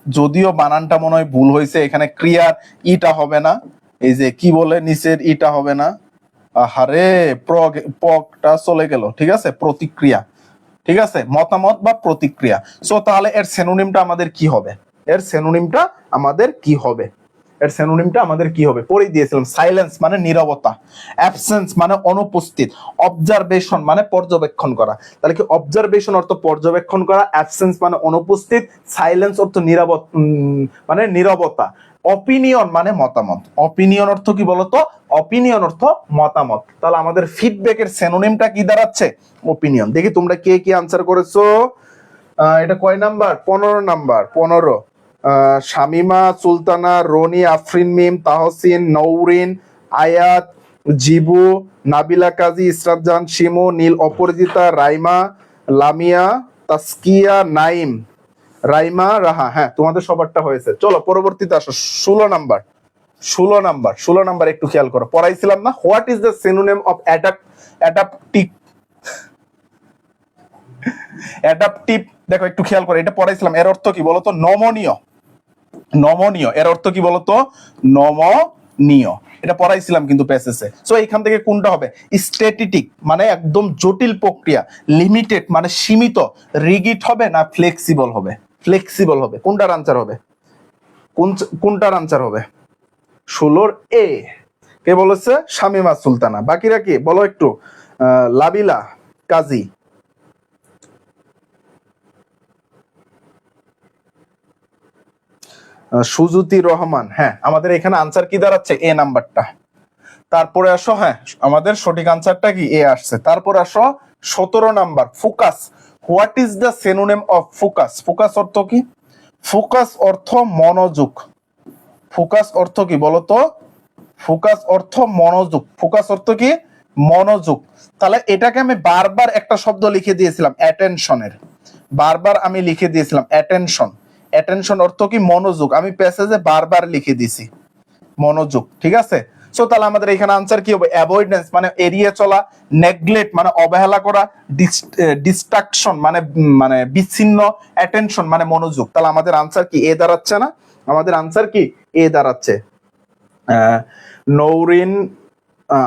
যদিও বানানটা মনে হয় ভুল হয়েছে, এখানে ক্রিয়ার ইটা হবে না, এই যে কি বলে নিচের ইটা হবে না, আহারে পকটা চলে গেল, ঠিক আছে? প্রতিক্রিয়া, ঠিক আছে? মতামত বা প্রতিক্রিয়া। সো তাহলে এর সিনোনিমটা আমাদের কি হবে? এর সিনোনিমটা আমাদের কি হবে? এর সিনোনিমটা আমাদের কি হবে? পড়েই দিয়েছিলাম। সাইলেন্স মানে নীরবতা, অ্যাবসেন্স মানে অনুপস্থিত, অবজারভেশন মানে পর্যবেক্ষণ করা। তাহলে কি অবজারভেশন অর্থ পর্যবেক্ষণ করা, অ্যাবসেন্স মানে অনুপস্থিত, সাইলেন্স অর্থ মানে নীরবতা, অপিনিয়ন মানে মতামত। অপিনিয়ন অর্থ কি বলতো? অপিনিয়ন অর্থ মতামত। তাহলে আমাদের ফিডব্যাকের সিনোনিমটা কি দাঁড়াচ্ছে? অপিনিয়ন। দেখি তোমরা কে কি আনসার করেছো। এটা কয় নাম্বার? 15 নাম্বার। 15। শামিমা সুলতানা, রনি, আফরিন, মিম, তাহসিন, নৌরিন, আয়াত, জিবু, নাবিলা কাজী, ইসরাত জাহান শিমু, নীল, অপরাজিতা, রাইমা, লামিয়া, তাসকিয়া, নাইম, রাইমা, রাহা। হ্যাঁ, তোমাদের সবারটা হয়েছে। চলো পরবর্তীতে আসো 16 নাম্বার। 16 নাম্বার, 16 নাম্বার একটু খেয়াল করো, পড়াইছিলাম না? What is the synonym of adaptive? Adaptive, দেখো একটু খেয়াল করো, এটা পড়াইছিলাম। এর অর্থ কি বলতো? নমনীয়। নমনীয় এর অর্থ কি বলতো? নমনীয়। এটা পড়াইছিলাম কিন্তু প্যাসেজে। সো এখান থেকে কোনটা হবে? স্ট্যাটিক মানে একদম জটিল প্রক্রিয়া, লিমিটেড মানে সীমিত, রিগিড হবে না ফ্লেক্সিবল হবে? ফ্লেক্সিবল হবে। কোনটার আনসার হবে? কোনটার আনসার হবে? 16-র এ। কে বলেছে? শামিমা সুলতানা। বাকিরা কি বলো একটু? লাবিলা কাজী, সুজুতি রহমান, হ্যাঁ আমাদের এখানে আনসার কি দাঁড়াচ্ছে? এ নাম্বারটা। তারপরে আসো, হ্যাঁ আমাদের সঠিক আনসারটা কি? এ আসছে। তারপরে আসো 17 number, focus. What is the synonym of focus? Focus অর্থ কি? ফোকাস অর্থ মনোযোগ। ফোকাস অর্থ কি বলতো? ফোকাস অর্থ মনোযোগ। ফোকাস অর্থ কি? মনোযোগ। তাহলে এটাকে আমি বারবার একটা শব্দ লিখে দিয়েছিলাম, অ্যাটেনশনের। বারবার আমি লিখে দিয়েছিলাম অ্যাটেনশন। অ্যাটেনশন অর্থ কি? মনোযোগ। আমি প্যাসেজে বারবার লিখে দিছি মনোযোগ, ঠিক আছে? সো তাহলে আমাদের এখানে আনসার কি হবে? অ্যাভয়েডেন্স মানে এড়িয়ে চলা, নেগলেক্ট মানে অবহেলা করা, ডিস্ট্রাকশন মানে মানে বিচ্ছিন্ন, অ্যাটেনশন মানে মনোযোগ। তাহলে আমাদের আনসার কি? এ দাঁড়াচ্ছে না? আমাদের আনসার কি? এ দাঁড়াচ্ছে। নৌরিন,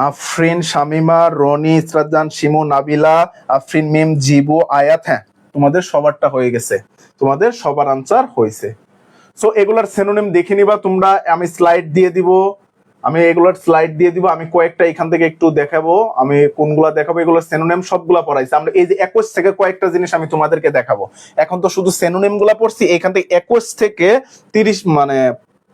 আফরিন, শামিমা, রনি, ইসরাতজান, শিমু, নাবিলা, আফরিন, মিম, জিবু, আয়াত, হ্যাঁ তোমাদের সবারটা হয়ে গেছে, তোমাদের সবার আনসার হয়েছে। সো এগুলার সিনোনিম দেখে নিবা তোমরা, আমি স্লাইড দিয়ে দিব, আমি কয়েকটা এখান থেকে একটু দেখাবো, আমি কোনগুলা দেখাবো, এগুলোর সিনোনিম সবগুলা পড়াইছি আমরা। এই যে 21 থেকে কয়েকটা জিনিস আমি তোমাদেরকে দেখাবো। এখন তো শুধু সিনোনিম গুলা পড়ছি, এখান থেকে 21 থেকে 30 মানে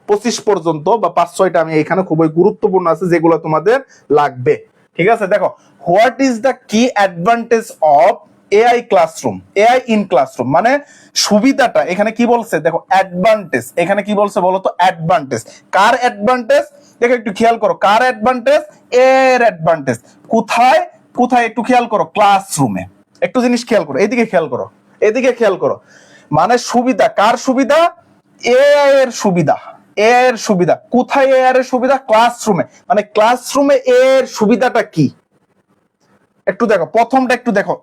25 পর্যন্ত বা 5-6টা আমি এখানে খুবই গুরুত্বপূর্ণ আছে যেগুলো তোমাদের লাগবে, ঠিক আছে? দেখো, হোয়াট ইজ দ্য কি advantage of AI classroom? AI in classroom মানে সুবিধাটা এখানে কি বলছে? দেখো অ্যাডভান্টেজ, এখানে কি বলছে বলো তো? অ্যাডভান্টেজ। কার অ্যাডভান্টেজ? দেখো একটু খেয়াল করো, কার অ্যাডভান্টেজ? এর অ্যাডভান্টেজ। কোথায় কোথায় একটু খেয়াল করো, ক্লাসরুমে। একটু জিনিস খেয়াল করো, এদিকে খেয়াল করো, এদিকে খেয়াল করো। মানে সুবিধা, কার সুবিধা? এআই এর সুবিধা। এর সুবিধা কোথায়? এর সুবিধা ক্লাসরুমে। মানে ক্লাসরুমে এর সুবিধাটা কি? একটু দেখো, প্রথমটা একটু দেখো,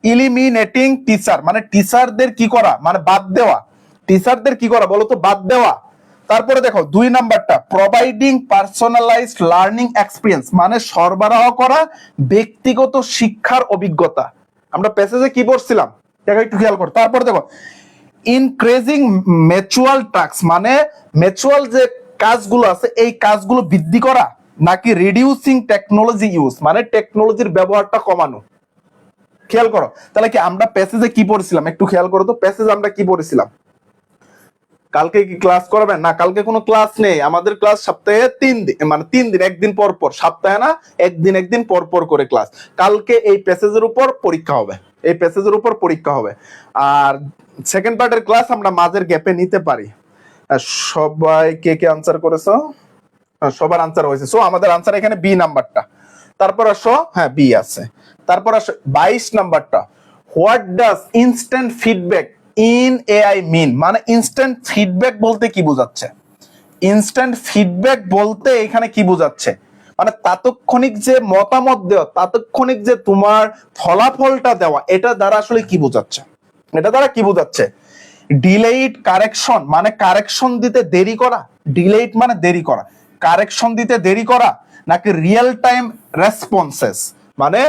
ইলিমিনেটিং টিচার মানে টিচারদের কি করা? মানে বাদ দেওয়া। টিচারদের কি করা বলতো? বাদ দেওয়া। তারপরে দেখো 2 নাম্বারটা, প্রোভাইডিং পার্সোনালাইজড লার্নিং এক্সপিরিয়েন্স মানে সরবরাহ করা ব্যক্তিগত শিক্ষার অভিজ্ঞতা। আমরা প্যাসেজে কি পড়ছিলাম? দেখো একটু খেয়াল করো। তারপরে দেখো ইনক্রিজিং ম্যাচুয়াল টাস্ক মানে ম্যাচুয়াল যে কাজগুলো আছে এই কাজগুলো বৃদ্ধি করা, নাকি রিডিউসিং টেকনোলজি ইউজ মানে টেকনোলজির ব্যবহারটা কমানো। খেয়াল করো, তাহলে কি আমরা প্যাসেজে কি পড়ছিলাম? একটু খেয়াল করো তো, প্যাসেজে আমরা কি পড়েছিলাম? কালকে কি ক্লাস করাবেন? না, কালকে কোনো ক্লাস নেই। আমাদের ক্লাস সপ্তাহে 3 দিন, মানে 3 দিন, একদিন পর পর, সপ্তাহে না, একদিন পর পর করে ক্লাস। কালকে এই প্যাসেজের উপর পরীক্ষা হবে, এই প্যাসেজের উপর পরীক্ষা হবে। আর সেকেন্ড পার্টের ক্লাস আমরা মাঝের গ্যাপে নিতে পারি। সবাই কে কে আনসার করেছো? সবার আনসার হয়েছে। সো আমাদের আনসার এখানে বি নাম্বারটা। তারপর আসো, হ্যাঁ বি আছে। তারপর আসো 22 নাম্বারটা, what does instant feedback in AI mean মানে ইনস্ট্যান্ট ফিডব্যাক বলতে কি বোঝাচ্ছে? ইনস্ট্যান্ট ফিডব্যাক বলতে এখানে কি বোঝাচ্ছে? মানে তাৎক্ষণিক যে মতামত দেওয়া, তাৎক্ষণিক যে তোমার ফলাফলটা দেওয়া, এটা দ্বারা আসলে কি বোঝাচ্ছে? এটা দ্বারা কি বোঝাচ্ছে? ডিলেইড কারেকশন মানে কারেকশন দিতে দেরি করা। ডিলেইড মানে দেরি করা, কারেকশন দিতে দেরি করা, নাকি রিয়েল টাইম রেসপন্সেস মানে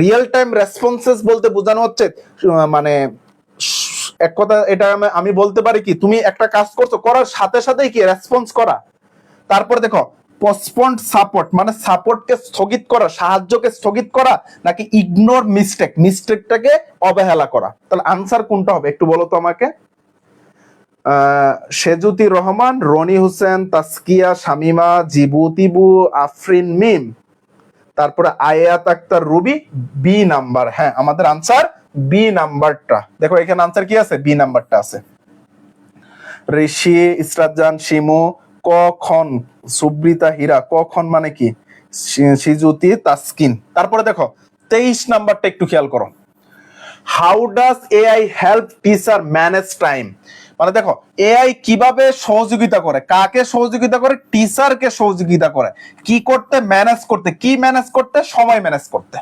রিয়েল টাইম রেসপন্সেস বলতে বোঝানো হচ্ছে মানে এক কথা এটা আমি বলতে পারি কি, তুমি একটা কাজ করছো, করার সাথে সাথেই কি রেসপন্স করা। তারপর দেখো পোস্টপন্ড সাপোর্ট মানে সাপোর্টকে স্থগিত করা, সাহায্যকে স্থগিত করা, নাকি ইগনোর মিস্টেক মিস্টেকটাকে অবহেলা করা। তাহলে আনসার কোনটা হবে একটু বলো তো আমাকে। সেজুতি রহমান, রনি হোসেন, তাসকিয়া, শামিমা, জিবু, তিবু, আফরিন, মিম, তারপরে আয়াত আক্তার, রুবি, বি নাম্বার। হ্যাঁ আমাদের আনসার বি নাম্বারটা। দেখো এখানে আনসার কি আছে? বি নাম্বারটা আছে। ঋষি, ইসরাতজান, শিমু, কখন, সুব্রিতা, হীরা, কখন মানে কি? সিজুতি, তাসকিন। তারপরে দেখো 23 নাম্বারটা একটু খেয়াল করো, how does AI help teacher manage time মানে দেখো এআই কিভাবে সহযোগিতা করে, কাকে সহযোগিতা করে? টিচারকে সহযোগিতা করে কি করতে? ম্যানেজ করতে। কি ম্যানেজ করতে? সময় ম্যানেজ করতে।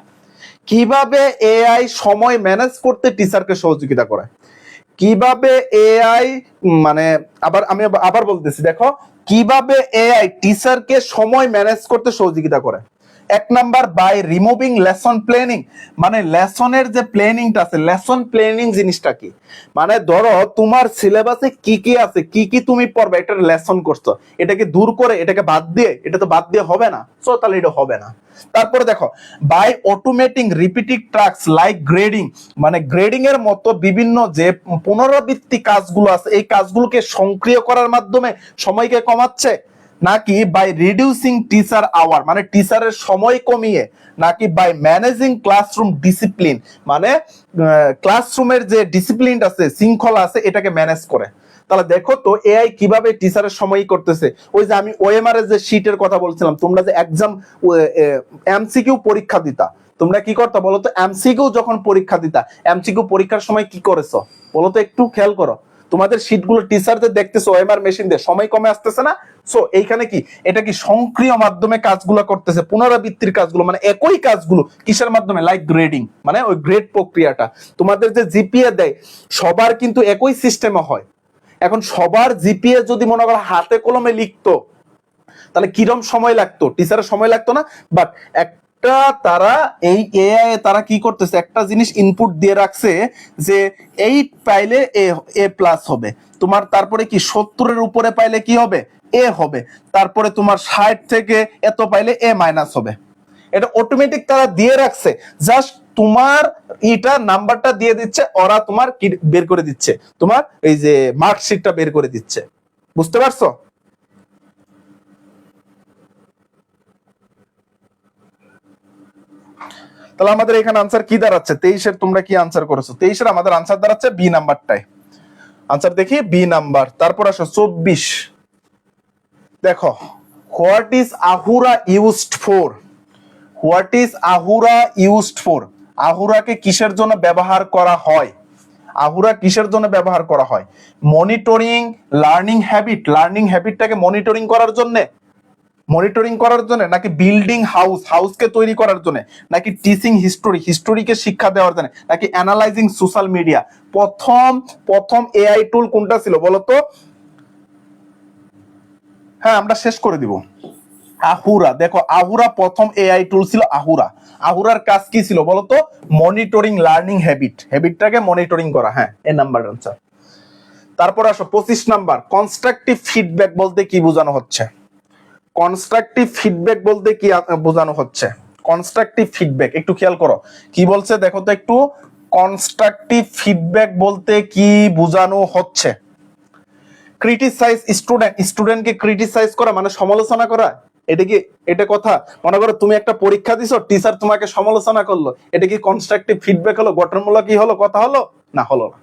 কিভাবে এআই সময় ম্যানেজ করতে টিচারকে সহযোগিতা করে? কিভাবে এআই মানে আমি আবার বলতেছি, দেখো কিভাবে এআই টিচারকে সময় ম্যানেজ করতে সহযোগিতা করে। এক number by removing lesson planning, মানে লেসনের যে প্ল্যানিংটা আছে, লেসন প্ল্যানিং জিনিসটা কি, মানে ধরো তোমার সিলেবাসে কি কি আছে, কি কি তুমি পড়বে, এটা লেসন করছো, এটাকে দূর করে এটাকে বাদ দিয়ে, এটা তো বাদ দিয়ে হবে না, সো তাহলে এটা হবে না। তারপরে দেখো by automating repeating task like grading, মানে গ্রেডিং এর মতো বিভিন্ন যে পুনরাবৃত্তি কাজগুলো আছে এই কাজগুলোকে সক্রিয় করার মাধ্যমে সময়কে কমাচ্ছে, নাকি বাই রিডিউসিং টিচার আওয়ার, মানে টিচারের সময় কমিয়ে, নাকি বাই ম্যানেজিং ক্লাসরুম ডিসিপ্লিন, মানে ক্লাসরুমের যে ডিসিপ্লিন আছে, শৃঙ্খলা আছে, এটাকে ম্যানেজ করে। তাহলে দেখো তো এআই কিভাবে টিচারের সময় করতেছে। ওই যে আমি ওএমআর এর যে শীটের কথা বলছিলাম, তোমরা যে এক্সাম এমসিকিউ পরীক্ষা দিতা, তোমরা কি করতো বলো তো, এমসিকিউ যখন পরীক্ষা দিতা, এমসিকিউ পরীক্ষার সময় কি করেছো বলো তো, একটু খেয়াল করো। তোমাদের শীটগুলো টিচারদের দেখতেছো ওএমআর মেশিন দিয়ে, সময় কমে আসতেছে না? সো এইখানে কি এটা কি সক্রিয় মাধ্যমে কাজগুলো করতেছে, পুনরাবৃত্তির কাজগুলো, মানে একই কাজগুলো কিসের মাধ্যমে, লাইক গ্রেডিং, মানে ওই গ্রেড প্রক্রিয়াটা। তোমাদের যে জিপিএ দেয় সবার কিন্তু একই সিস্টেমে হয়। এখন সবার জিপিএ যদি মনে করো হাতে কলমে লিখতো তাহলে কিরম সময় লাগতো, টিচারের সময় লাগতো না। বাট একটা তারা এই এআই তারা কি করতেছে, একটা জিনিস ইনপুট দিয়ে রাখছে যে 8 পাইলে এ প্লাস হবে তোমার, তারপরে কি 70-এর উপরে পাইলে কি হবে, এ হবে, তারপরে তোমার 60 থেকে এত পাইলে এ মাইনাস হবে। এটা অটোমেটিক তারা দিয়ে রাখছে, জাস্ট তোমার এটা নাম্বারটা দিয়ে দিচ্ছে, ওরা তোমার কি বের করে দিচ্ছে, তোমার এই যে মার্কশিটটা বের করে দিচ্ছে। বুঝতে পারছো? তাহলে আমাদের এখানে আনসার কি দাঁড়াচ্ছে, 23-এর তোমরা কি আনসার করেছো? 23-এর আমাদের আনসার দাঁড়াচ্ছে বি নাম্বারটাই। আনসার দেখি বি নাম্বার। তারপর আসো 24। দেখো what is Ahura used for, what is Ahura used for, আহুরাকে কিসের জন্য ব্যবহার করা হয়, আহুরা কিসের জন্য ব্যবহার করা হয়? মনিটরিং লার্নিং হ্যাবিট, লার্নিং হ্যাবিটটাকে মনিটরিং করার জন্য, মনিটরিং করার জন্য, নাকি বিল্ডিং হাউস, হাউসকে তৈরি করার জন্য, নাকি টিচিং হিস্টোরি, হিস্টোরিকে শিক্ষা দেওয়ার জন্য, নাকি অ্যানালাইজিং সোশ্যাল মিডিয়া। প্রথম প্রথম এআই টুল কোনটা ছিল বলতো? হ্যাঁ আমরা শেষ করে দিব। আহুরা, দেখো আহুরা প্রথম এআই টুল ছিল আহুরা। আহুরার কাজ কি ছিল বলতো? মনিটরিং লার্নিং হ্যাবিট, হ্যাবিটটাকে মনিটরিং করা। হ্যাঁ এই নাম্বার আনসার। তারপর আসো 25 নাম্বার, কনস্ট্রাকটিভ ফিডব্যাক বলতে কি বোঝানো হচ্ছে? কনস্ট্রাকটিভ ফিডব্যাক বলতে কি বোঝানো হচ্ছে? কনস্ট্রাকটিভ ফিডব্যাক একটু খেয়াল করো কি বলছে, দেখো তো একটু। কনস্ট্রাকটিভ ফিডব্যাক বলতে কি বোঝানো হচ্ছে? ক্রিটিসাইজ স্টুডেন্ট, স্টুডেন্টকে ক্রিটিসাইজ করা মানে সমালোচনা করা। এটা কি, এটা কথা মনে করো তুমি একটা পরীক্ষা দিছো, টিচার তোমাকে সমালোচনা করলো, এটা কি কনস্ট্রাকটিভ ফিডব্যাক হলো, গঠনমূলক কি হলো, কথা হলো না, হলো না।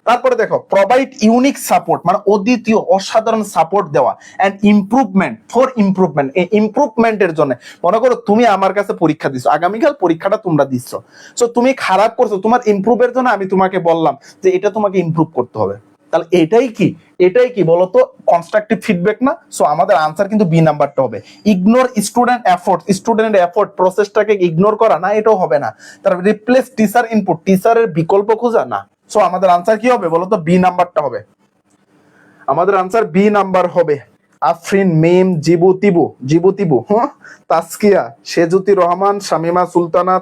তারপরে দেখো প্রোভাইড ইউনিক সাপোর্ট, মানে অদ্বিতীয় অসাধারণ সাপোর্ট দেওয়া, এন্ড ইমপ্রুভমেন্ট ফর ইমপ্রুভমেন্ট, এই ইমপ্রুভমেন্টের জন্য। মনে করো তুমি আমার কাছে পরীক্ষা দিছো, আগামীকাল পরীক্ষাটা তোমরা দিচ্ছ, সো তুমি খারাপ করছো, তোমার ইমপ্রুভের জন্য আমি তোমাকে বললাম যে এটা তোমাকে ইমপ্রুভ করতে হবে। তাহলে এটাই কি, এটাই কি বলতো কনস্ট্রাকটিভ ফিডব্যাক না? সো আমাদের আনসার কিন্তু বি নাম্বারটা হবে। ইগনোর স্টুডেন্ট এফোর্ট, স্টুডেন্টের এফোর্ট প্রসেসটাকে ইগনোর করা না, এটাও হবে না। তারপর রিপ্লেস টিচার ইনপুট, টিচারের বিকল্প খোঁজা না। সো আমাদের আনসার কি হবে বলতো? বি নাম্বারটা হবে। আমাদের আনসার বি নাম্বার হবে। আফরিন, মিম, জিবু তিবু, জিবু তিবু, হ্যাঁ, তাসকিয়া, সেজুতি রহমান, শামিমা সুলতানা,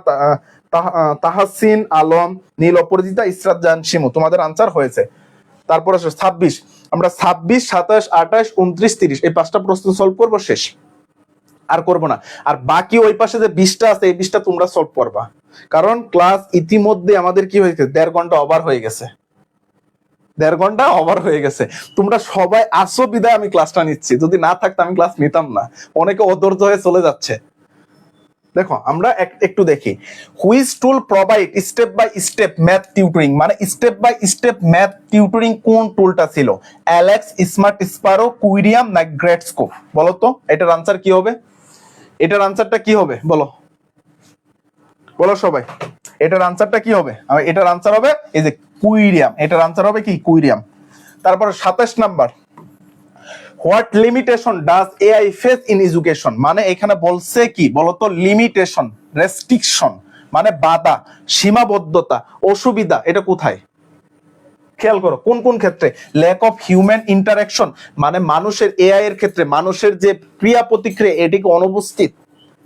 তাহাসিন আলম, নীল অপরাজিতা, ইসরাত জাহান শিমু, তোমাদের আনসার হয়েছে। তারপর আসো 26, আমরা 26, 27, 28, 29, 30 এই 5টা প্রশ্ন সলভ করবো, শেষ আর করব না। আর বাকি ওই পাশে যে 20টা আছে এই 20টা তোমরা সলভ করবা, কারণ ক্লাস ইতিমধ্যে আমাদের কি হয়েছে, 1.5 ঘন্টা ওভার হয়ে গেছে, 1.5 ঘন্টা ওভার হয়ে গেছে। তোমরা সবাই আসো বিদায় আমি ক্লাসটা নিচ্ছি, যদি না থাকতো আমি ক্লাস নিতাম না, অনেকে অধৈর্য হয়ে চলে যাচ্ছে। দেখো আমরা একটু দেখি, which tool provide step by step math tutoring, মানে step by step math tutoring কোন টুলটা ছিল? অ্যালেক্স, স্মার্ট স্পারো, কুইরিয়াম না গ্রেডস্কোপ? বলো তো এটার আনসার কি হবে, এটার আনসারটা কি হবে বলো, বলো সবাই এটার আনসারটা কি হবে? এটার আনসার হবে এই যে কুইরিয়াম, এটার আনসার হবে কি কুইরিয়াম। তারপর 27 number, what limitation does AI face in education, মানে এখানে বলছে কি বলতো, লিমিটেশন, রেস্ট্রিকশন মানে বাধা, সীমাবদ্ধতা, অসুবিধা, এটা কোথায়? খেয়াল করো কোন কোন ক্ষেত্রে? ল্যাক অফ হিউম্যান ইন্টারাকশন, মানে মানুষের এআই এর ক্ষেত্রে মানুষের যে ক্রিয়া প্রতিক্রিয়া এটি কি অনুপস্থিত,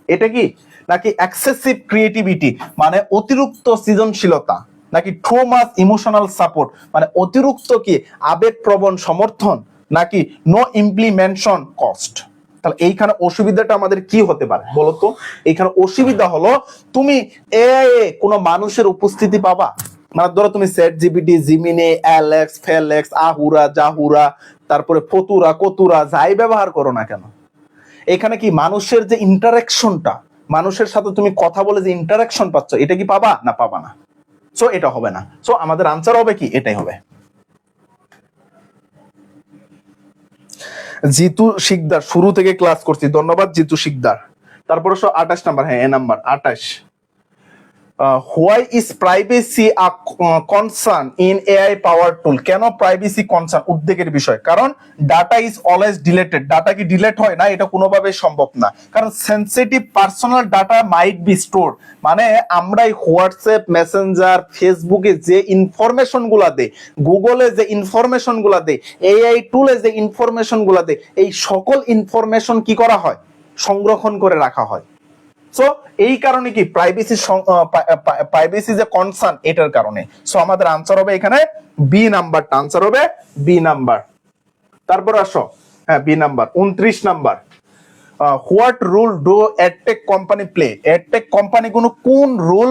এটা কি নাকি এক্সেসিভ ক্রিয়েটিভিটি মানে অতিরিক্ত সৃজনশীলতা, নাকি টু মাচ ইমোশনাল সাপোর্ট মানে অতিরিক্ত কি আবেগপ্রবণ সমর্থন, নাকি নো ইমপ্লিমেন্টেশন কস্ট। তাহলে এইখানে অসুবিধাটা আমাদের কি হতে পারে বলতো? এইখানে অসুবিধা হলো তুমি এআই এ কোনো মানুষের উপস্থিতি পাবা, মানে ধরো তুমি chat GPT, Gemini, Alex, ফেলেক্স, Ahura, জাহুরা, তারপরে ফতুরা, কতুরা যাই ব্যবহার করো না কেন, এখানে কি মানুষের যে ইন্টারাকশনটা, মানুষের সাথে তুমি কথা বলে যে ইন্টারাকশন পাচ্ছ, এটা কি পাবা? না, পাবা না। সো এটা হবে না। সো আমাদের আনসার হবে কি? এটাই হবে। জিতু শিকদার শুরু থেকে ক্লাস করছি, ধন্যবাদ জিতু শিকদার। তারপরে 28 নাম্বার, হ্যাঁ এ number 28, why is privacy a concern in AI power tool. কেন প্রাইভেসি কনসার্ন উদ্বেগের বিষয়? কারণ data is always deleted. Data কি ডিলেট হয় না? এটা কোনোভাবেই সম্ভব না, কারণ sensitive personal data might be store. মানে আমরা এই হোয়াটসঅ্যাপ, মেসেঞ্জার, ফেসবুকে যে ইনফরমেশন গুলা দেই, গুগলে যে ইনফরমেশন গুলা দেই, এআই টুলে যে ইনফরমেশন গুলা দেই, এই সকল ইনফরমেশন কি করা হয়? সংরক্ষণ করে রাখা হয়। সো এই কারণে কি প্রাইভেসি যে কনসার্ন, এটার কারণে। সো আমাদের আনসার হবে এখানে বি নাম্বারটা, আনসার হবে বি নাম্বার। তারপর আসো, হ্যাঁ B number 29 number, what rule do edtech company play. Edtech company কোন রুল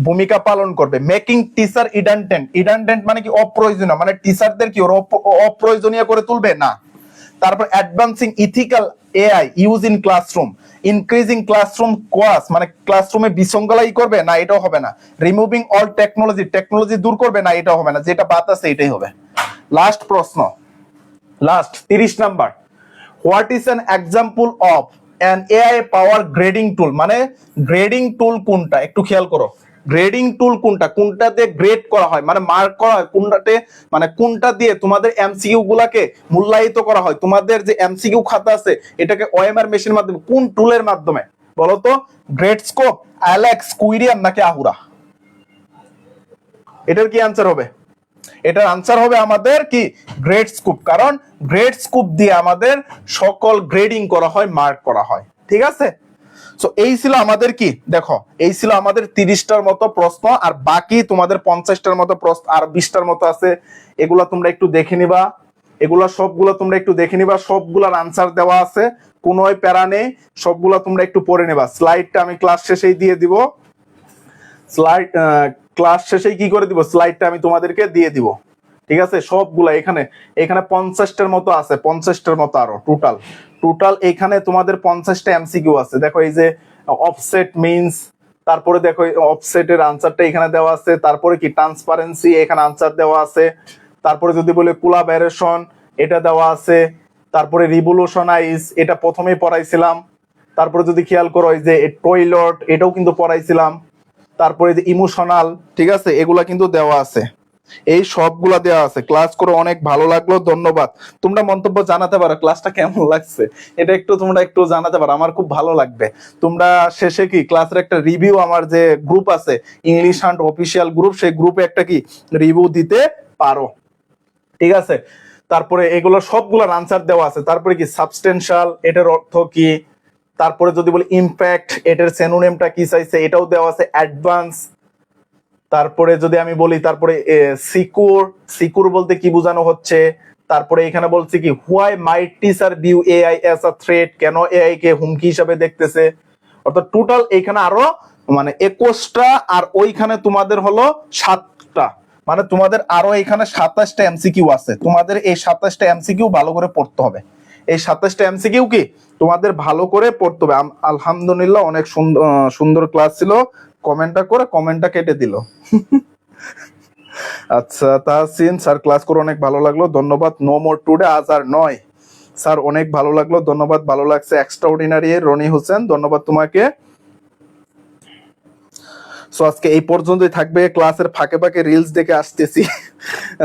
ভূমিকা পালন করবে? Making teacher ইডান্ডেন্ট। ইডান্ডেন্ট মানে কি অপ্রয়োজনীয়, মানে টিচারদের কি অপ্রয়োজনীয় করে তুলবে না। তারপর advancing ethical AI use in classroom, increasing classroom কোয়াস মানে ক্লাসরুমে বিশৃঙ্খলাই করবে না, এটাও হবে না। রিমুভিং অল টেকনোলজি, টেকনোলজি দূর করবে না, এটাও হবে না। যেটা বাদ আছে এটাই হবে। লাস্ট প্রশ্ন, last 30 number, what is an example of an AI power grading tool. মানে গ্রেডিং টুল কোনটা একটু খেয়াল করো। গ্রেডিং টুল কোনটা? কোনটাতে গ্রেড করা হয় মানে মার্ক করা হয়, কোনটাতে মানে কোনটা দিয়ে তোমাদের এমসিকিউ গুলাকে মূল্যায়িত করা হয়। তোমাদের যে এমসিকিউ খাতা আছে এটাকে ওএমআর মেশিনের মাধ্যমে, কোন টুলের মাধ্যমে বলো তো? গ্রেডস্কোপ, অ্যালেক্স, কুইরিয়ান নাকি আহুরা? এটার কি আনসার হবে? এটার আনসার হবে আমাদের কি? গ্রেডস্কোপ। কারণ গ্রেডস্কোপ দিয়ে আমাদের সকল গ্রেডিং করা হয়, মার্ক করা হয়। ঠিক আছে? সো এই ছিল আমাদের কি, দেখো এই ছিল আমাদের 30টার মতো প্রশ্ন, আর বাকি তোমাদের 50টার মতো প্রশ্ন আর 20টার মতো আছে। এগুলা তোমরা একটু দেখে নিবা, এগুলা সবগুলো তোমরা একটু দেখে নিবা, সবগুলার আনসার দেওয়া আছে, কোনো প্যারা নেই। সবগুলা তোমরা একটু পড়ে নেবা। স্লাইডটা আমি ক্লাস শেষেই দিয়ে দিব। স্লাইড ক্লাস শেষেই কি করে দিব? স্লাইডটা আমি তোমাদেরকে দিয়ে দিব। ঠিক আছে? সবগুলা এখানে 50টার মতো আছে, 50টার মতো আরো টোটাল এখানে তোমাদের 50টা এমসিকিউ আছে। দেখো এই যে অফসেট মিন্স, তারপরে দেখো অফসেটের আনসারটা এখানে দেওয়া আছে, তারপরে কি ট্রান্সপারেন্সি এখানে আনসার দেওয়া আছে, তারপরে যদি বলে কোলাবরেশন এটা দেওয়া আছে, তারপরে রিভলিউশনাইজ এটা প্রথমেই পড়াইছিলাম, তারপরে যদি খেয়াল করো এই যে টয়লেট এটাও কিন্তু পড়াইছিলাম, তারপরে যে ইমোশনাল, ঠিক আছে, এগুলা কিন্তু দেওয়া আছে। এই সবগুলা দেওয়া আছে। ক্লাস করে অনেক ভালো লাগলো, ধন্যবাদ। তোমরা মন্তব্য জানাতে পারো ক্লাসটা কেমন লাগছে, এটা একটু তোমরা একটু জানাতে পারো, আমার খুব ভালো লাগবে। তোমরা শেষে কি ক্লাসের একটা রিভিউ, আমার যে গ্রুপ আছে ইংলিশ হান্ট অফিসিয়াল গ্রুপ, সেই গ্রুপে একটা কি রিভিউ দিতে পারো। ঠিক আছে? তারপরে এগুলো সবগুলোর আনসার দেওয়া আছে। তারপরে কি সাবস্টেনশিয়াল এটার অর্থ কি, তারপরে যদি বলি ইমপ্যাক্ট এটার সিনোনিমটা কি চাইছে এটাও দেওয়া আছে। অ্যাডভান্স, তারপরে যদি আমি বলি, তারপরে সিকিউর বলতে কি বোঝানো হচ্ছে। তারপরে এখানে বলছে কি why might teacher view AI as a threat, কেন এআই কে হুমকি হিসাবে দেখতেছে। অর্থাৎ টোটাল এখানে আরো মানে 21টা, আর ওইখানে তোমাদের হলো 7টা, মানে তোমাদের আরো এখানে 27টা এমসিকিউ আছে। তোমাদের এই 27টা এমসিকিউ ভালো করে পড়তে হবে। এই 27টা এমসিকিউ কি তোমাদের ভালো করে পড়তে হবে। আলহামদুলিল্লাহ অনেক সুন্দর ক্লাস ছিল। কমেন্টটা কেটে দিল। আচ্ছা তাহসিন স্যার ক্লাস করে অনেক ভালো লাগলো, ধন্যবাদ। নো মোর টুডে, আজ আর নয় স্যার, অনেক ভালো লাগলো, ধন্যবাদ, ভালো লাগছে। এক্সট্রাঅর্ডিনারি রনি হোসেন, ধন্যবাদ তোমাকে। সো আজকে এই পর্যন্তই থাকবে। ক্লাসের ফাঁকে ফাঁকে রিলস দেখে আসতেছি।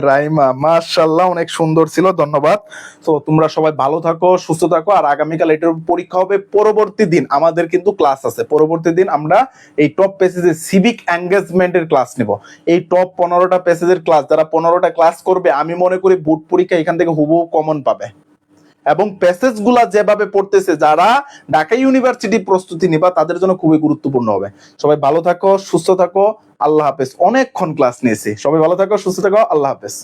রাইমা মাশাআল্লাহ অনেক সুন্দর ছিল, ধন্যবাদ। তো তোমরা সবাই ভালো থাকো, সুস্থ থাকো। আর আগামীকাল এটার পরীক্ষা হবে। পরবর্তী দিন আমাদের কিন্তু ক্লাস আছে। পরবর্তী দিন আমরা এই টপ প্যাসেজে সিভিক এঙ্গেজমেন্টের ক্লাস নিব। এই টপ 15টা প্যাসেজের ক্লাস, যারা 15টা ক্লাস করবে আমি মনে করি বোর্ড পরীক্ষা এখান থেকে হুবহু কমন পাবে। এবং প্যাসেজ গুলা যেভাবে পড়তেছে, যারা ঢাকা ইউনিভার্সিটি প্রস্তুতি নিবা তাদের জন্য খুবই গুরুত্বপূর্ণ হবে। সবাই ভালো থাকো, সুস্থ থাকো, আল্লাহ হাফেজ। অনেকক্ষণ ক্লাস নিয়েছি, সবাই ভালো থাকো, সুস্থ থাকো, আল্লাহ হাফেজ।